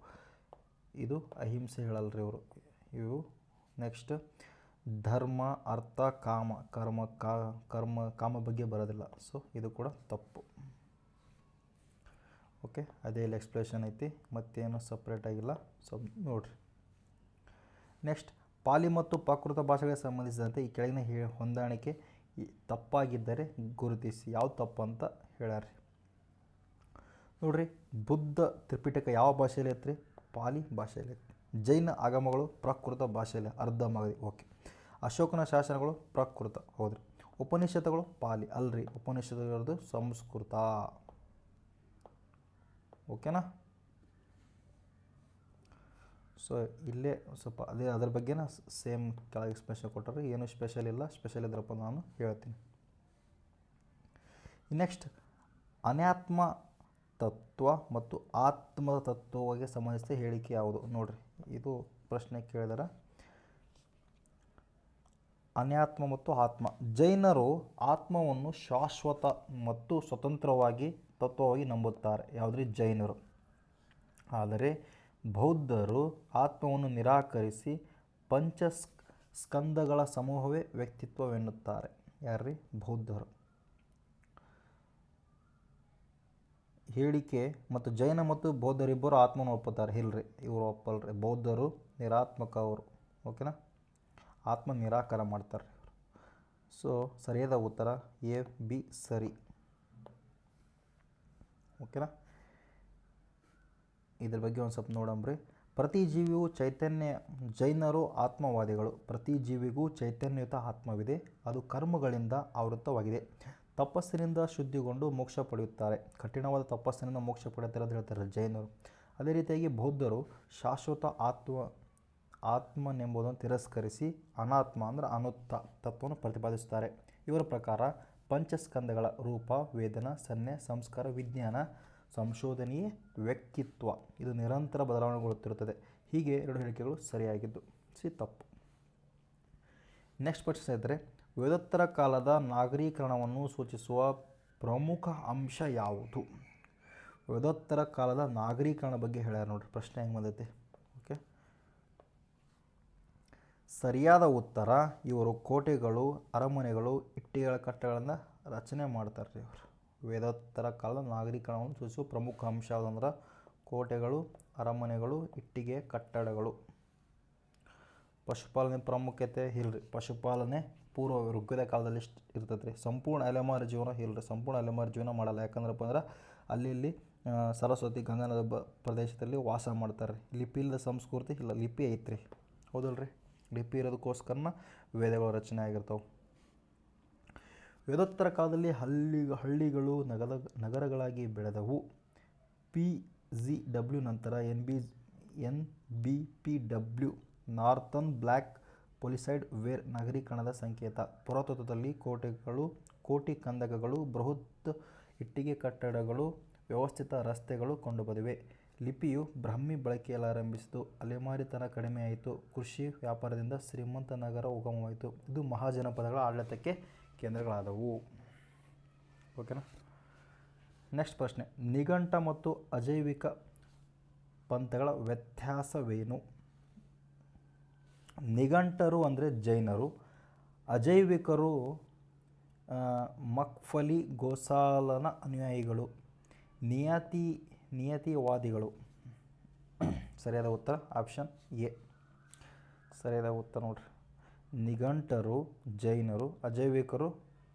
ಇದು ಅಹಿಂಸೆ ಹೇಳಲ್ರಿ ಇವರು. ಇವು ನೆಕ್ಸ್ಟ್ ಧರ್ಮ, ಅರ್ಥ, ಕಾಮ ಬಗ್ಗೆ ಬರೋದಿಲ್ಲ. ಸೊ ಇದು ಕೂಡ ತಪ್ಪು. ಓಕೆ, ಅದೇ ಇಲ್ಲಿ ಎಕ್ಸ್ಪ್ಲೇಷನ್ ಐತಿ, ಮತ್ತೇನು ಸಪ್ರೇಟ್ ಆಗಿಲ್ಲ. ಸೊ ನೋಡ್ರಿ. ನೆಕ್ಸ್ಟ್ ಪಾಲಿ ಮತ್ತು ಪ್ರಾಕೃತ ಭಾಷೆಗಳಿಗೆ ಸಂಬಂಧಿಸಿದಂತೆ ಈ ಕೆಳಗಿನ ಹೊಂದಾಣಿಕೆ ತಪ್ಪಾಗಿದ್ದರೆ ಗುರುತಿಸಿ. ಯಾವ್ದು ತಪ್ಪು ಅಂತ ಹೇಳ್ಯಾರ್ರಿ ನೋಡ್ರಿ. ಬುದ್ಧ ತ್ರಿಪಿಟಕ ಯಾವ ಭಾಷೆಯಲ್ಲಿ ಐತ್ರಿ? ಪಾಲಿ ಭಾಷೆಯಲ್ಲಿ ಐತಿ. ಜೈನ ಆಗಮಗಳು ಪ್ರಾಕೃತ ಭಾಷೆಯಲ್ಲಿ ಅರ್ಧಮಾಗದಿ. ಓಕೆ. ಅಶೋಕನ ಶಾಸನಗಳು ಪ್ರಾಕೃತ. ಹೌದ್ರಿ. ಉಪನಿಷತ್ತುಗಳು ಪಾಲಿ ಅಲ್ರಿ, ಉಪನಿಷತ್ತುಗಳದ್ದು ಸಂಸ್ಕೃತ. ಓಕೆನಾ. ಸೊ ಇಲ್ಲೇ ಸ್ವಲ್ಪ ಅದ್ರ ಬಗ್ಗೆನ ಸೇಮ್ ಕೆಳಗೆ ಸ್ಪೆಷಲ್ ಕೊಟ್ಟರೆ ಏನು ಸ್ಪೆಷಲ್ ಇಲ್ಲ. ಸ್ಪೆಷಲ್ ಇದ್ರಪ್ಪ ನಾನು ಹೇಳ್ತೀನಿ. ನೆಕ್ಸ್ಟ್ ಅನಾತ್ಮ ತತ್ವ ಮತ್ತು ಆತ್ಮ ತತ್ವಕ್ಕೆ ಸಂಬಂಧಿಸಿದ ಹೇಳಿಕೆ ಯಾವುದು? ನೋಡ್ರಿ, ಇದು ಪ್ರಶ್ನೆ ಕೇಳಿದಾರೆ. ಅನಾತ್ಮ ಮತ್ತು ಆತ್ಮ. ಜೈನರು ಆತ್ಮವನ್ನು ಶಾಶ್ವತ ಮತ್ತು ಸ್ವತಂತ್ರವಾಗಿ ತತ್ವವಾಗಿ ನಂಬುತ್ತಾರೆ. ಯಾವುದ್ರಿ? ಜೈನರು. ಆದರೆ ಬೌದ್ಧರು ಆತ್ಮವನ್ನು ನಿರಾಕರಿಸಿ ಸ್ಕಂದಗಳ ಸಮೂಹವೇ ವ್ಯಕ್ತಿತ್ವವೆನ್ನುತ್ತಾರೆ. ಯಾರ್ರಿ? ಬೌದ್ಧರು. ಹೇಳಿಕೆ ಮತ್ತು ಜೈನ ಮತ್ತು ಬೌದ್ಧರಿಬ್ಬರು ಆತ್ಮವನ್ನು ಒಪ್ಪುತ್ತಾರೆ. ಇಲ್ರಿ, ಇವರು ಒಪ್ಪಲ್ರಿ. ಬೌದ್ಧರು ನಿರಾತ್ಮಕ ಅವರು. ಓಕೆನಾ. ಆತ್ಮ ನಿರಾಕಾರ ಮಾಡ್ತಾರೆ ಇವರು. ಸೊ ಸರಿಯಾದ ಉತ್ತರ ಎ, ಬಿ ಸರಿ. ಓಕೆನಾ. ಇದ್ರ ಬಗ್ಗೆ ಒಂದು ಸ್ವಲ್ಪ ನೋಡಂಬ್ರಿ. ಪ್ರತಿ ಜೀವಿಯು ಚೈತನ್ಯ. ಜೈನರು ಆತ್ಮವಾದಿಗಳು. ಪ್ರತಿ ಜೀವಿಗೂ ಚೈತನ್ಯಯುತ ಆತ್ಮವಿದೆ, ಅದು ಕರ್ಮಗಳಿಂದ ಆವೃತವಾಗಿದೆ. ತಪಸ್ಸಿನಿಂದ ಶುದ್ಧಿಗೊಂಡು ಮೋಕ್ಷ ಪಡೆಯುತ್ತಾರೆ. ಕಠಿಣವಾದ ತಪಸ್ಸಿನಿಂದ ಮೋಕ್ಷ ಪಡೆಯುತ್ತಾರೆ ಅಂತ ಹೇಳ್ತಾರೆ ಜೈನರು. ಅದೇ ರೀತಿಯಾಗಿ ಬೌದ್ಧರು ಶಾಶ್ವತ ಆತ್ಮನೆಂಬುದನ್ನು ತಿರಸ್ಕರಿಸಿ ಅನಾತ್ಮ ಅಂದರೆ ಅನುತ್ತ ತತ್ವವನ್ನು ಪ್ರತಿಪಾದಿಸುತ್ತಾರೆ. ಇವರ ಪ್ರಕಾರ ಪಂಚಸ್ಕಂದಗಳ ರೂಪ, ವೇದನಾ, ಸಂಜ್ಞೆ, ಸಂಸ್ಕಾರ, ವಿಜ್ಞಾನ, ಸಂಶೋಧನೆಯೇ ವ್ಯಕ್ತಿತ್ವ. ಇದು ನಿರಂತರ ಬದಲಾವಣೆಗೊಳ್ಳುತ್ತಿರುತ್ತದೆ. ಹೀಗೆ ಎರಡು ಹೇಳಿಕೆಗಳು ಸರಿಯಾಗಿದ್ದು. ತಪ್ಪು. ನೆಕ್ಸ್ಟ್ ಪ್ರಶ್ನೆ ಇದ್ದರೆ ವೇದೋತ್ತರ ಕಾಲದ ನಾಗರೀಕರಣವನ್ನು ಸೂಚಿಸುವ ಪ್ರಮುಖ ಅಂಶ ಯಾವುದು? ವೇದೋತ್ತರ ಕಾಲದ ನಾಗರೀಕರಣ ಬಗ್ಗೆ ಹೇಳ್ಯಾರ ನೋಡ್ರಿ. ಪ್ರಶ್ನೆ ಹೆಂಗೆ ಬಂದೈತೆ? ಓಕೆ. ಸರಿಯಾದ ಉತ್ತರ ಇವರು ಕೋಟೆಗಳು, ಅರಮನೆಗಳು, ಇಟ್ಟಿಗೆಗಳ ಕಟ್ಟಡಗಳನ್ನು ರಚನೆ ಮಾಡ್ತಾರೆ ರೀ ಇವರು. ವೇದೋತ್ತರ ಕಾಲದ ನಾಗರೀಕರಣವನ್ನು ಸೂಚಿಸುವ ಪ್ರಮುಖ ಅಂಶ ಯಾವುದಂದ್ರೆ ಕೋಟೆಗಳು, ಅರಮನೆಗಳು, ಇಟ್ಟಿಗೆ ಕಟ್ಟಡಗಳು. ಪಶುಪಾಲನೆ ಪ್ರಾಮುಖ್ಯತೆ ಇಲ್ರಿ. ಪಶುಪಾಲನೆ ಪೂರ್ವ ಋಗ್ವೇದ ಕಾಲದಲ್ಲಿ ಇರ್ತೈತೆ ರೀ. ಸಂಪೂರ್ಣ ಅಲೆಮಾರಿ ಜೀವನ ಇಲ್ರಿ. ಸಂಪೂರ್ಣ ಅಲೆಮಾರಿ ಜೀವನ ಮಾಡಲ್ಲ. ಯಾಕಂದ್ರಪ್ಪ ಅಂದ್ರೆ ಅಲ್ಲಿ ಸರಸ್ವತಿ ಗಂಗಾ ನದಿ ಪ್ರದೇಶದಲ್ಲಿ ವಾಸ ಮಾಡ್ತಾರೆ ರೀ. ಲಿಪಿ ಇಲ್ಲದ ಸಂಸ್ಕೃತಿ ಇಲ್ಲ. ಲಿಪಿ ಐತ್ರಿ, ಹೌದಲ್ರಿ. ಲಿಪಿ ಇರೋದಕ್ಕೋಸ್ಕರನ ವೇದಗಳು ರಚನೆ ಆಗಿರ್ತಾವೆ. ವೇದೋತ್ತರ ಕಾಲದಲ್ಲಿ ಹಳ್ಳಿಗಳು ನಗರಗಳಾಗಿ ಬೆಳೆದವು. PGW ನಂತರ NBPW ನಾರ್ತನ್ ಬ್ಲ್ಯಾಕ್ ಪೊಲಿಸೈಡ್ ವೇರ್ ನಗರೀಕರಣದ ಸಂಕೇತ. ಪುರಾತತ್ವದಲ್ಲಿ ಕೋಟಿ ಕಂದಕಗಳು, ಬೃಹತ್ ಇಟ್ಟಿಗೆ ಕಟ್ಟಡಗಳು, ವ್ಯವಸ್ಥಿತ ರಸ್ತೆಗಳು ಕಂಡುಬಂದಿವೆ. ಲಿಪಿಯು ಬ್ರಾಹ್ಮಿ ಬಳಕೆಯಲ್ಲಾರಂಭಿಸಿತು. ಅಲೆಮಾರಿತನ ಕಡಿಮೆಯಾಯಿತು. ಕೃಷಿ ವ್ಯಾಪಾರದಿಂದ ಶ್ರೀಮಂತ ನಗರ ಉಗಮವಾಯಿತು. ಇದು ಮಹಾಜನಪದಗಳ ಆಡಳಿತಕ್ಕೆ ಕೇಂದ್ರಗಳಾದವು. ಓಕೆನಾ. ನೆಕ್ಸ್ಟ್ ಪ್ರಶ್ನೆ. ನಿಘಂಟ ಮತ್ತು ಅಜೈವಿಕ ಪಂಥಗಳ ವ್ಯತ್ಯಾಸವೇನು? ನಿಘಂಟರು ಅಂದರೆ ಜೈನರು, ಅಜೈವಿಕರು ಮಕ್ಫಲಿ ಗೋಸಾಲನ ಅನುಯಾಯಿಗಳು, ನಿಯತಿವಾದಿಗಳು. ಸರಿಯಾದ ಉತ್ತರ ಆಪ್ಷನ್ ಎ. ಸರಿಯಾದ ಉತ್ತರ ನೋಡ್ರಿ, ನಿಘಂಟರು ಜೈನರು, ಅಜೈವಿಕರು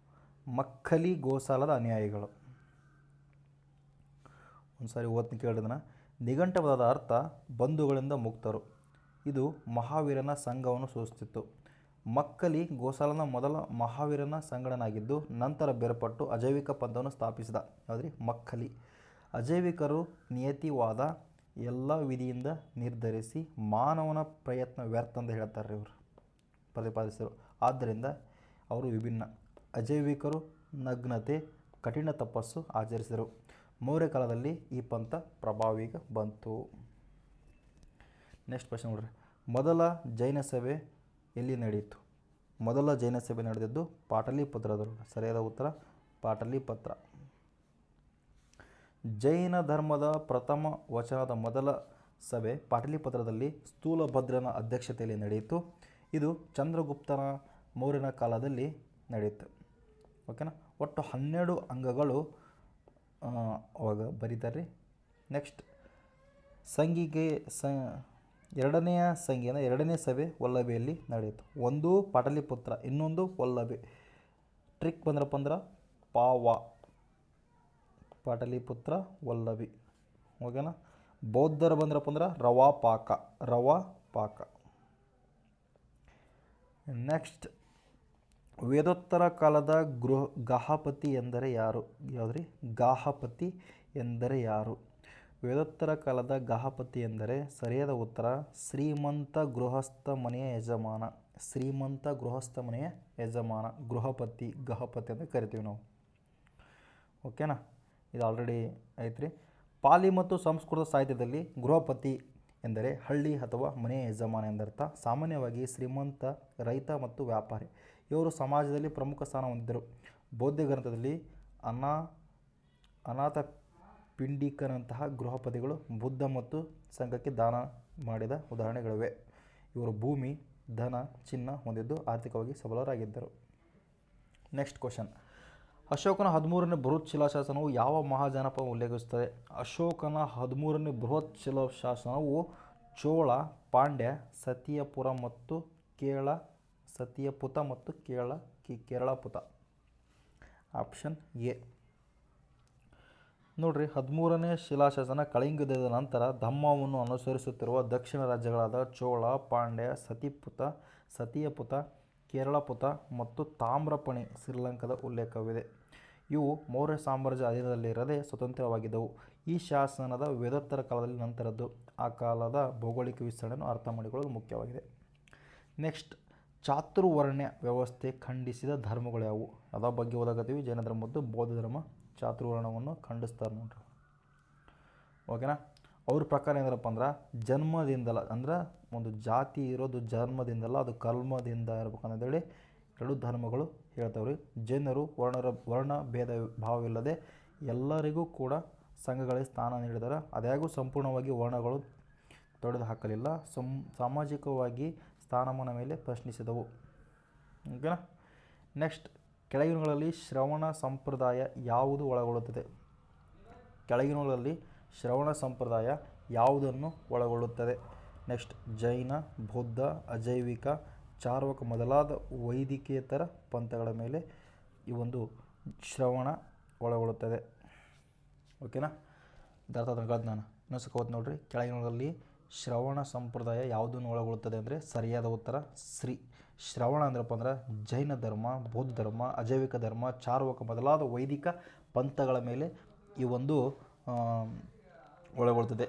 ಮಕ್ಕಲಿ ಗೋಸಾಲದ ಅನುಯಾಯಿಗಳು. ಒಂದು ಸಾರಿ ಓದ್ತೀನಿ ಕೇಳಿದನ. ನಿಘಂಟ ಪದದ ಅರ್ಥ ಬಂಧುಗಳಿಂದ ಮುಕ್ತರು. ಇದು ಮಹಾವೀರನ ಸಂಘವನ್ನು ಸೂಚಿಸುತ್ತಿತ್ತು. ಮಕ್ಕಲಿ ಗೋಸಾಲನ ಮೊದಲ ಮಹಾವೀರನ ಸಂಗಡನಾಗಿದ್ದು ನಂತರ ಬೇರ್ಪಟ್ಟು ಅಜೈವಿಕ ಪಂಥವನ್ನು ಸ್ಥಾಪಿಸಿದ. ಯಾವುದ್ರಿ? ಮಕ್ಕಲಿ. ಅಜೈವಿಕರು ನಿಯತಿವಾದ ಎಲ್ಲ ವಿಧಿಯಿಂದ ನಿರ್ಧರಿಸಿ ಮಾನವನ ಪ್ರಯತ್ನ ವ್ಯರ್ಥ ಅಂತ ಹೇಳ್ತಾರೆ ಇವರು ಪ್ರತಿಪಾದಿಸಿದರು. ಆದ್ದರಿಂದ ಅವರು ವಿಭಿನ್ನ. ಅಜೈವಿಕರು ನಗ್ನತೆ, ಕಠಿಣ ತಪಸ್ಸು ಆಚರಿಸಿದರು. ಮೌರ್ಯ ಕಾಲದಲ್ಲಿ ಈ ಪಂಥ ಪ್ರಭಾವಿಗೆ ಬಂತು. ನೆಕ್ಸ್ಟ್ ಕ್ವಶನ್ ನೋಡ್ರಿ, ಮೊದಲ ಜೈನ ಸಭೆ ಎಲ್ಲಿ ನಡೆಯಿತು? ಮೊದಲ ಜೈನ ಸಭೆ ನಡೆದಿದ್ದು ಪಾಟಲಿಪುತ್ರದಲ್ಲಿ. ಸರಿಯಾದ ಉತ್ತರ ಪಾಟಲಿಪುತ್ರ. ಜೈನ ಧರ್ಮದ ಪ್ರಥಮ ವಚನದ ಮೊದಲ ಸಭೆ ಪಾಟಲಿಪುತ್ರದಲ್ಲಿ ಸ್ಥೂಲಭದ್ರನ ಅಧ್ಯಕ್ಷತೆಯಲ್ಲಿ ನಡೆಯಿತು. ಇದು ಚಂದ್ರಗುಪ್ತನ ಮೌರ್ಯನ ಕಾಲದಲ್ಲಿ ನಡೆಯಿತು. ಓಕೆನಾ? ಒಟ್ಟು 12 ಅಂಗಗಳು ಅವಾಗ ಬರೀತಾರೆ. ನೆಕ್ಸ್ಟ್ ಸಂಘಿಗೆ ಎರಡನೆಯ ಸಂಘಿಯ ಎರಡನೇ ಸಭೆ ವಲ್ಲಭೆಯಲ್ಲಿ ನಡೆಯಿತು. ಒಂದು ಪಾಟಲಿಪುತ್ರ, ಇನ್ನೊಂದು ವಲ್ಲಭೆ. ಟ್ರಿಕ್ ಬಂದ್ರಪ್ಪ ಅಂದ್ರೆ ಪಾವ, ಪಾಟಲಿಪುತ್ರ, ವಲ್ಲಭಿ. ಓಕೆನಾ? ಬೌದ್ಧರು ಬಂದ್ರಪ್ಪ ಅಂದ್ರೆ ರವಾ ಪಾಕ. ನೆಕ್ಸ್ಟ್ ವೇದೋತ್ತರ ಕಾಲದ ಗಾಹಪತಿ ಎಂದರೆ ಯಾರು? ಯಾವುದ್ರಿ? ಗಾಹಪತಿ ಎಂದರೆ ಯಾರು? ವೇದೋತ್ತರ ಕಾಲದ ಗಾಹಪತಿ ಎಂದರೆ ಸರಿಯಾದ ಉತ್ತರ ಶ್ರೀಮಂತ ಗೃಹಸ್ಥ ಮನೆಯ ಯಜಮಾನ. ಶ್ರೀಮಂತ ಗೃಹಸ್ಥ ಮನೆಯ ಯಜಮಾನ ಗೃಹಪತಿ ಅಂತ ಕರಿತೀವಿ ನಾವು. ಓಕೆನಾ? ಇದು ಆಲ್ರೆಡಿ ಐತ್ರಿ. ಪಾಲಿ ಮತ್ತು ಸಂಸ್ಕೃತ ಸಾಹಿತ್ಯದಲ್ಲಿ ಗೃಹಪತಿ ಎಂದರೆ ಹಳ್ಳಿ ಅಥವಾ ಮನೆಯ ಯಜಮಾನ ಎಂದರ್ಥ. ಸಾಮಾನ್ಯವಾಗಿ ಶ್ರೀಮಂತ, ರೈತ ಮತ್ತು ವ್ಯಾಪಾರಿ ಇವರು ಸಮಾಜದಲ್ಲಿ ಪ್ರಮುಖ ಸ್ಥಾನ ಹೊಂದಿದ್ದರು. ಬೌದ್ಧ ಗ್ರಂಥದಲ್ಲಿ ಅನಾಥ ಪಿಂಡಿಕನಂತಹ ಗೃಹಪತಿಗಳು ಬುದ್ಧ ಮತ್ತು ಸಂಘಕ್ಕೆ ದಾನ ಮಾಡಿದ ಉದಾಹರಣೆಗಳಿವೆ. ಇವರು ಭೂಮಿ, ಧನ, ಚಿನ್ನ ಹೊಂದಿದ್ದು ಆರ್ಥಿಕವಾಗಿ ಸಬಲರಾಗಿದ್ದರು. ನೆಕ್ಸ್ಟ್ ಕ್ವಶನ್, ಅಶೋಕನ 13ನೇ ಬೃಹತ್ ಶಿಲಾಶಾಸನವು ಯಾವ ಮಹಾಜನಪದ ಉಲ್ಲೇಖಿಸುತ್ತದೆ? ಅಶೋಕನ 13ನೇ ಬೃಹತ್ ಶಿಲಾಶಾಸನವು ಚೋಳ, ಪಾಂಡ್ಯ, ಸತಿಯಪುತ ಮತ್ತು ಕೇರಳಪುತ. Option A. ನೋಡ್ರಿ, 13ನೇ ಶಿಲಾಶಾಸನ ಕಳಿಂಗದ ನಂತರ ಧಮ್ಮವನ್ನು ಅನುಸರಿಸುತ್ತಿರುವ ದಕ್ಷಿಣ ರಾಜ್ಯಗಳಾದ ಚೋಳ, ಪಾಂಡ್ಯ, ಸತಿಯಪುತ, ಕೇರಳಪುತ ಮತ್ತು ತಾಮ್ರಪಣಿ ಶ್ರೀಲಂಕಾದ ಉಲ್ಲೇಖವಿದೆ. ಇವು ಮೌರ್ಯ ಸಾಮ್ರಾಜ್ಯ ಅಧೀನದಲ್ಲಿರದೆ ಸ್ವತಂತ್ರವಾಗಿದ್ದವು. ಈ ಶಾಸನದ ವೇದೋತ್ತರ ಕಾಲದಲ್ಲಿ ನಂತರದ್ದು. ಆ ಕಾಲದ ಭೌಗೋಳಿಕ ವಿಸ್ತರಣೆಯನ್ನು ಅರ್ಥ ಮಾಡಿಕೊಳ್ಳಲು ಮುಖ್ಯವಾಗಿದೆ. ನೆಕ್ಸ್ಟ್, ಚಾತುರ್ವರ್ಣ್ಯ ವ್ಯವಸ್ಥೆ ಖಂಡಿಸಿದ ಧರ್ಮಗಳು ಯಾವುವು? ಅದರ ಬಗ್ಗೆ ಓದಾಕತ್ತೀವಿ. ಜೈನ ಧರ್ಮ ಮತ್ತು ಬೌದ್ಧ ಧರ್ಮ ಚಾತುರ್ವರ್ಣವನ್ನು ಖಂಡಿಸ್ತಾರೆ ನೋಡ್ರಿ. ಓಕೆನಾ? ಅವ್ರ ಪ್ರಕಾರ ಏನಪ್ಪ ಅಂದ್ರೆ ಜನ್ಮದಿಂದಲ್ಲ, ಅಂದ್ರೆ ಒಂದು ಜಾತಿ ಇರೋದು ಜನ್ಮದಿಂದಲ್ಲ, ಅದು ಕರ್ಮದಿಂದ ಇರ್ಬೇಕಂತೇಳಿ 2 ಧರ್ಮಗಳು ಹೇಳ್ತಾವ್ರಿ. ಜೈನರು ವರ್ಣ ಭೇದ ಭಾವವಿಲ್ಲದೆ ಎಲ್ಲರಿಗೂ ಕೂಡ ಸಂಘಗಳಿಗೆ ಸ್ಥಾನ ನೀಡಿದ್ದಾರೆ. ಅದ್ಯಾಗೂ ಸಂಪೂರ್ಣವಾಗಿ ವರ್ಣಗಳು ತೊಡೆದು ಹಾಕಲಿಲ್ಲ. ಸಾಮಾಜಿಕವಾಗಿ ಸ್ಥಾನಮಾನ ಮೇಲೆ ಪ್ರಶ್ನಿಸಿದವು. ಓಕೆನಾ? ನೆಕ್ಸ್ಟ್, ಕೆಳಗಿನಗಳಲ್ಲಿ ಶ್ರವಣ ಸಂಪ್ರದಾಯ ಯಾವುದು ಒಳಗೊಳ್ಳುತ್ತದೆ? ಕೆಳಗಿನಗಳಲ್ಲಿ ಶ್ರವಣ ಸಂಪ್ರದಾಯ ಯಾವುದನ್ನು ಒಳಗೊಳ್ಳುತ್ತದೆ? ನೆಕ್ಸ್ಟ್, ಜೈನ, ಬೌದ್ಧ, ಅಜೈವಿಕ, ಚಾರ್ವಾಕ ಮೊದಲಾದ ವೈದಿಕೇತರ ಪಂಥಗಳ ಮೇಲೆ ಈ ಒಂದು ಶ್ರವಣ ಒಳಗೊಳ್ಳುತ್ತದೆ. ಓಕೆನಾ? ನಾನು ಇನ್ನೊಂದು ನೋಡ್ರಿ, ಕೆಳಗಿನಗಳಲ್ಲಿ ಶ್ರವಣ ಸಂಪ್ರದಾಯ ಯಾವುದನ್ನು ಒಳಗೊಳ್ಳುತ್ತದೆ ಅಂದರೆ ಸರಿಯಾದ ಉತ್ತರ ಶ್ರವಣ ಅಂದ್ರಪ್ಪ ಅಂದ್ರೆ ಜೈನ ಧರ್ಮ, ಬೌದ್ಧ ಧರ್ಮ, ಅಜೈವಿಕ ಧರ್ಮ, ಚಾರ್ವಾಕ ಮೊದಲಾದ ವೈದಿಕ ಪಂಥಗಳ ಮೇಲೆ ಈ ಒಂದು ಒಳಗೊಳ್ಳುತ್ತದೆ.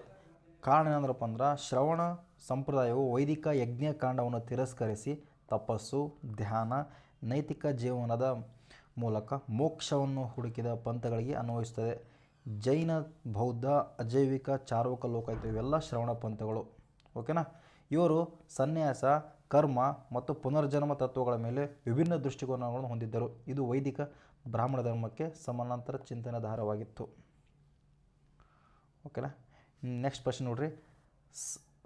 ಕಾರಣ ಏನಂದ್ರಪ್ಪ ಅಂದ್ರೆ ಶ್ರವಣ ಸಂಪ್ರದಾಯವು ವೈದಿಕ ಯಜ್ಞಕಾಂಡವನ್ನು ತಿರಸ್ಕರಿಸಿ ತಪಸ್ಸು, ಧ್ಯಾನ, ನೈತಿಕ ಜೀವನದ ಮೂಲಕ ಮೋಕ್ಷವನ್ನು ಹುಡುಕಿದ ಪಂಥಗಳಿಗೆ ಅನ್ವಯಿಸುತ್ತದೆ. ಜೈನ, ಬೌದ್ಧ, ಅಜೈವಿಕ, ಚಾರ್ವಾಕ, ಲೋಕಾಯುಕ್ತ ಇವೆಲ್ಲ ಶ್ರವಣ ಪಂಥಗಳು. ಓಕೆನಾ? ಇವರು ಸನ್ಯಾಸ, ಕರ್ಮ ಮತ್ತು ಪುನರ್ಜನ್ಮ ತತ್ವಗಳ ಮೇಲೆ ವಿಭಿನ್ನ ದೃಷ್ಟಿಕೋನಗಳನ್ನು ಹೊಂದಿದ್ದರು. ಇದು ವೈದಿಕ ಬ್ರಾಹ್ಮಣ ಧರ್ಮಕ್ಕೆ ಸಮಾನಾಂತರ ಚಿಂತನಾಧಾರವಾಗಿತ್ತು. ಓಕೆನಾ? ನೆಕ್ಸ್ಟ್ ಪ್ರಶ್ನೆ ನೋಡ್ರಿ,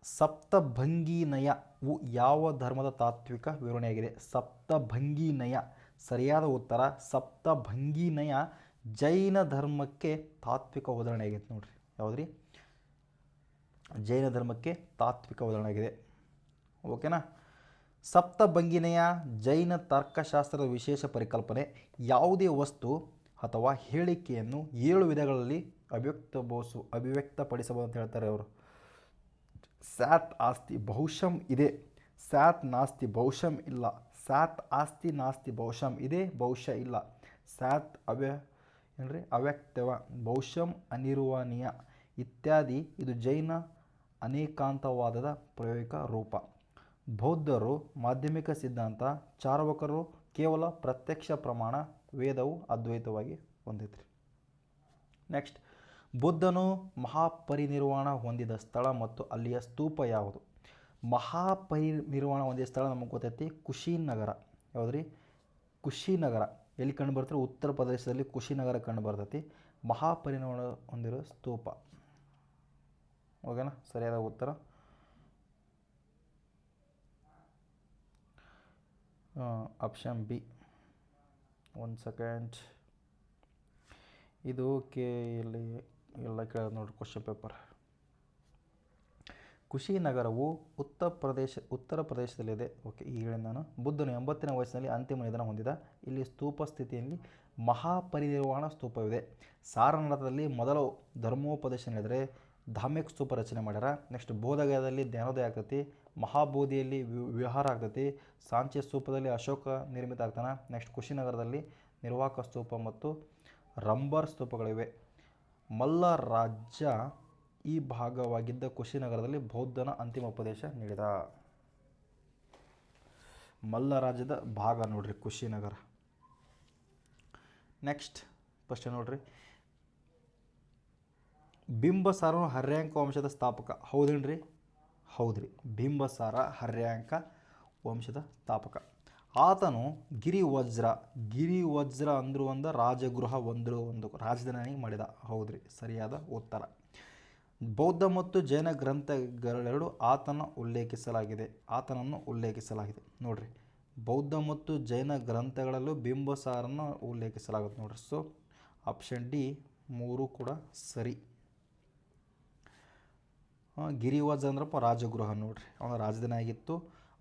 ಸಪ್ತಭಂಗೀನಯವು ಯಾವ ಧರ್ಮದ ತಾತ್ವಿಕ ವಿವರಣೆಯಾಗಿದೆ? ಸಪ್ತಭಂಗೀನಯ ಸರಿಯಾದ ಉತ್ತರ ಸಪ್ತಭಂಗೀನಯ ಜೈನ ಧರ್ಮಕ್ಕೆ ತಾತ್ವಿಕ ಉದಾಹರಣೆ ಆಗೈತೆ ನೋಡ್ರಿ. ಯಾವುದ್ರಿ? ಜೈನ ಧರ್ಮಕ್ಕೆ ತಾತ್ವಿಕ ಉದಾಹರಣೆ ಆಗಿದೆ. ಓಕೆನಾ? ಸಪ್ತಭಂಗೀನಯ ಜೈನ ತರ್ಕಶಾಸ್ತ್ರದ ವಿಶೇಷ ಪರಿಕಲ್ಪನೆ. ಯಾವುದೇ ವಸ್ತು ಅಥವಾ ಹೇಳಿಕೆಯನ್ನು 7 ವಿಧಗಳಲ್ಲಿ ಅಭಿವ್ಯಕ್ತಪಡಿಸಬಹುದು ಅಂತ ಹೇಳ್ತಾರೆ ಅವರು. ಸ್ಯಾತ್ ಆಸ್ತಿ ಬಹುಶಃ ಇದೆ, ಸ್ಯಾತ್ ನಾಸ್ತಿ ಬಹುಶಃ ಇಲ್ಲ, ಸ್ಯಾತ್ ಆಸ್ತಿ ನಾಸ್ತಿ ಬಹುಶಃ ಇದೆ, ಬಹುಶಃ ಇಲ್ಲ, ಸ್ಯಾತ್ ಅವ್ಯಕ್ತವ ಬಹುಶಃ ಅನಿರ್ವಚನೀಯ ಇತ್ಯಾದಿ. ಇದು ಜೈನ ಅನೇಕಾಂತವಾದದ ಪ್ರಾಯೋಗಿಕ ರೂಪ. ಬೌದ್ಧರು ಮಾಧ್ಯಮಿಕ ಸಿದ್ಧಾಂತ, ಚಾರ್ವಾಕರು ಕೇವಲ ಪ್ರತ್ಯಕ್ಷ ಪ್ರಮಾಣ, ವೇದವು ಅದ್ವೈತವಾಗಿ ಹೊಂದಿದ್ರಿ. ನೆಕ್ಸ್ಟ್, ಬುದ್ಧನು ಮಹಾಪರಿನಿರ್ವಾಣ ಹೊಂದಿದ ಸ್ಥಳ ಮತ್ತು ಅಲ್ಲಿಯ ಸ್ತೂಪ ಯಾವುದು? ಮಹಾಪರಿನಿರ್ವಾಣ ಹೊಂದಿದ ಸ್ಥಳ ನಮಗೆ ಗೊತ್ತೈತಿ, ಕುಶಿನಗರ. ಯಾವುದ್ರಿ? ಕುಶಿನಗರ. ಎಲ್ಲಿ ಕಂಡು ಬರ್ತಾರೆ? ಉತ್ತರ ಪ್ರದೇಶದಲ್ಲಿ ಕುಶಿನಗರ ಕಂಡು ಬರ್ತೈತಿ. ಮಹಾಪರಿನಿರ್ವಾಣ ಹೊಂದಿರೋ ಸ್ತೂಪ. ಓಕೆನಾ? ಸರಿಯಾದ ಉತ್ತರ ಆಪ್ಷನ್ ಬಿ. 1 ಸೆಕೆಂಡ್. ಇದು ಇಲ್ಲಿ ಎಲ್ಲ ಕೇಳೋದು ನೋಡ್ರಿ ಕ್ವಶನ್ ಪೇಪರ್. ಕುಶಿನಗರವು ಉತ್ತರ ಪ್ರದೇಶದಲ್ಲಿದೆ. ಓಕೆ, ಈಗ ಹೇಳಿ ನಾನು. ಬುದ್ಧನು 80ನೇ ವಯಸ್ಸಿನಲ್ಲಿ ಅಂತಿಮ ನಿಧನ ಹೊಂದಿದ. ಇಲ್ಲಿ ಸ್ತೂಪ ಸ್ಥಿತಿಯಲ್ಲಿ ಮಹಾಪರಿನಿರ್ವಾಣ ಸ್ತೂಪವಿದೆ. ಸಾರನಾಥದಲ್ಲಿ ಮೊದಲ ಧರ್ಮೋಪದೇಶ ನೀಡಿದರೆ ಧಾರ್ಮಿಕ ಸ್ತೂಪ ರಚನೆ ಮಾಡ್ಯಾರ. ನೆಕ್ಸ್ಟ್, ಬೋಧಗಯಾದಲ್ಲಿ ಜ್ಞಾನೋದಯ ಆಗ್ತೈತಿ. ಮಹಾಬೋಧಿಯಲ್ಲಿ ವಿಹಾರ ಆಗ್ತೈತಿ. ಸಾಂಚಿ ಸ್ತೂಪದಲ್ಲಿ ಅಶೋಕ ನಿರ್ಮಿತ ಆಗ್ತಾನೆ. ನೆಕ್ಸ್ಟ್, ಕುಶಿನಗರದಲ್ಲಿ ನಿರ್ವಾಕ ಸ್ತೂಪ ಮತ್ತು ರಂಬರ್ ಸ್ತೂಪಗಳಿವೆ. ಮಲ್ಲ ರಾಜ್ಯ ಈ ಭಾಗವಾಗಿದ್ದ ಕುಶಿನಗರದಲ್ಲಿ ಬೌದ್ಧನ ಅಂತಿಮ ಉಪದೇಶ ನೀಡಿದ. ಮಲ್ಲ ರಾಜ್ಯದ ಭಾಗ ನೋಡ್ರಿ ಕುಶಿನಗರ. ನೆಕ್ಸ್ಟ್ ಪ್ರಶ್ನೆ ನೋಡ್ರಿ, ಬಿಂಬಸಾರನು ಹರ್ಯಾಂಕ ವಂಶದ ಸ್ಥಾಪಕ. ಹೌದೇನ್ರಿ? ಹೌದ್ರಿ, ಬಿಂಬಸಾರ ಹರ್ಯಾಂಕ ವಂಶದ ಸ್ಥಾಪಕ. ಆತನು ಗಿರಿವಜ್ರ ಅಂದ್ರು ಒಂದು ರಾಜಗೃಹ ಒಂದು ರಾಜಧಾನಿ ಮಾಡಿದ. ಹೌದ್ರಿ, ಸರಿಯಾದ ಉತ್ತರ. ಬೌದ್ಧ ಮತ್ತು ಜೈನ ಗ್ರಂಥಗಳೆರಡು ಆತನನ್ನು ಉಲ್ಲೇಖಿಸಲಾಗಿದೆ ನೋಡ್ರಿ. ಬೌದ್ಧ ಮತ್ತು ಜೈನ ಗ್ರಂಥಗಳಲ್ಲೂ ಬಿಂಬಸಾರನ್ನು ಉಲ್ಲೇಖಿಸಲಾಗುತ್ತೆ ನೋಡ್ರಿ. ಸೊ ಆಪ್ಷನ್ ಡಿ 3 ಕೂಡ ಸರಿ. ಗಿರಿವಜ್ರ ಅಂದ್ರಪ್ಪ ರಾಜಗೃಹ ನೋಡ್ರಿ, ಅವನ ರಾಜಧಾನಿ ಆಗಿತ್ತು.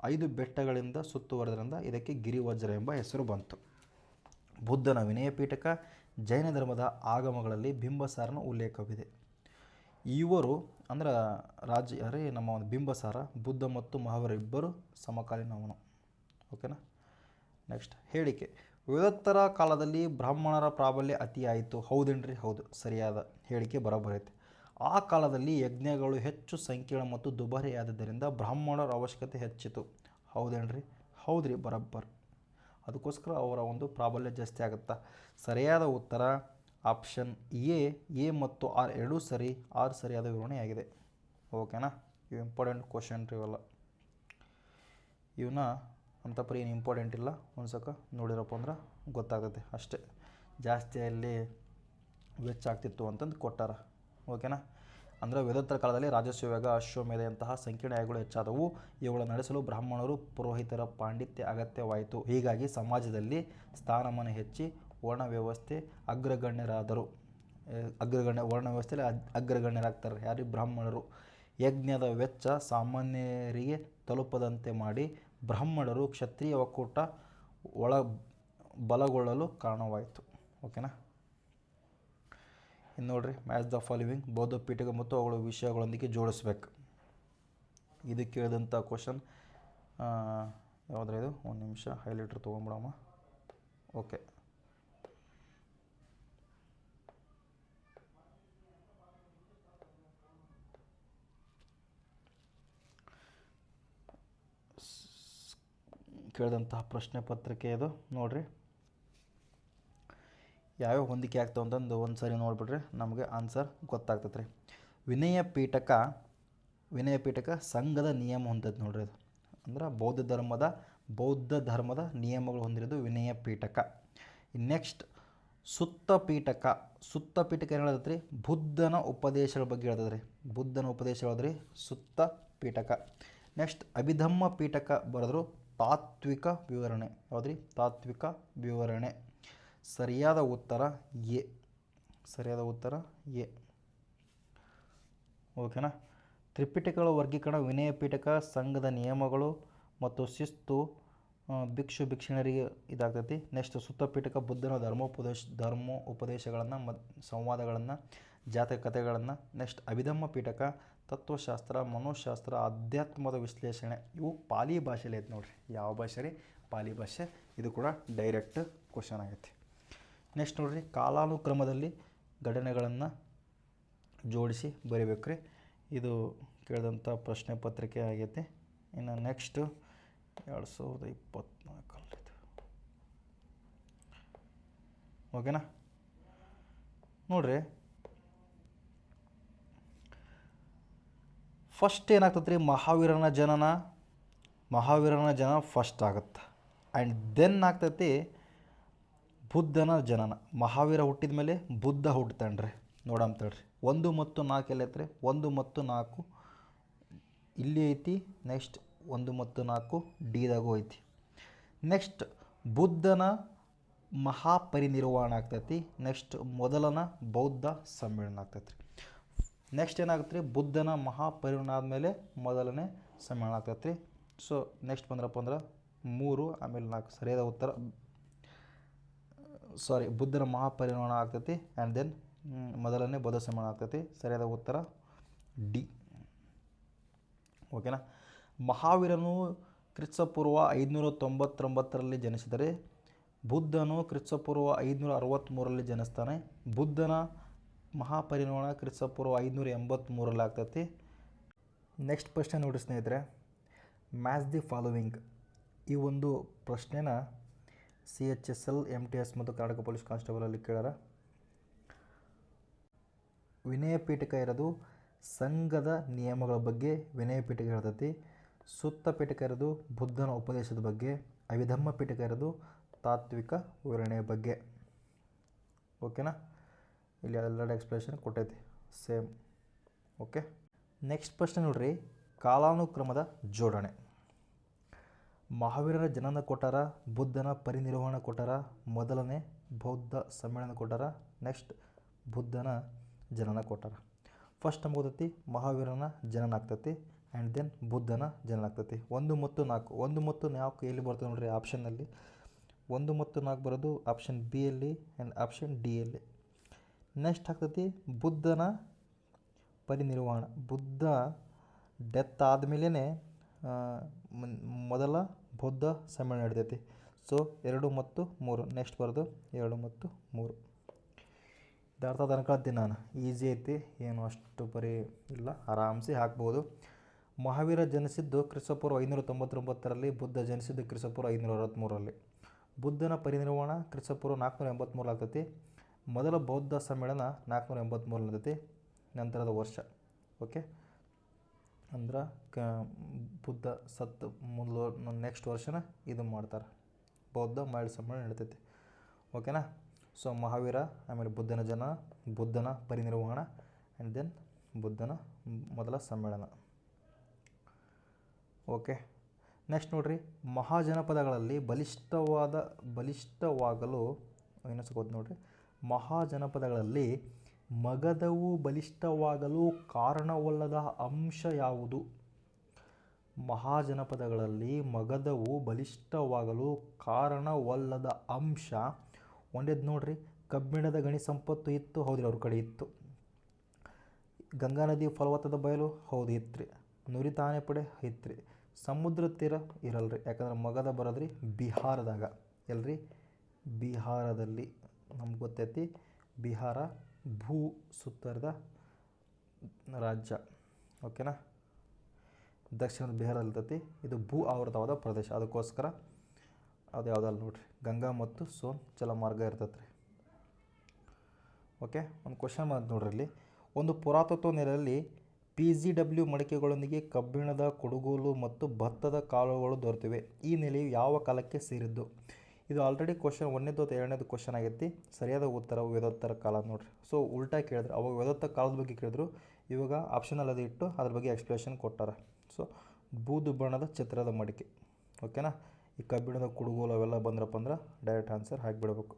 5 ಬೆಟ್ಟಗಳಿಂದ ಸುತ್ತುವರೆದ್ರಿಂದ ಇದಕ್ಕೆ ಗಿರಿವಜ್ರ ಎಂಬ ಹೆಸರು ಬಂತು. ಬುದ್ಧನ ವಿನಯಪೀಠಕ ಜೈನ ಧರ್ಮದ ಆಗಮಗಳಲ್ಲಿ ಬಿಂಬಸಾರನ ಉಲ್ಲೇಖವಿದೆ. ಇವರು ಅಂದ್ರೆ ನಮ್ಮ ಒಂದು ಬಿಂಬಸಾರ ಬುದ್ಧ ಮತ್ತು ಮಹಾವೀರ ಇಬ್ಬರು ಸಮಕಾಲೀನವನು. ಓಕೆನಾ? ನೆಕ್ಸ್ಟ್, ಹೇಳಿಕೆ. ವೇದೋತ್ತರ ಕಾಲದಲ್ಲಿ ಬ್ರಾಹ್ಮಣರ ಪ್ರಾಬಲ್ಯ ಅತಿಯಾಯಿತು. ಹೌದೇನ್ರಿ? ಹೌದು, ಸರಿಯಾದ ಹೇಳಿಕೆ ಬರೋಬರೈತೆ. ಆ ಕಾಲದಲ್ಲಿ ಯಜ್ಞಗಳು ಹೆಚ್ಚು ಸಂಕೀರ್ಣ ಮತ್ತು ದುಬಾರಿಯಾದ್ದರಿಂದ ಬ್ರಾಹ್ಮಣರ ಅವಶ್ಯಕತೆ ಹೆಚ್ಚಿತು. ಹೌದೇನ್ರಿ? ಹೌದ್ರಿ, ಬರೋಬ್ಬರ್. ಅದಕ್ಕೋಸ್ಕರ ಅವರ ಒಂದು ಪ್ರಾಬಲ್ಯ ಜಾಸ್ತಿ ಆಗುತ್ತಾ. ಸರಿಯಾದ ಉತ್ತರ ಆಪ್ಷನ್ ಎ ಮತ್ತು ಆರ್ ಎರಡೂ ಸರಿ. ಆರ್ ಸರಿಯಾದ ವಿವರಣೆಯಾಗಿದೆ. ಓಕೆನಾ? ಇವು ಇಂಪಾರ್ಟೆಂಟ್ ಕ್ವಶನ್ ಇವೆಲ್ಲ. ಇವನ್ನ ಅಂತಪರಿ ಏನು ಇಂಪಾರ್ಟೆಂಟ್ ಇಲ್ಲ, ಒಂದು ಸಕ ನೋಡಿರಪ್ಪ ಅಂದ್ರೆ ಗೊತ್ತಾಗ್ತದೆ ಅಷ್ಟೇ. ಜಾಸ್ತಿ ಅಲ್ಲಿ ವೆಚ್ಚ ಆಗ್ತಿತ್ತು ಅಂತಂದು ಕೊಟ್ಟಾರ. ಓಕೆನಾ? ಅಂದರೆ ವೇದೋತ್ತರ ಕಾಲದಲ್ಲಿ ರಾಜಸೂಯಗ, ಅಶ್ವಮೇಧೆಯಂತಹ ಸಂಕೀರ್ಣ ಯಾಗಗಳು ಹೆಚ್ಚಾದವು. ಇವುಗಳನ್ನು ನಡೆಸಲು ಬ್ರಾಹ್ಮಣರು ಪುರೋಹಿತರ ಪಾಂಡಿತ್ಯ ಅಗತ್ಯವಾಯಿತು. ಹೀಗಾಗಿ ಸಮಾಜದಲ್ಲಿ ಸ್ಥಾನಮಾನ ಹೆಚ್ಚಿ ವರ್ಣ ವ್ಯವಸ್ಥೆ ವರ್ಣ ವ್ಯವಸ್ಥೆಯಲ್ಲಿ ಅಗ್ರಗಣ್ಯರಾಗ್ತಾರೆ. ಯಾರು? ಬ್ರಾಹ್ಮಣರು. ಯಜ್ಞದ ವೆಚ್ಚ ಸಾಮಾನ್ಯರಿಗೆ ತಲುಪದಂತೆ ಮಾಡಿ ಬ್ರಾಹ್ಮಣರು ಕ್ಷತ್ರಿಯ ಒಕ್ಕೂಟ ಬಲಗೊಳ್ಳಲು ಕಾರಣವಾಯಿತು. ಓಕೆನಾ? ಇನ್ನು ನೋಡ್ರಿ, ಮ್ಯಾಚ್ ದ ಫಾಲೋವಿಂಗ್. ಬೌದ್ಧ ಪೀಠಿಕೆ ಮತ್ತು ಅವುಗಳ ವಿಷಯಗಳೊಂದಿಗೆ ಜೋಡಿಸ್ಬೇಕು. ಇದು ಕೇಳಿದಂಥ ಕ್ವಶನ್ ಯಾವುದ್ರ ಇದು? 1 ನಿಮಿಷ ಹೈಲೈಟ್ರ್ ತೊಗೊಂಬಿಡಮ್ಮ. ಓಕೆ, ಕೇಳಿದಂತಹ ಪ್ರಶ್ನೆ ಪತ್ರಿಕೆ ಇದು ನೋಡ್ರಿ. ಯಾವ್ಯಾವ ಹೊಂದಿಕೆ ಆಗ್ತಾವೆ ಅಂತಂದು ಒಂದು ಸರಿ ನೋಡಿಬಿಟ್ರೆ ನಮಗೆ ಆನ್ಸರ್ ಗೊತ್ತಾಗ್ತದೆ ರೀ. ವಿನಯ ಪೀಠಕ ಸಂಘದ ನಿಯಮ ಹೊಂದೈತೆ ನೋಡ್ರಿ. ಅದು ಅಂದ್ರೆ ಬೌದ್ಧ ಧರ್ಮದ ನಿಯಮಗಳು ಹೊಂದಿರೋದು ವಿನಯ ಪೀಠಕ. ನೆಕ್ಸ್ಟ್, ಸುತ್ತ ಪೀಠಕ ಏನು ಹೇಳತ್ರಿ? ಬುದ್ಧನ ಉಪದೇಶಗಳ ಬಗ್ಗೆ ಹೇಳ್ತದ್ರಿ. ಬುದ್ಧನ ಉಪದೇಶ ಹೇಳಿದ್ರಿ ಸುತ್ತ ಪೀಠಕ. ನೆಕ್ಸ್ಟ್ ಅಭಿಧಮ್ಮ ಪೀಠಕ ಬರೆದ್ರು ತಾತ್ವಿಕ ವಿವರಣೆ. ಯಾವುದ್ರಿ? ತಾತ್ವಿಕ ವಿವರಣೆ. ಸರಿಯಾದ ಉತ್ತರ ಎ. ಸರಿಯಾದ ಉತ್ತರ ಎ. ಓಕೆನಾ? ತ್ರಿಪಿಟಕಗಳ ವರ್ಗೀಕರಣ ವಿನಯ ಪೀಠಕ, ಸಂಘದ ನಿಯಮಗಳು ಮತ್ತು ಶಿಸ್ತು, ಭಿಕ್ಷು ಭಿಕ್ಷುಣಿಯರಿಗೆ ಇದಾಗ್ತೈತಿ. ನೆಕ್ಸ್ಟ್ ಸುತ್ತ ಪೀಠಕ ಬುದ್ಧನ ಧರ್ಮೋಪದೇಶಗಳನ್ನು ಸಂವಾದಗಳನ್ನು, ಜಾತಕ ಕಥೆಗಳನ್ನು. ನೆಕ್ಸ್ಟ್ ಅಭಿಧಮ್ಮ ಪೀಠಕ ತತ್ವಶಾಸ್ತ್ರ, ಮನೋಶಾಸ್ತ್ರ, ಅಧ್ಯಾತ್ಮದ ವಿಶ್ಲೇಷಣೆ. ಇವು ಪಾಲಿ ಭಾಷೆಯಲ್ಲಿ ಐತೆ ನೋಡ್ರಿ. ಯಾವ ಭಾಷೆ ರೀ? ಪಾಲಿ ಭಾಷೆ. ಇದು ಕೂಡ ಡೈರೆಕ್ಟ್ ಕ್ವಶನ್ ಆಗೈತಿ. ನೆಕ್ಸ್ಟ್ ನೋಡ್ರಿ, ಕಾಲಾನುಕ್ರಮದಲ್ಲಿ ಘಟನೆಗಳನ್ನು ಜೋಡಿಸಿ ಬರೀಬೇಕ್ರಿ. ಇದು ಕೇಳಿದಂಥ ಪ್ರಶ್ನೆ ಪತ್ರಿಕೆ ಆಗೈತಿ. ಇನ್ನು ನೆಕ್ಸ್ಟು 2024 ಓಕೆನಾ? ನೋಡ್ರಿ, ಫಸ್ಟ್ ಏನಾಗ್ತದೆ ರೀ? ಮಹಾವೀರನ ಜನನ ಫಸ್ಟ್ ಆಗುತ್ತೆ. ಆ್ಯಂಡ್ ದೆನ್ ಆಗ್ತೈತಿ ಬುದ್ಧನ ಜನನ. ಮಹಾವೀರ ಹುಟ್ಟಿದ ಮೇಲೆ ಬುದ್ಧ ಹುಟ್ಟತಾನ್ರಿ. ನೋಡಂತೇಳ್ರಿ 1 ಮತ್ತು 4 ಎಲ್ಲೈತ್ರಿ? 1 ಮತ್ತು 4 ಇಲ್ಲಿ ಐತಿ. ನೆಕ್ಸ್ಟ್ 1 ಮತ್ತು 4 ಡಿದಾಗೂ ಐತಿ. ನೆಕ್ಸ್ಟ್ ಬುದ್ಧನ ಮಹಾಪರಿನಿರ್ವಾಣ ಆಗ್ತೈತಿ. ನೆಕ್ಸ್ಟ್ ಮೊದಲನ ಬೌದ್ಧ ಸಮ್ಮೇಳನ ಆಗ್ತೈತಿ. ನೆಕ್ಸ್ಟ್ ಏನಾಗುತ್ತೆ ರೀ? ಬುದ್ಧನ ಮಹಾಪರಿನಿರ್ವಾಣ ಆದಮೇಲೆ ಮೊದಲನೇ ಸಮ್ಮೇಳನ ಆಗ್ತೈತಿ. ಸೊ ನೆಕ್ಸ್ಟ್ ಬಂದ್ರಪ್ಪ ಅಂದ್ರೆ 3 ಆಮೇಲೆ 4. ಸರಿಯಾದ ಉತ್ತರ ಬುದ್ಧನ ಮಹಾಪರಿನಿರ್ವಾಣ ಆಗ್ತೈತಿ ಆ್ಯಂಡ್ ದೆನ್ ಮೊದಲನೇ ಬೌದ್ಧ ಸಮ್ಮೇಳನ ಆಗ್ತೈತಿ. ಸರಿಯಾದ ಉತ್ತರ ಡಿ. ಓಕೆನಾ? ಮಹಾವೀರನು ಕ್ರಿಸ್ತಪೂರ್ವ 599ರಲ್ಲಿ ಜನಿಸಿದರೆ ಬುದ್ಧನು ಕ್ರಿಸ್ತಪೂರ್ವ 563ರಲ್ಲಿ ಜನಿಸ್ತಾನೆ. ಬುದ್ಧನ ಮಹಾಪರಿನಿರ್ವಾಣ ಕ್ರಿಸ್ತಪೂರ್ವ 583ರಲ್ಲಿ ಆಗ್ತೈತಿ. ನೆಕ್ಸ್ಟ್ ಪ್ರಶ್ನೆ ನೋಡಿ ಸ್ನೇಹಿತರೆ, ಮ್ಯಾಚ್ ದಿ ಫಾಲೋವಿಂಗ್. ಈ ಒಂದು ಪ್ರಶ್ನೆನ CHSL, MTS ಮತ್ತು ಕರ್ನಾಟಕ ಪೊಲೀಸ್ ಕಾನ್ಸ್ಟೇಬಲಲ್ಲಿ ಕೇಳ್ಯಾರ. ವಿನಯ ಪೀಠಕ ಇರೋದು ಸಂಘದ ನಿಯಮಗಳ ಬಗ್ಗೆ ವಿನಯ ಪೀಠಕ ಹೇಳ್ತೈತಿ. ಸುತ್ತ ಪೀಠಕ ಇರೋದು ಬುದ್ಧನ ಉಪದೇಶದ ಬಗ್ಗೆ. ಅಭಿಧಮ್ಮ ಪೀಠಕ ಇರೋದು ತಾತ್ವಿಕ ವಿವರಣೆಯ ಬಗ್ಗೆ. ಓಕೆನಾ? ಇಲ್ಲಿ ಎಲ್ಲೆರಡು ಎಕ್ಸ್ಪ್ಲೇಷನ್ ಕೊಟ್ಟೈತಿ ಸೇಮ್. ಓಕೆ, ನೆಕ್ಸ್ಟ್ ಪ್ರಶ್ನೆ ನೋಡ್ರಿ, ಕಾಲಾನುಕ್ರಮದ ಜೋಡಣೆ. ಮಹಾವೀರನ ಜನನ ಕೊಟ್ಟಾರ, ಬುದ್ಧನ ಪರಿನಿರ್ವಾಣ ಕೊಟ್ಟಾರ, ಮೊದಲನೇ ಬೌದ್ಧ ಸಮ್ಮೇಳನ ಕೊಟ್ಟಾರ, ನೆಕ್ಸ್ಟ್ ಬುದ್ಧನ ಜನನ ಕೊಟ್ಟಾರ. ಫಸ್ಟ್ ನಮ್ಗೆ ಗೊತ್ತೈತಿ ಮಹಾವೀರನ ಜನನ ಆಗ್ತೈತಿ ಆ್ಯಂಡ್ ದೆನ್ ಬುದ್ಧನ ಜನನ ಆಗ್ತೈತಿ. 1 ಮತ್ತು 4. 1 ಮತ್ತು 4 ಎಲ್ಲಿ ಬರ್ತದೆ ನೋಡ್ರಿ? ಆಪ್ಷನ್ನಲ್ಲಿ 1 ಮತ್ತು 4 ಬರೋದು ಆಪ್ಷನ್ ಬಿ ಯಲ್ಲಿ ಆ್ಯಂಡ್ ಆಪ್ಷನ್ ಡಿ ಯಲ್ಲಿ. ನೆಕ್ಸ್ಟ್ ಆಗ್ತೈತಿ ಬುದ್ಧನ ಪರಿನಿರ್ವಾಣ. ಬುದ್ಧ ಡೆತ್ ಆದಮೇಲೆ ಮೊದಲ ಬೌದ್ಧ ಸಮ್ಮೇಳನ ನಡಿತೈತಿ. ಸೊ 2 ಮತ್ತು 3. ನೆಕ್ಸ್ಟ್ ಬರೋದು 2 ಮತ್ತು 3. ಇದು ಅರ್ಥ ಅನ್ಕೊಳ್ತೀನಿ ನಾನು. ಈಸಿ ಐತಿ, ಏನು ಅಷ್ಟು ಬರೀ ಇಲ್ಲ, ಆರಾಮ್ಸೆ ಹಾಕ್ಬೋದು. ಮಹಾವೀರ ಜನಿಸಿದ್ದು ಕ್ರಿಸ್ತಪೂರ್ವ 599ರಲ್ಲಿ, ಬುದ್ಧ ಜನಿಸಿದ್ದು ಕ್ರಿಸ್ತಪೂರ್ವ 563ರಲ್ಲಿ. ಬುದ್ಧನ ಪರಿನಿರ್ವಾಣ ಕ್ರಿಸ್ತಪೂರ್ವ 483 ಆಗ್ತೈತಿ. ಮೊದಲ ಬೌದ್ಧ ಸಮ್ಮೇಳನ 483 ಆಗ್ತೈತಿ, ನಂತರದ ವರ್ಷ. ಓಕೆ, ಅಂದ್ರೆ ಬುದ್ಧ ಸತ್ತು ನೆಕ್ಸ್ಟ್ ವರ್ಷನ ಇದು ಮಾಡ್ತಾರೆ, ಬೌದ್ಧ ಮಹಿಳಾ ಸಮ್ಮೇಳನ ನಡೀತೈತಿ. ಓಕೆನಾ? ಸೊ ಮಹಾವೀರ, ಆಮೇಲೆ ಬುದ್ಧನ ಜನ, ಬುದ್ಧನ ಪರಿನಿರ್ವಾಣ ಆ್ಯಂಡ್ ದೆನ್ ಬುದ್ಧನ ಮೊದಲ ಸಮ್ಮೇಳನ. ಓಕೆ, ನೆಕ್ಸ್ಟ್ ನೋಡ್ರಿ, ಮಹಾಜನಪದಗಳಲ್ಲಿ ಬಲಿಷ್ಠವಾಗಲು ಇನ್ನೊಂದು ನೋಡ್ರಿ, ಮಹಾಜನಪದಗಳಲ್ಲಿ ಮಗಧವು ಬಲಿಷ್ಠವಾಗಲು ಕಾರಣವಲ್ಲದ ಅಂಶ ಯಾವುದು? ಮಹಾಜನಪದಗಳಲ್ಲಿ ಮಗಧವು ಬಲಿಷ್ಠವಾಗಲು ಕಾರಣವಲ್ಲದ ಅಂಶ ಒಂದೇದು ನೋಡ್ರಿ, ಕಬ್ಬಿಣದ ಗಣಿ ಸಂಪತ್ತು ಇತ್ತು, ಹೌದ್ರಿ, ಅವ್ರ ಕಡೆ ಇತ್ತು. ಗಂಗಾ ನದಿ ಫಲವತ್ತಾದ ಬಯಲು, ಹೌದು ಇತ್ತು ರೀ. ನುರಿತ ಪಡೆ ಇತ್ತು ರೀ. ಸಮುದ್ರ ತೀರ ಇರಲ್ರಿ, ಯಾಕಂದ್ರೆ ಮಗಧ ಬರೋದ್ರಿ ಬಿಹಾರದಾಗ. ಎಲ್ರಿ? ಬಿಹಾರದಲ್ಲಿ. ನಮ್ಗೆ ಗೊತ್ತೈತಿ ಬಿಹಾರ ಭೂ ಸುತ್ತರಿದ ರಾಜ್ಯ. ಓಕೆನಾ? ದಕ್ಷಿಣದ ಬಿಹಾರಲ್ಲಿ ಇರ್ತೈತಿ. ಇದು ಭೂ ಆವೃತವಾದ ಪ್ರದೇಶ, ಅದಕ್ಕೋಸ್ಕರ ಅದು ಯಾವುದಲ್ಲ ನೋಡ್ರಿ, ಗಂಗಾ ಮತ್ತು ಸೋನ್ ಜಲಮಾರ್ಗ ಇರ್ತೈತೆ ರೀ. ಓಕೆ, ಒಂದು ಕ್ವಶನ್ ಬಂತು ನೋಡ್ರಿ ಇಲ್ಲಿ. ಒಂದು ಪುರಾತತ್ವ ನೆಲೆಯಲ್ಲಿ PGW ಮಡಿಕೆಗಳೊಂದಿಗೆ ಕಬ್ಬಿಣದ ಕುಡುಗೋಲು ಮತ್ತು ಭತ್ತದ ಕಾಳುಗಳು ದೊರೆತಿವೆ. ಈ ನೆಲೆಯು ಯಾವ ಕಾಲಕ್ಕೆ ಸೇರಿದ್ದು? ಇದು ಆಲ್ರೆಡಿ ಕ್ವಶನ್ ಒಂದನೇದು ಅಥವಾ ಎರಡನೇದು ಕ್ವಶನ್ ಆಗೈತಿ. ಸರಿಯಾದ ಉತ್ತರ ವೇದೋತ್ತರ ಕಾಲ ನೋಡ್ರಿ. ಸೊ ಉಲ್ಟಾ ಕೇಳಿದ್ರು, ಅವಾಗ ವೇದೋತ್ತರ ಕಾಲದ ಬಗ್ಗೆ ಕೇಳಿದ್ರು, ಇವಾಗ ಆಪ್ಷನಲ್ ಅದು ಇಟ್ಟು ಅದ್ರ ಬಗ್ಗೆ ಎಕ್ಸ್ಪ್ಲೇಷನ್ ಕೊಟ್ಟಾರ. ಸೊ ಬೂದು ಬಣ್ಣದ ಚಿತ್ರದ ಮಡಿಕೆ, ಓಕೆನಾ. ಈ ಕಬ್ಬಿಣದ ಕುಡುಗೋಲು ಅವೆಲ್ಲ ಬಂದ್ರಪ್ಪ ಅಂದ್ರೆ ಡೈರೆಕ್ಟ್ ಆನ್ಸರ್ ಹಾಕಿಬಿಡ್ಬೇಕು.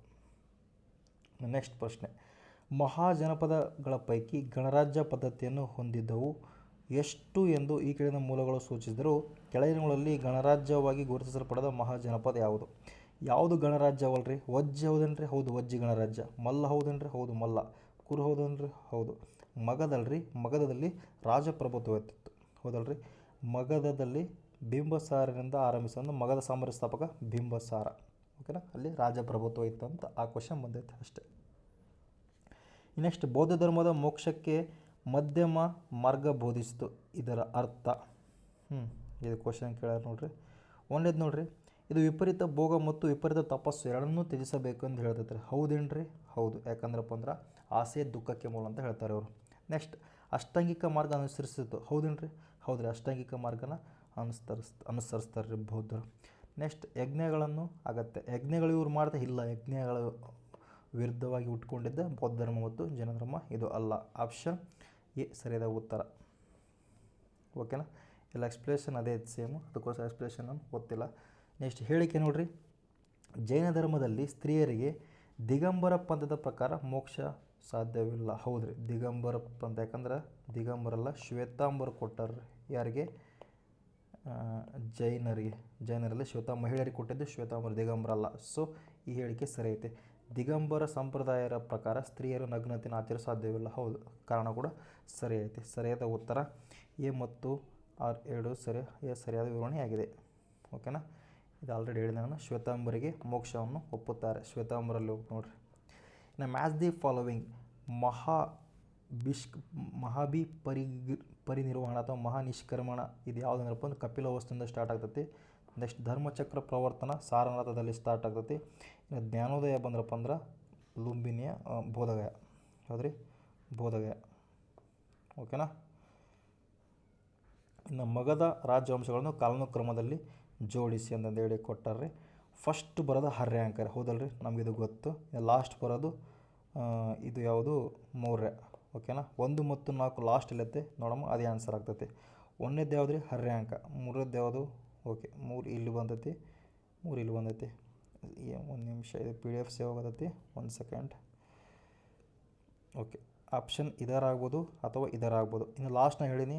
ನೆಕ್ಸ್ಟ್ ಪ್ರಶ್ನೆ, ಮಹಾಜನಪದಗಳ ಪೈಕಿ ಗಣರಾಜ್ಯ ಪದ್ಧತಿಯನ್ನು ಹೊಂದಿದ್ದವು ಎಷ್ಟು ಎಂದು ಈ ಕೆಳಗಿನ ಮೂಲಗಳು ಸೂಚಿಸಿದರು. ಕೆಳಗಿನಗಳಲ್ಲಿ ಗಣರಾಜ್ಯವಾಗಿ ಗುರುತಿಸಲ್ಪಡದ ಮಹಾಜನಪದ ಯಾವುದು? ಯಾವುದು ಗಣರಾಜ್ಯ ಅವಲ್ರಿ? ವಜ್ಜಿ ಹೌದೇನ್ರಿ? ಹೌದು, ವಜ್ಜಿ ಗಣರಾಜ್ಯ. ಮಲ್ಲ ಹೌದೇನ್ರಿ? ಹೌದು, ಮಲ್ಲ. ಕುರು ಹೌದೇನ್ರಿ? ಹೌದು. ಮಗದಲ್ರಿ? ಮಗಧದಲ್ಲಿ ರಾಜಪ್ರಭುತ್ವ ಇತ್ತು, ಹೌದಲ್ರಿ. ಮಗಧದಲ್ಲಿ ಬಿಂಬಸಾರನಿಂದ ಆರಂಭಿಸೋದು ಮಗಧ ಸಾಮ್ರಾಜ್ಯ ಸ್ಥಾಪಕ ಬಿಂಬಸಾರ, ಓಕೆನಾ. ಅಲ್ಲಿ ರಾಜಪ್ರಭುತ್ವ ಇತ್ತು ಅಂತ ಆ ಕ್ವಶನ್ ಬಂದೈತೆ ಅಷ್ಟೇ. ನೆಕ್ಸ್ಟ್, ಬೌದ್ಧ ಧರ್ಮದ ಮೋಕ್ಷಕ್ಕೆ ಮಧ್ಯಮ ಮಾರ್ಗ ಬೋಧಿಸಿತು, ಇದರ ಅರ್ಥ? ಇದು ಕ್ವಶನ್ ಕೇಳ್ಯಾರ ನೋಡ್ರಿ. ಒಂದೇದು ನೋಡ್ರಿ, ಇದು ವಿಪರೀತ ಭೋಗ ಮತ್ತು ವಿಪರೀತ ತಪಸ್ಸು ಎರಡನ್ನೂ ತ್ಯಜಿಸಬೇಕು ಅಂತ ಹೇಳ್ತೈತೆ ರೀ. ಹೌದೇನ್ರಿ? ಹೌದು. ಯಾಕಂದ್ರಪ್ಪ ಅಂದ್ರೆ ಆಸೆ ದುಃಖಕ್ಕೆ ಮೂಲ ಅಂತ ಹೇಳ್ತಾರೆ ಅವರು. ನೆಕ್ಸ್ಟ್, ಅಷ್ಟಾಂಗಿಕ ಮಾರ್ಗ ಅನುಸರಿಸಿತು. ಹೌದೇನ್ರಿ? ಹೌದ್ರಿ, ಅಷ್ಟಾಂಗಿಕ ಮಾರ್ಗನ ಅನುಸರಿಸ್ತಾರೆ ರೀ ಬೌದ್ಧರು. ನೆಕ್ಸ್ಟ್, ಯಜ್ಞಗಳನ್ನು ಅಗತ್ಯ. ಯಜ್ಞಗಳು ಇವ್ರು ಮಾಡ್ತಾ ಇಲ್ಲ, ಯಜ್ಞಗಳು ವಿರುದ್ಧವಾಗಿ ಉಟ್ಕೊಂಡಿದ್ದ ಬೌದ್ಧ ಧರ್ಮ ಮತ್ತು ಜೈನ ಧರ್ಮ, ಇದು ಅಲ್ಲ. ಆಪ್ಷನ್ ಎ ಸರಿಯಾದ ಉತ್ತರ, ಓಕೆನಾ. ಎಲ್ಲ ಎಕ್ಸ್ಪ್ಲೇಷನ್ ಅದೇ ಸೇಮು, ಅದಕ್ಕೋಸ್ಕರ ಎಕ್ಸ್ಪ್ಲೇಷನ್ ಗೊತ್ತಿಲ್ಲ. ನೆಕ್ಸ್ಟ್ ಹೇಳಿಕೆ ನೋಡ್ರಿ, ಜೈನ ಧರ್ಮದಲ್ಲಿ ಸ್ತ್ರೀಯರಿಗೆ ದಿಗಂಬರ ಪಂಥದ ಪ್ರಕಾರ ಮೋಕ್ಷ ಸಾಧ್ಯವಿಲ್ಲ. ಹೌದ್ರಿ, ದಿಗಂಬರ ಪಂಥ. ಯಾಕಂದ್ರೆ ದಿಗಂಬರಲ್ಲ, ಶ್ವೇತಾಂಬರ ಕೊಟ್ಟಾರ್ರಿ. ಯಾರಿಗೆ? ಜೈನರಲ್ಲಿ ಮಹಿಳೆಯರಿಗೆ ಕೊಟ್ಟಿದ್ದು ಶ್ವೇತಾಂಬರ, ದಿಗಂಬರ ಅಲ್ಲ. ಸೊ ಈ ಹೇಳಿಕೆ ಸರಿ ಐತೆ. ದಿಗಂಬರ ಸಂಪ್ರದಾಯದ ಪ್ರಕಾರ ಸ್ತ್ರೀಯರು ನಗ್ನತೆಯನ್ನು ಆಚರಿಸಲು ಸಾಧ್ಯವಿಲ್ಲ. ಹೌದು, ಕಾರಣ ಕೂಡ ಸರಿ ಐತೆ. ಸರಿಯಾದ ಉತ್ತರ ಎ ಮತ್ತು ಆರ್ ಎರಡು ಸರಿಯಾದ ವಿವರಣೆಯಾಗಿದೆ, ಓಕೆನಾ. ಇದು ಆಲ್ರೆಡಿ ಹೇಳಿದೆ ನಾನು. ಶ್ವೇತಾಂಬರಿಗೆ ಮೋಕ್ಷವನ್ನು ಒಪ್ಪುತ್ತಾರೆ, ಶ್ವೇತಾಂಬರಲ್ಲಿ ನೋಡ್ರಿ. ಇನ್ನು ಮ್ಯಾಚ್ ದಿ ಫಾಲೋವಿಂಗ್. ಮಹಾಭಿ ಪರಿನಿರ್ವಹಣ ಅಥವಾ ಮಹಾನಿಷ್ಕ್ರಮಣ ಇದು ಯಾವುದಂದ್ರಪ್ಪ ಅಂದ್ರೆ ಕಪಿಲವಸ್ತುವಿಂದ ಸ್ಟಾರ್ಟ್ ಆಗ್ತೈತಿ. ನೆಕ್ಸ್ಟ್, ಧರ್ಮಚಕ್ರ ಪ್ರವರ್ತನ ಸಾರನಾಥದಲ್ಲಿ ಸ್ಟಾರ್ಟ್ ಆಗ್ತೈತಿ. ಇನ್ನು ಜ್ಞಾನೋದಯ ಬಂದ್ರಪ್ಪ ಅಂದ್ರೆ ಲುಂಬಿನಿಯ ಬೋಧಗಯ, ಹೌದ್ರಿ, ಬೋಧಗಯ, ಓಕೆನಾ. ಇನ್ನು ಮಗಧ ರಾಜವಂಶಗಳನ್ನು ಕಾಲಾನುಕ್ರಮದಲ್ಲಿ ಜೋಡಿಸಿ ಅಂತಂದು ಹೇಳಿ ಕೊಟ್ಟಾರ್ರಿ. ಫಸ್ಟ್ ಬರೋದು ಹರ್ಯಾಂಕರ್, ಹೌದಲ್ರಿ, ನಮಗಿದು ಗೊತ್ತು. ಲಾಸ್ಟ್ ಬರೋದು ಇದು ಯಾವುದು? ಮೌರ್ಯ, ಓಕೆನಾ. 1 ಮತ್ತು 4 ಲಾಸ್ಟ್ ಇಲ್ಲತ್ತೆ ನೋಡಮ್ಮ, ಅದೇ ಆನ್ಸರ್ ಆಗ್ತೈತಿ. ಒಂದನೇದು ಯಾವ್ದು ರೀ? ಹರ್ಯಾಂಕ. ಮೂರನೇದು ಯಾವುದು? ಓಕೆ, 3 ಇಲ್ಲಿ ಬಂದೈತಿ, 3 ಇಲ್ಲಿ ಬಂದೈತಿ. ಒಂದು ನಿಮಿಷ, ಇದು PDF ಸೇವ್ ಆಗೋದೈತಿ, 1 ಸೆಕೆಂಡ್. ಓಕೆ, ಆಪ್ಷನ್ ಇದರಾಗ್ಬೋದು ಅಥವಾ ಇದರಾಗ್ಬೋದು. ಇನ್ನು ಲಾಸ್ಟ್ನ ಹೇಳೀನಿ,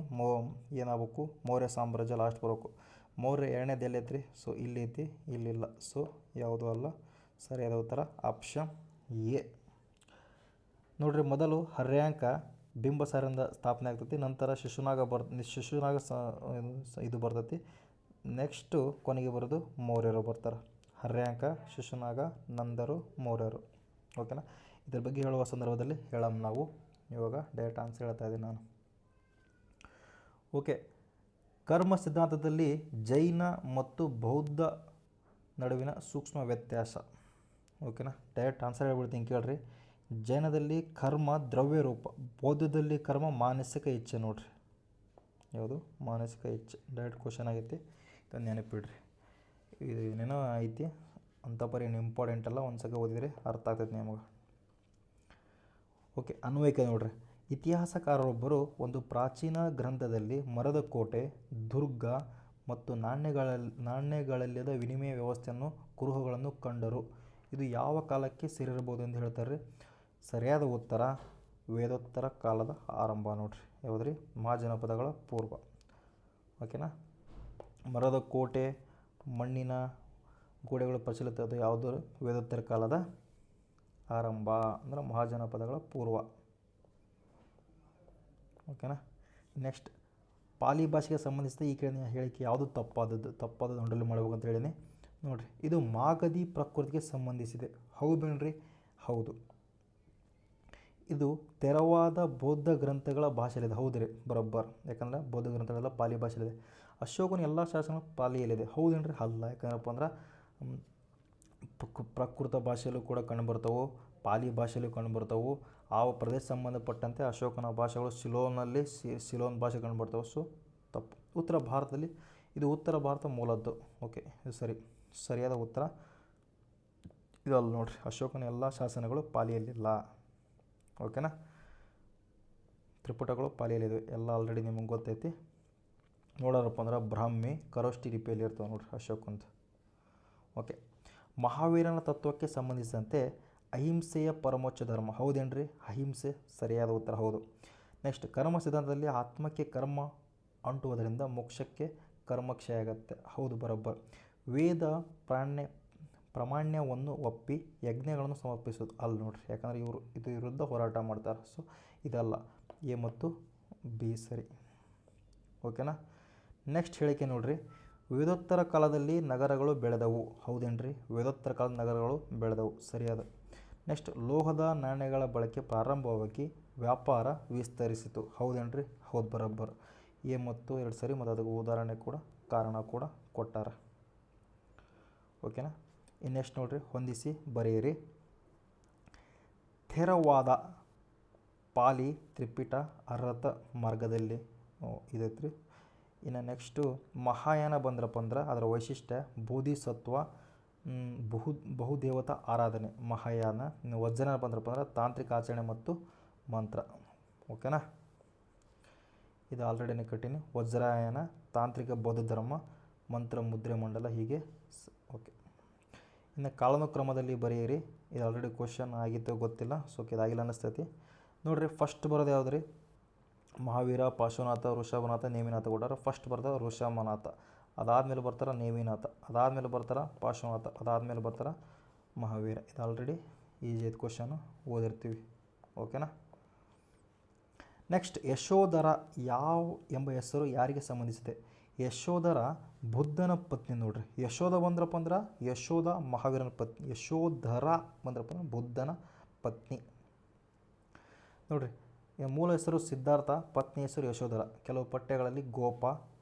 ಏನಾಗಬೇಕು? ಮೌರ್ಯ ಸಾಮ್ರಾಜ್ಯ ಲಾಸ್ಟ್ ಬರಬೇಕು. ಮೌರ್ಯ ಎರಡನೇದು ಎಲ್ಲೈತ್ರಿ? ಸೊ ಇಲ್ಲಿ ಐತಿ, ಇಲ್ಲಿಲ್ಲ. ಸೊ ಯಾವುದೂ ಅಲ್ಲ. ಸರಿಯಾದ ಉತ್ತರ ಆಪ್ಷನ್ ಎ ನೋಡ್ರಿ. ಮೊದಲು ಹರ್ಯಾಂಕ ಬಿಂಬಸಾರದಿಂದ ಸ್ಥಾಪನೆ ಆಗ್ತೈತಿ, ನಂತರ ಶಿಶುನಾಗ ಇದು ಬರ್ತೈತಿ. ನೆಕ್ಸ್ಟು ಕೊನೆಗೆ ಬರೋದು ಮೌರ್ಯರು ಬರ್ತಾರೆ. ಹರ್ಯಾಂಕ, ಶಿಶುನಾಗ, ನಂದರು, ಮೌರ್ಯರು, ಓಕೆನಾ. ಇದ್ರ ಬಗ್ಗೆ ಹೇಳುವ ಸಂದರ್ಭದಲ್ಲಿ ಹೇಳಮ್ಮ ನಾವು. ಇವಾಗ ಡೈರೆಕ್ಟ್ ಆನ್ಸರ್ ಹೇಳ್ತಾ ಇದ್ದೀನಿ ನಾನು. ಓಕೆ, ಕರ್ಮ ಸಿದ್ಧಾಂತದಲ್ಲಿ ಜೈನ ಮತ್ತು ಬೌದ್ಧ ನಡುವಿನ ಸೂಕ್ಷ್ಮ ವ್ಯತ್ಯಾಸ, ಓಕೆನಾ. ಡೈರೆಕ್ಟ್ ಆನ್ಸರ್ ಹೇಳ್ಬಿಡ್ತೀನಿ ಕೇಳ್ರಿ. ಜೈನದಲ್ಲಿ ಕರ್ಮ ದ್ರವ್ಯ ರೂಪ, ಬೌದ್ಧದಲ್ಲಿ ಕರ್ಮ ಮಾನಸಿಕ ಇಚ್ಛೆ. ನೋಡ್ರಿ, ಯಾವುದು? ಮಾನಸಿಕ ಇಚ್ಛೆ. ಡೈರೆಕ್ಟ್ ಕ್ವಶನ್ ಆಗೈತಿ, ಇದನ್ನು ನೆನಪಿಡ್ರಿ. ಇದು ಏನೇನೋ ಐತಿ ಅಂತ ಪರಿ ಏನು ಇಂಪಾರ್ಟೆಂಟ್ ಅಲ್ಲ, ಒಂದು ಸಲ ಓದಿದರೆ ಅರ್ಥ ಆಗ್ತೈತೆ ನಿಮಗೆ. ಓಕೆ, ಅನ್ವಯಿಕೆ ನೋಡ್ರಿ. ಇತಿಹಾಸಕಾರರೊಬ್ಬರು ಒಂದು ಪ್ರಾಚೀನ ಗ್ರಂಥದಲ್ಲಿ ಮರದ ಕೋಟೆ, ದುರ್ಗ ಮತ್ತು ನಾಣ್ಯಗಳಲ್ಲದ ವಿನಿಮಯ ವ್ಯವಸ್ಥೆಯನ್ನು, ಕುರುಹುಗಳನ್ನು ಕಂಡರು. ಇದು ಯಾವ ಕಾಲಕ್ಕೆ ಸೇರಿರಬಹುದು ಎಂದು ಹೇಳ್ತಾರೆ? ಸರಿಯಾದ ಉತ್ತರ ವೇದೋತ್ತರ ಕಾಲದ ಆರಂಭ ನೋಡ್ರಿ. ಯಾವುದ್ರಿ? ಮಹಾಜನಪದಗಳ ಪೂರ್ವ, ಓಕೆನಾ. ಮರದ ಕೋಟೆ, ಮಣ್ಣಿನ ಗೋಡೆಗಳು ಪ್ರಚಲಿತ, ಅದು ಯಾವುದು? ವೇದೋತ್ತರ ಕಾಲದ ಆರಂಭ, ಅಂದ್ರೆ ಮಹಾಜನಪದಗಳ ಪೂರ್ವ, ಓಕೆನಾ. ನೆಕ್ಸ್ಟ್, ಪಾಲಿ ಭಾಷೆಗೆ ಸಂಬಂಧಿಸಿದ ಈ ಕೆಳಗಿನ ಹೇಳಿಕೆ ಯಾವುದು ತಪ್ಪಾದದ್ದು ಅಂಡರ್ಲೈನ್ ಮಾಡಬೇಕು ಅಂತ ಹೇಳಿನಿ ನೋಡಿರಿ. ಇದು ಮಾಗಧಿ ಪ್ರಕೃತಿಗೆ ಸಂಬಂಧಿಸಿದೆ. ಹೌದೇನ್ರಿ? ಹೌದು. ಇದು ತೆರವಾದ ಬೌದ್ಧ ಗ್ರಂಥಗಳ ಭಾಷೆಯಲ್ಲಿದೆ. ಹೌದ್ರಿ, ಬರೋಬ್ಬರ್. ಯಾಕಂದ್ರೆ ಬೌದ್ಧ ಗ್ರಂಥಗಳೆಲ್ಲ ಪಾಲಿ ಭಾಷೆಯಲ್ಲಿದೆ. ಅಶೋಕನ ಎಲ್ಲ ಶಾಸನಗಳು ಪಾಲಿಯಲ್ಲಿದೆ. ಹೌದೇನ್ರಿ? ಅಲ್ಲ. ಯಾಕಂದ್ರಪ್ಪ ಅಂದ್ರೆ ಪ್ರಾಕೃತ ಭಾಷೆಯಲ್ಲೂ ಕೂಡ ಕಂಡುಬರ್ತವೆ, ಪಾಲಿ ಭಾಷೆಯಲ್ಲೂ ಕಂಡುಬರ್ತವೆ. ಆ ಪ್ರದೇಶ ಸಂಬಂಧಪಟ್ಟಂತೆ ಅಶೋಕನ ಭಾಷೆಗಳು ಸಿಲೋನ್ ಭಾಷೆ ಕಂಡುಬರ್ತವೆ. ಸೊ ತಪ್ಪು. ಉತ್ತರ ಭಾರತದಲ್ಲಿ ಇದು ಉತ್ತರ ಭಾರತ ಮೂಲದ್ದು. ಓಕೆ, ಇದು ಸರಿಯಾದ ಉತ್ತರ ಇದು ಅಲ್ಲಿ ನೋಡಿರಿ, ಅಶೋಕನ ಎಲ್ಲ ಶಾಸನಗಳು ಪಾಲಿಯಲ್ಲಿಲ್ಲ. ಓಕೆನಾ, ತ್ರಿಪುಟಗಳು ಪಾಲಿಯಲ್ಲಿದೆ ಎಲ್ಲ ಆಲ್ರೆಡಿ ನಿಮಗೆ ಗೊತ್ತೈತಿ. ನೋಡೋರಪ್ಪ ಅಂದ್ರೆ ಬ್ರಾಹ್ಮಿ ಕರೋಷ್ಟಿ ಲಿಪಿಯಲ್ಲಿ ಇರ್ತವೆ ನೋಡಿರಿ ಅಶೋಕಂತ. ಓಕೆ, ಮಹಾವೀರನ ತತ್ವಕ್ಕೆ ಸಂಬಂಧಿಸಿದಂತೆ ಅಹಿಂಸೆಯ ಪರಮೋಚ್ಚ ಧರ್ಮ ಹೌದೇನ್ರಿ? ಅಹಿಂಸೆ ಸರಿಯಾದ ಉತ್ತರ, ಹೌದು. ನೆಕ್ಸ್ಟ್, ಕರ್ಮ ಸಿದ್ಧಾಂತದಲ್ಲಿ ಆತ್ಮಕ್ಕೆ ಕರ್ಮ ಅಂಟುವುದರಿಂದ ಮೋಕ್ಷಕ್ಕೆ ಕರ್ಮಕ್ಷಯ ಆಗುತ್ತೆ, ಹೌದು ಬರೋಬ್ಬರ್. ವೇದ ಪ್ರಾಮಾಣ್ಯವನ್ನು ಒಪ್ಪಿ ಯಜ್ಞಗಳನ್ನು ಸಮರ್ಪಿಸೋದು ಅಲ್ಲಿ ನೋಡ್ರಿ, ಯಾಕಂದರೆ ಇದು ವಿರುದ್ಧ ಹೋರಾಟ ಮಾಡ್ತಾರೆ. ಸೊ ಇದಲ್ಲ, ಎ ಮತ್ತು ಬಿ ಸರಿ. ಓಕೆನಾ, ನೆಕ್ಸ್ಟ್ ಹೇಳಿಕೆ ನೋಡ್ರಿ, ವೇದೋತ್ತರ ಕಾಲದಲ್ಲಿ ನಗರಗಳು ಬೆಳೆದವು, ಹೌದೇನ್ರಿ? ವೇದೋತ್ತರ ಕಾಲದ ನಗರಗಳು ಬೆಳೆದವು, ಸರಿಯಾದ. ನೆಕ್ಸ್ಟ್, ಲೋಹದ ನಾಣ್ಯಗಳ ಬಳಕೆ ಪ್ರಾರಂಭವಾಗಿ ವ್ಯಾಪಾರ ವಿಸ್ತರಿಸಿತು, ಹೌದೇನ್ರಿ? ಹೌದು ಬರೋಬ್ಬರ್. ಎ ಮತ್ತು 2 ಸರಿ, ಮತ್ತು ಅದಕ್ಕೆ ಉದಾಹರಣೆ ಕೂಡ ಕಾರಣ ಕೂಡ ಕೊಟ್ಟಾರ. ಓಕೆನಾ, ಇನ್ನೆಷ್ಟು ನೋಡ್ರಿ, ಹೊಂದಿಸಿ ಬರೆಯಿರಿ. ಥೇರವಾದ ಪಾಲಿ ತ್ರಿಪಿಟ ಅರ್ಹತ ಮಾರ್ಗದಲ್ಲಿ ಇದೈತ್ರಿ. ಇನ್ನು ನೆಕ್ಸ್ಟು ಮಹಾಯಾನ ಬಂದ್ರಪ್ಪ ಅಂದ್ರೆ ಅದರ ವೈಶಿಷ್ಟ್ಯ ಬೋಧಿಸತ್ವ, ಬಹುದೇವತಾ ಆರಾಧನೆ ಮಹಾಯಾನ. ಇನ್ನು ವಜ್ರಯಾನ ಬಂದ್ರಪ್ಪ ಅಂದ್ರೆ ತಾಂತ್ರಿಕ ಆಚರಣೆ ಮತ್ತು ಮಂತ್ರ. ಓಕೆನಾ, ಇದು ಆಲ್ರೆಡಿನೇ ಕಟ್ಟಿನಿ. ವಜ್ರಾಯನ ತಾಂತ್ರಿಕ ಬೌದ್ಧ ಧರ್ಮ, ಮಂತ್ರ ಮುದ್ರೆ ಮಂಡಲ, ಹೀಗೆ. ಓಕೆ, ಇನ್ನು ಕಾಲಾನುಕ್ರಮದಲ್ಲಿ ಬರೆಯಿರಿ. ಇದು ಆಲ್ರೆಡಿ ಕ್ವಶನ್ ಆಗಿತ್ತು ಗೊತ್ತಿಲ್ಲ, ಸೊ ಇದಾಗಿಲ್ಲ ಅನ್ನಿಸ್ತೈತಿ ನೋಡಿರಿ. ಫಸ್ಟ್ ಬರೋದು ಯಾವ್ದು ರೀ? ಮಹಾವೀರ, ಪಾರ್ಶ್ವನಾಥ, ಋಷಭನಾಥ, ನೇಮಿನಾಥ ಕೊಟ್ಟಾರ. ಫಸ್ಟ್ ಬರ್ತಾರೆ ಋಷಭನಾಥ, ಅದಾದಮೇಲೆ ಬರ್ತಾರೆ ನೇಮಿನಾಥ, ಅದಾದಮೇಲೆ ಬರ್ತಾರೆ ಪಾರ್ಶ್ವನಾಥ, ಅದಾದಮೇಲೆ ಬರ್ತಾರೆ ಮಹಾವೀರ. ಇದು ಆಲ್ರೆಡಿ ಈಜಿ ಐತೆ, ಕ್ವಶನು ಓದಿರ್ತೀವಿ. ಓಕೆನಾ, ನೆಕ್ಸ್ಟ್, ಯಶೋಧರ ಎಂಬ ಹೆಸರು ಯಾರಿಗೆ ಸಂಬಂಧಿಸಿದೆ? ಯಶೋಧರ ಬುದ್ಧನ ಪತ್ನಿ ನೋಡ್ರಿ. ಯಶೋಧ ಬಂದ್ರಪ್ಪ ಅಂದ್ರೆ ಯಶೋಧ ಮಹಾವೀರನ ಪತ್ನಿ, ಯಶೋಧರ ಬಂದ್ರಪ್ಪ ಅಂದ್ರೆ ಬುದ್ಧನ ಪತ್ನಿ ನೋಡ್ರಿ. ಮೂಲ ಹೆಸರು ಸಿದ್ಧಾರ್ಥ, ಪತ್ನಿ ಹೆಸರು ಯಶೋಧರ. ಕೆಲವು ಪಠ್ಯಗಳಲ್ಲಿ ಗೋಪ,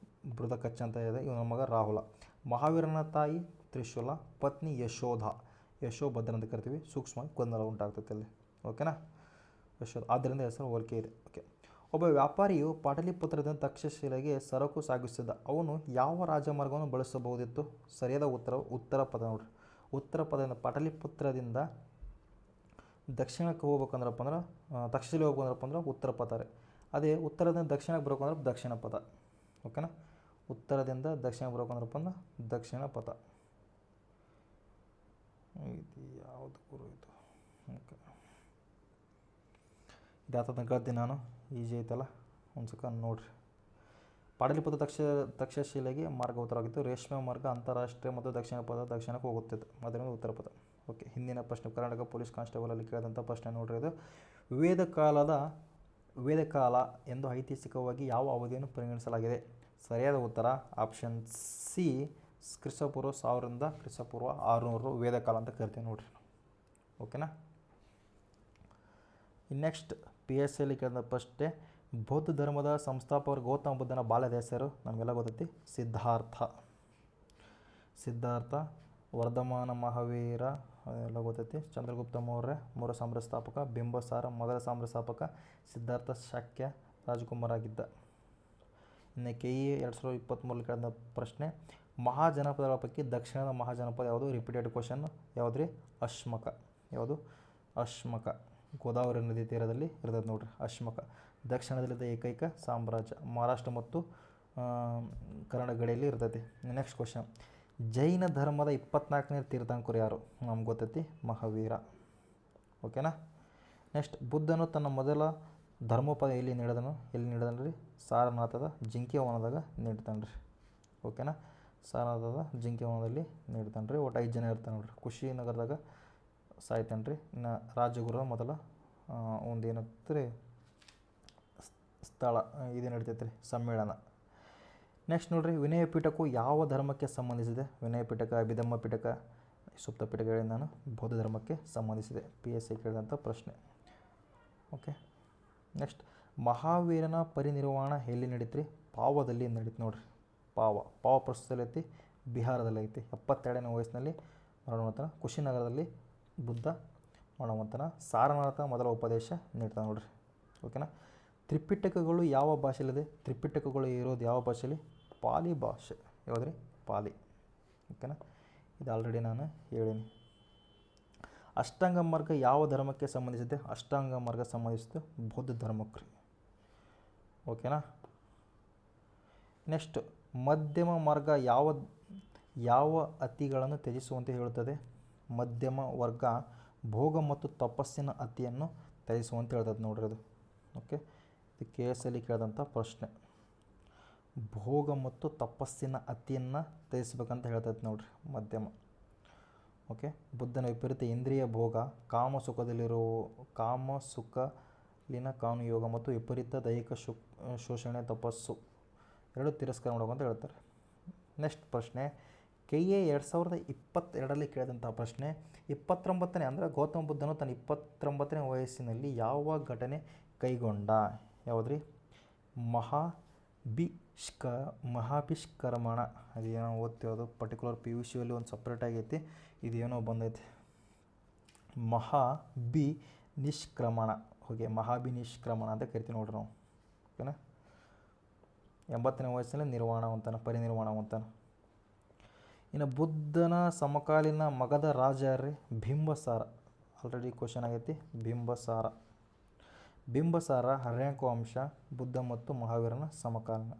ಬೃದಕಚ್ಚ ಅಂತ ಇದೆ. ಇವನ ಮಗ ರಾಹುಲ. ಮಹಾವೀರನ ತಾಯಿ ತ್ರಿಶೂಲ, ಪತ್ನಿ ಯಶೋಧ, ಯಶೋಭದ್ರ ಅಂತ ಕರಿತೀವಿ. ಸೂಕ್ಷ್ಮವಾಗಿ ಗೊಂದಲ ಉಂಟಾಗ್ತೈತೆ ಅಲ್ಲಿ. ಓಕೆನಾ, ಯಶೋಧ, ಆದ್ದರಿಂದ ಹೆಸರು ಹೋಲಿಕೆ ಇದೆ. ಓಕೆ, ಒಬ್ಬ ವ್ಯಾಪಾರಿಯು ಪಾಟಲಿಪುತ್ರದಿಂದ ತಕ್ಷಶಿಲೆಗೆ ಸರಕು ಸಾಗಿಸಿದ. ಅವನು ಯಾವ ರಾಜಮಾರ್ಗವನ್ನು ಬಳಸಬಹುದಿತ್ತು? ಸರಿಯಾದ ಉತ್ತರ ಪದ ನೋಡ್ರಿ. ಉತ್ತರ ಪದದಿಂದ ಪಾಟಲಿಪುತ್ರದಿಂದ ದಕ್ಷಿಣಕ್ಕೆ ಹೋಗ್ಬೇಕಂದ್ರಪ್ಪ ಅಂದ್ರೆ ತಕ್ಷಶಿಲೆ ಹೋಗ್ಬೇಕಂದ್ರಪ್ಪ ಅಂದ್ರೆ ಉತ್ತರ ಪದ ರೀ. ಅದೇ ಉತ್ತರದಿಂದ ದಕ್ಷಿಣಕ್ಕೆ ಬರ್ಬೇಕಂದ್ರೆ ದಕ್ಷಿಣ ಪದ. ಓಕೆನಾ, ಉತ್ತರದಿಂದ ದಕ್ಷಿಣಕ್ಕೆ ಬರ್ಬೇಕಂದ್ರಪ್ಪ ಅಂದ್ರೆ ದಕ್ಷಿಣ ಪದ. ಇದು ಯಾವುದು ಗುರು ಇದು? ಓಕೆ, ಇದಾತಂತ ಕೇಳ್ತೀನಿ ನಾನು. ಈಜಿ ಐತಲ್ಲ, ಒಂದು ಸೆಕೆಂಡ್ ನೋಡಿರಿ. ಪಾಟಲಿಪುತ್ರ ತಕ್ಷಶಿಲೆಗೆ ಮಾರ್ಗ ಉತ್ತರವಾಗಿತ್ತು. ರೇಷ್ಮೆ ಮಾರ್ಗ ಅಂತಾರಾಷ್ಟ್ರೀಯ ಮತ್ತು ದಕ್ಷಿಣ ಪದ ದಕ್ಷಿಣಕ್ಕೆ ಹೋಗುತ್ತಿತ್ತು, ಅದರಿಂದ ಉತ್ತರ ಪದ. ಓಕೆ, ಹಿಂದಿನ ಪ್ರಶ್ನೆ ಕರ್ನಾಟಕ ಪೊಲೀಸ್ ಕಾನ್ಸ್ಟೇಬಲಲ್ಲಿ ಕೇಳಿದಂಥ ಪ್ರಶ್ನೆ ನೋಡ್ರಿ. ಇದು ವೇದಕಾಲ ಎಂದು ಐತಿಹಾಸಿಕವಾಗಿ ಯಾವ ಅವಧಿಯನ್ನು ಪರಿಗಣಿಸಲಾಗಿದೆ? ಸರಿಯಾದ ಉತ್ತರ ಆಪ್ಷನ್ ಸಿ, ಕ್ರಿಸ್ತಪೂರ್ವ 1000ರಿಂದ ಕ್ರಿಸ್ತಪೂರ್ವ 600 ವೇದಕಾಲ ಅಂತ ಕರಿತೀವಿ ನೋಡ್ರಿ. ಓಕೆನಾ, ನೆಕ್ಸ್ಟ್ PSL ಕೇಳಿದ ಪ್ರಶ್ನೆ, ಬೌದ್ಧ ಧರ್ಮದ ಸಂಸ್ಥಾಪಕರು ಗೌತಮ ಬುದ್ಧನ ಬಾಲ್ಯದ ಹೆಸರು ನಮಗೆಲ್ಲ ಗೊತ್ತೈತಿ, ಸಿದ್ಧಾರ್ಥ. ವರ್ಧಮಾನ ಮಹಾವೀರ ಎಲ್ಲ ಗೊತ್ತೈತಿ. ಚಂದ್ರಗುಪ್ತ ಮೌರ್ಯ ಮೂರ ಸಾಮ್ರಾಜ್ಯ ಸ್ಥಾಪಕ. ಬಿಂಬಸಾರ ಮೊದಲ ಸಾಮ್ರಾಜ್ಯ ಸ್ಥಾಪಕ. ಸಿದ್ಧಾರ್ಥ ಶಾಕ್ಯ ರಾಜಕುಮಾರ ಆಗಿದ್ದ. ಇನ್ನು KE 2023 ಕೇಳಿದ ಪ್ರಶ್ನೆ, ಮಹಾಜನಪದಗಳ ಪೈಕಿ ದಕ್ಷಿಣದ ಮಹಾಜನಪದ ಯಾವುದು? Repeated question. ಯಾವುದ್ರಿ? ಅಶ್ಮಕ. ಯಾವುದು? ಅಶ್ಮಕ. ಗೋದಾವರಿ ನದಿ ತೀರದಲ್ಲಿ ಇರ್ತದೆ ನೋಡ್ರಿ ಅಶ್ಮಕ. ದಕ್ಷಿಣದಲ್ಲಿದ್ದ ಏಕೈಕ ಸಾಮ್ರಾಜ್ಯ. ಮಹಾರಾಷ್ಟ್ರ ಮತ್ತು ಕನ್ನಡ ಗಡಿಯಲ್ಲಿ ಇರ್ತೈತಿ. ನೆಕ್ಸ್ಟ್ ಕ್ವಶನ್, ಜೈನ ಧರ್ಮದ 24ನೇ ತೀರ್ಥಂಕರು ಯಾರು? ನಮ್ಗೆ ಗೊತ್ತೈತಿ, ಮಹಾವೀರ. ಓಕೆನಾ, ನೆಕ್ಸ್ಟ್, ಬುದ್ಧನು ತನ್ನ ಮೊದಲ ಧರ್ಮೋಪದ ಎಲ್ಲಿ ನೀಡಿದನು ರೀ? ಸಾರನಾಥದ ಜಿಂಕೆವನದಾಗ ನೀಡ್ತಾನೆ ರೀ. ಓಕೆನಾ, ಸಾರನಾಥದ ಜಿಂಕೆವನದಲ್ಲಿ ನೀಡ್ತಾನೆ ರೀ. ಒಟ್ಟು 5 ಜನ ಇರ್ತಾನೆ ನೋಡ್ರಿ. ಕುಶಿನಗರದಾಗ ಸಾಯ್ತಾನೆ ರೀ. ಇನ್ನು ರಾಜಗುರು ಮೊದಲ ಒಂದು ಏನಂತಾರೆ ಸ್ಥಳ ಇದು ನಡಿತೈತೆ ರೀ, ಸಮ್ಮೇಳನ. ನೆಕ್ಸ್ಟ್ ನೋಡ್ರಿ, ವಿನಯ ಪಿಟಕವು ಯಾವ ಧರ್ಮಕ್ಕೆ ಸಂಬಂಧಿಸಿದೆ? ವಿನಯ ಪಿಟಕ, ಅಭಿಧಮ್ಮ ಪಿಟಕ, ಸುಪ್ತ ಪಿಟಕ ಹೇಳಿ ನಾನು ಬೌದ್ಧ ಧರ್ಮಕ್ಕೆ ಸಂಬಂಧಿಸಿದೆ. PSI ಕೇಳಿದಂಥ ಪ್ರಶ್ನೆ. ಓಕೆ, ನೆಕ್ಸ್ಟ್, ಮಹಾವೀರನ ಪರಿನಿರ್ವಾಣ ಎಲ್ಲಿ ನಡೀತು ರೀ? ಪಾವದಲ್ಲಿ ನಡೀತು ನೋಡ್ರಿ. ಪಾವ ಪ್ರಸ್ತುತದಲ್ಲಿ ಐತಿ, ಬಿಹಾರದಲ್ಲಿ ಐತಿ. 72ನೇ ವಯಸ್ಸಿನಲ್ಲಿ ಮರಣವಂತನ. ಕುಶಿನಗರದಲ್ಲಿ ಬುದ್ಧ ಮರಣವಂತನ. ಸಾರನಾಥ ಮೊದಲ ಉಪದೇಶ ನೀಡ್ತಾನೆ ನೋಡ್ರಿ. ಓಕೆನಾ, ತ್ರಿಪಿಟಕಗಳು ಯಾವ ಭಾಷೆಯಲ್ಲಿದೆ? ತ್ರಿಪಿಟಕಗಳು ಇರೋದು ಯಾವ ಭಾಷೆಯಲ್ಲಿ? ಪಾಲಿ ಭಾಷೆ. ಯಾವುದ್ರಿ? ಪಾಲಿ. ಓಕೆನಾ, ಇದು ಆಲ್ರೆಡಿ ನಾನು ಹೇಳೀನಿ. ಅಷ್ಟಾಂಗ ಮಾರ್ಗ ಯಾವ ಧರ್ಮಕ್ಕೆ ಸಂಬಂಧಿಸಿದೆ? ಅಷ್ಟಾಂಗ ಮಾರ್ಗ ಸಂಬಂಧಿಸಿದ್ದು ಬೌದ್ಧ ಧರ್ಮಕ್ಕೆ. ಓಕೆನಾ. ನೆಕ್ಸ್ಟ್, ಮಧ್ಯಮ ಮಾರ್ಗ ಯಾವ ಅತಿಗಳನ್ನು ತ್ಯಜಿಸುವಂತೆ ಹೇಳುತ್ತದೆ? ಮಧ್ಯಮ ವರ್ಗ ಭೋಗ ಮತ್ತು ತಪಸ್ಸಿನ ಅತಿಯನ್ನು ತ್ಯಜಿಸುವಂತೆ ಹೇಳ್ತದೆ ನೋಡ್ರಿ ಅದು. ಓಕೆ, ಇದು KS ಅಲ್ಲಿ ಕೇಳಿದಂಥ ಪ್ರಶ್ನೆ. ಭೋಗ ಮತ್ತು ತಪಸ್ಸಿನ ಅತಿಯನ್ನು ತ್ಯಜಿಸ್ಬೇಕಂತ ಹೇಳ್ತದೆ ನೋಡ್ರಿ ಮಧ್ಯಮ. ಓಕೆ, ಬುದ್ಧನ ವಿಪರೀತ ಇಂದ್ರಿಯ ಭೋಗ, ಕಾಮಸುಖಲಿನ ಕಾನುಯೋಗ ಮತ್ತು ವಿಪರೀತ ದೈಹಿಕ ಶೋಷಣೆ ತಪಸ್ಸು ಎರಡು ತಿರಸ್ಕಾರ ಮಾಡಬೇಕು ಅಂತ ಹೇಳ್ತಾರೆ. ನೆಕ್ಸ್ಟ್ ಪ್ರಶ್ನೆ, KA 2022ರಲ್ಲಿ ಕೇಳಿದಂಥ ಪ್ರಶ್ನೆ. 29ನೇ ಅಂದರೆ ಗೌತಮ ಬುದ್ಧನು ತನ್ನ 29ನೇ ವಯಸ್ಸಿನಲ್ಲಿ ಯಾವ ಘಟನೆ ಕೈಗೊಂಡ? ಯಾವುದ್ರಿ? ಮಹಾಭಿಷ್ಕರ್ಮಣ. ಅದೇನೋ ಓದ್ತೀವಿ, ಅದು ಪರ್ಟಿಕ್ಯುಲರ್ PUC ಅಲ್ಲಿ ಒಂದು ಸಪ್ರೇಟ್ ಆಗೈತಿ, ಇದೇನೋ ಬಂದೈತಿ. ಮಹಾಭಿನಿಷ್ಕ್ರಮಣ. ಓಕೆ, ಮಹಾಭಿನಿಷ್ಕ್ರಮಣ ಅಂತ ಕರಿತೀವಿ ನೋಡ್ರಿ ನಾವು. ಓಕೆನಾ. 80ನೇ ವಯಸ್ಸಿನಲ್ಲಿ ಪರಿನಿರ್ವಾಣವಂತಾನ. ಇನ್ನು ಬುದ್ಧನ ಸಮಕಾಲೀನ ಮಗಧ ರಾಜ ಯಾರ್ರಿ? ಬಿಂಬಸಾರ. ಆಲ್ರೆಡಿ ಕ್ವಶನ್ ಆಗೈತಿ. ಬಿಂಬಸಾರ 14ನೇ ವಂಶ, ಬುದ್ಧ ಮತ್ತು ಮಹಾವೀರನ ಸಮಕಾಲೀನ.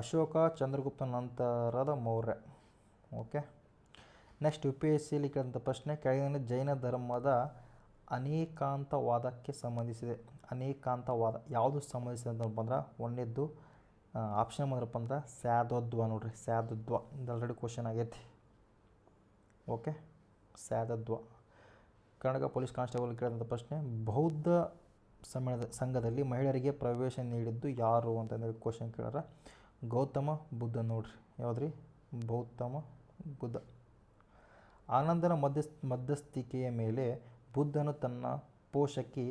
ಅಶೋಕ, ಚಂದ್ರಗುಪ್ತ ನಂತರದ ಮೌರ್ಯ. ಓಕೆ. ನೆಕ್ಸ್ಟ್, UPSCಯಲ್ಲಿ ಕೇಳಿದಂಥ ಪ್ರಶ್ನೆ. ಕೆಳಗಿನ ಜೈನ ಧರ್ಮದ ಅನೇಕಾಂತವಾದಕ್ಕೆ ಸಂಬಂಧಿಸಿದೆ. ಅನೇಕಾಂತವಾದ ಯಾವುದು ಸಂಬಂಧಿಸಿದೆ ಅಂತಪ್ಪ ಅಂದ್ರೆ, ಒಂದೇದ್ದು ಆಪ್ಷನ್ ಬಂದ್ರಪ್ಪ ಅಂದ್ರೆ ಸ್ಯಾದೋದ್ವ ನೋಡ್ರಿ. ಸ್ಯಾದೋದ್ವ ಇದು ಆಲ್ರೆಡಿ ಕ್ವಶನ್ ಆಗೈತಿ. ಓಕೆ, ಸ್ಯಾದೋದ್ವ. ಕರ್ನಾಟಕ ಪೊಲೀಸ್ ಕಾನ್ಸ್ಟೇಬಲ್ ಕೇಳಿದಂಥ ಪ್ರಶ್ನೆ. ಬೌದ್ಧ ಸಂಘದಲ್ಲಿ ಮಹಿಳೆಯರಿಗೆ ಪ್ರವೇಶ ನೀಡಿದ್ದು ಯಾರು ಅಂತಂದೇಳಿ ಕ್ವಶನ್ ಕೇಳಾರ. ಗೌತಮ ಬುದ್ಧ ನೋಡ್ರಿ. ಯಾವುದ್ರಿ? ಗೌತಮ ಬುದ್ಧ. ಆನಂದನ ಮಧ್ಯಸ್ಥಿಕೆಯ ಮೇಲೆ ಬುದ್ಧನು ತನ್ನ ಪೋಷಕಿ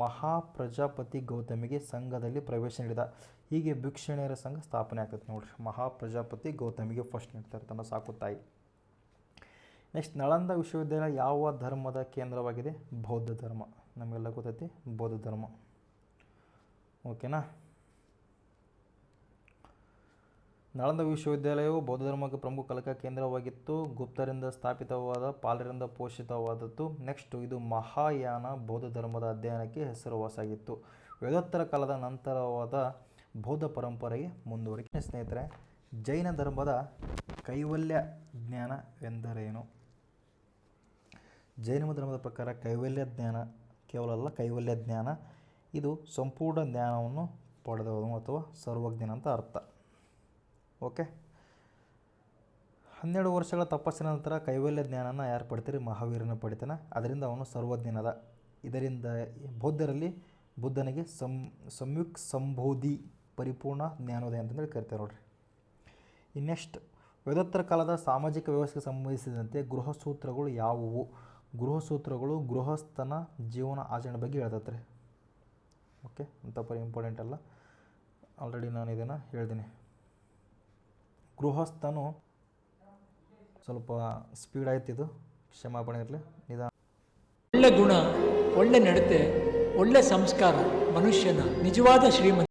ಮಹಾಪ್ರಜಾಪತಿ ಗೌತಮಿಗೆ ಸಂಘದಲ್ಲಿ ಪ್ರವೇಶ ನೀಡಿದ. ಹೀಗೆ ಭಿಕ್ಷುಣಿಯರ ಸಂಘ ಸ್ಥಾಪನೆ ಆಗ್ತದೆ ನೋಡ್ರಿ. ಮಹಾಪ್ರಜಾಪತಿ ಗೌತಮಿಗೆ ಫಸ್ಟ್ ನೀಡ್ತಾರೆ, ತನ್ನ ಸಾಕು ತಾಯಿ. ನೆಕ್ಸ್ಟ್, ನಳಂದ ವಿಶ್ವವಿದ್ಯಾಲಯ ಯಾವ ಧರ್ಮದ ಕೇಂದ್ರವಾಗಿದೆ? ಬೌದ್ಧ ಧರ್ಮ. ನಮಗೆಲ್ಲ ಗೊತ್ತೈತಿ ಬೌದ್ಧ ಧರ್ಮ. ಓಕೆನಾ. ನಳಂದ ವಿಶ್ವವಿದ್ಯಾಲಯವು ಬೌದ್ಧ ಧರ್ಮಕ್ಕೆ ಪ್ರಮುಖ ಕಲಿಕಾ ಕೇಂದ್ರವಾಗಿತ್ತು. ಗುಪ್ತರಿಂದ ಸ್ಥಾಪಿತವಾದ, ಪಾಲರಿಂದ ಪೋಷಿತವಾದದ್ದು. ನೆಕ್ಸ್ಟ್, ಇದು ಮಹಾಯಾನ ಬೌದ್ಧ ಧರ್ಮದ ಅಧ್ಯಯನಕ್ಕೆ ಹೆಸರುವಾಸಾಗಿತ್ತು. ವೇದೋತ್ತರ ಕಾಲದ ನಂತರವಾದ ಬೌದ್ಧ ಪರಂಪರೆಗೆ ಮುಂದುವರಿಕೆ. ಸ್ನೇಹಿತರೆ, ಜೈನ ಧರ್ಮದ ಕೈವಲ್ಯ ಜ್ಞಾನವೆಂದರೇನು? ಜೈನ ಧರ್ಮದ ಪ್ರಕಾರ ಕೈವಲ್ಯ ಜ್ಞಾನ ಕೇವಲ ಅಲ್ಲ, ಕೈವಲ್ಯ ಜ್ಞಾನ ಇದು ಸಂಪೂರ್ಣ ಜ್ಞಾನವನ್ನು ಪಡೆದವನು ಅಥವಾ ಸರ್ವಜ್ಞಾನ ಅಂತ ಅರ್ಥ. ಓಕೆ. 12 ವರ್ಷಗಳ ತಪಸ್ಸಿನ ನಂತರ ಕೈವಲ್ಯ ಜ್ಞಾನನ ಯಾರು ಪಡಿತಾರೆ? ಮಹಾವೀರನ ಪಡಿತಾನೆ. ಅದರಿಂದ ಅವನು ಸರ್ವಜ್ಞಾನದ. ಇದರಿಂದ ಬುದ್ಧನಿಗೆ ಸಂಯುಕ್ ಸಂಬೋಧಿ ಪರಿಪೂರ್ಣ ಜ್ಞಾನೋದಯ ಅಂತಂದೇಳಿ ಕರಿತಾರೆ ನೋಡ್ರಿ. ನೆಕ್ಸ್ಟ್, ವೇದೋತ್ತರ ಕಾಲದ ಸಾಮಾಜಿಕ ವ್ಯವಸ್ಥೆಗೆ ಸಂಬಂಧಿಸಿದಂತೆ ಗೃಹಸೂತ್ರಗಳು ಯಾವುವು? ಗೃಹಸೂತ್ರಗಳು ಗೃಹಸ್ಥನ ಜೀವನ ಆಚರಣೆ ಬಗ್ಗೆ ಹೇಳ್ತತ್ರಿ. ಓಕೆ, ಅಂತ ಪರಿ ಇಂಪಾರ್ಟೆಂಟ್ ಅಲ್ಲ, ಆಲ್ರೆಡಿ ನಾನು ಇದನ್ನು ಹೇಳ್ತೀನಿ. ಗೃಹಸ್ಥನು ಸ್ವಲ್ಪ ಸ್ಪೀಡ್ ಆಯ್ತಿದ್ದು, ಕ್ಷಮಾಪಣೆ ಇರಲಿ, ನಿಧಾನ. ಒಳ್ಳೆ ಗುಣ, ಒಳ್ಳೆ ನಡತೆ, ಒಳ್ಳೆ ಸಂಸ್ಕಾರ ಮನುಷ್ಯನ ನಿಜವಾದ ಶ್ರೀಮಂತ.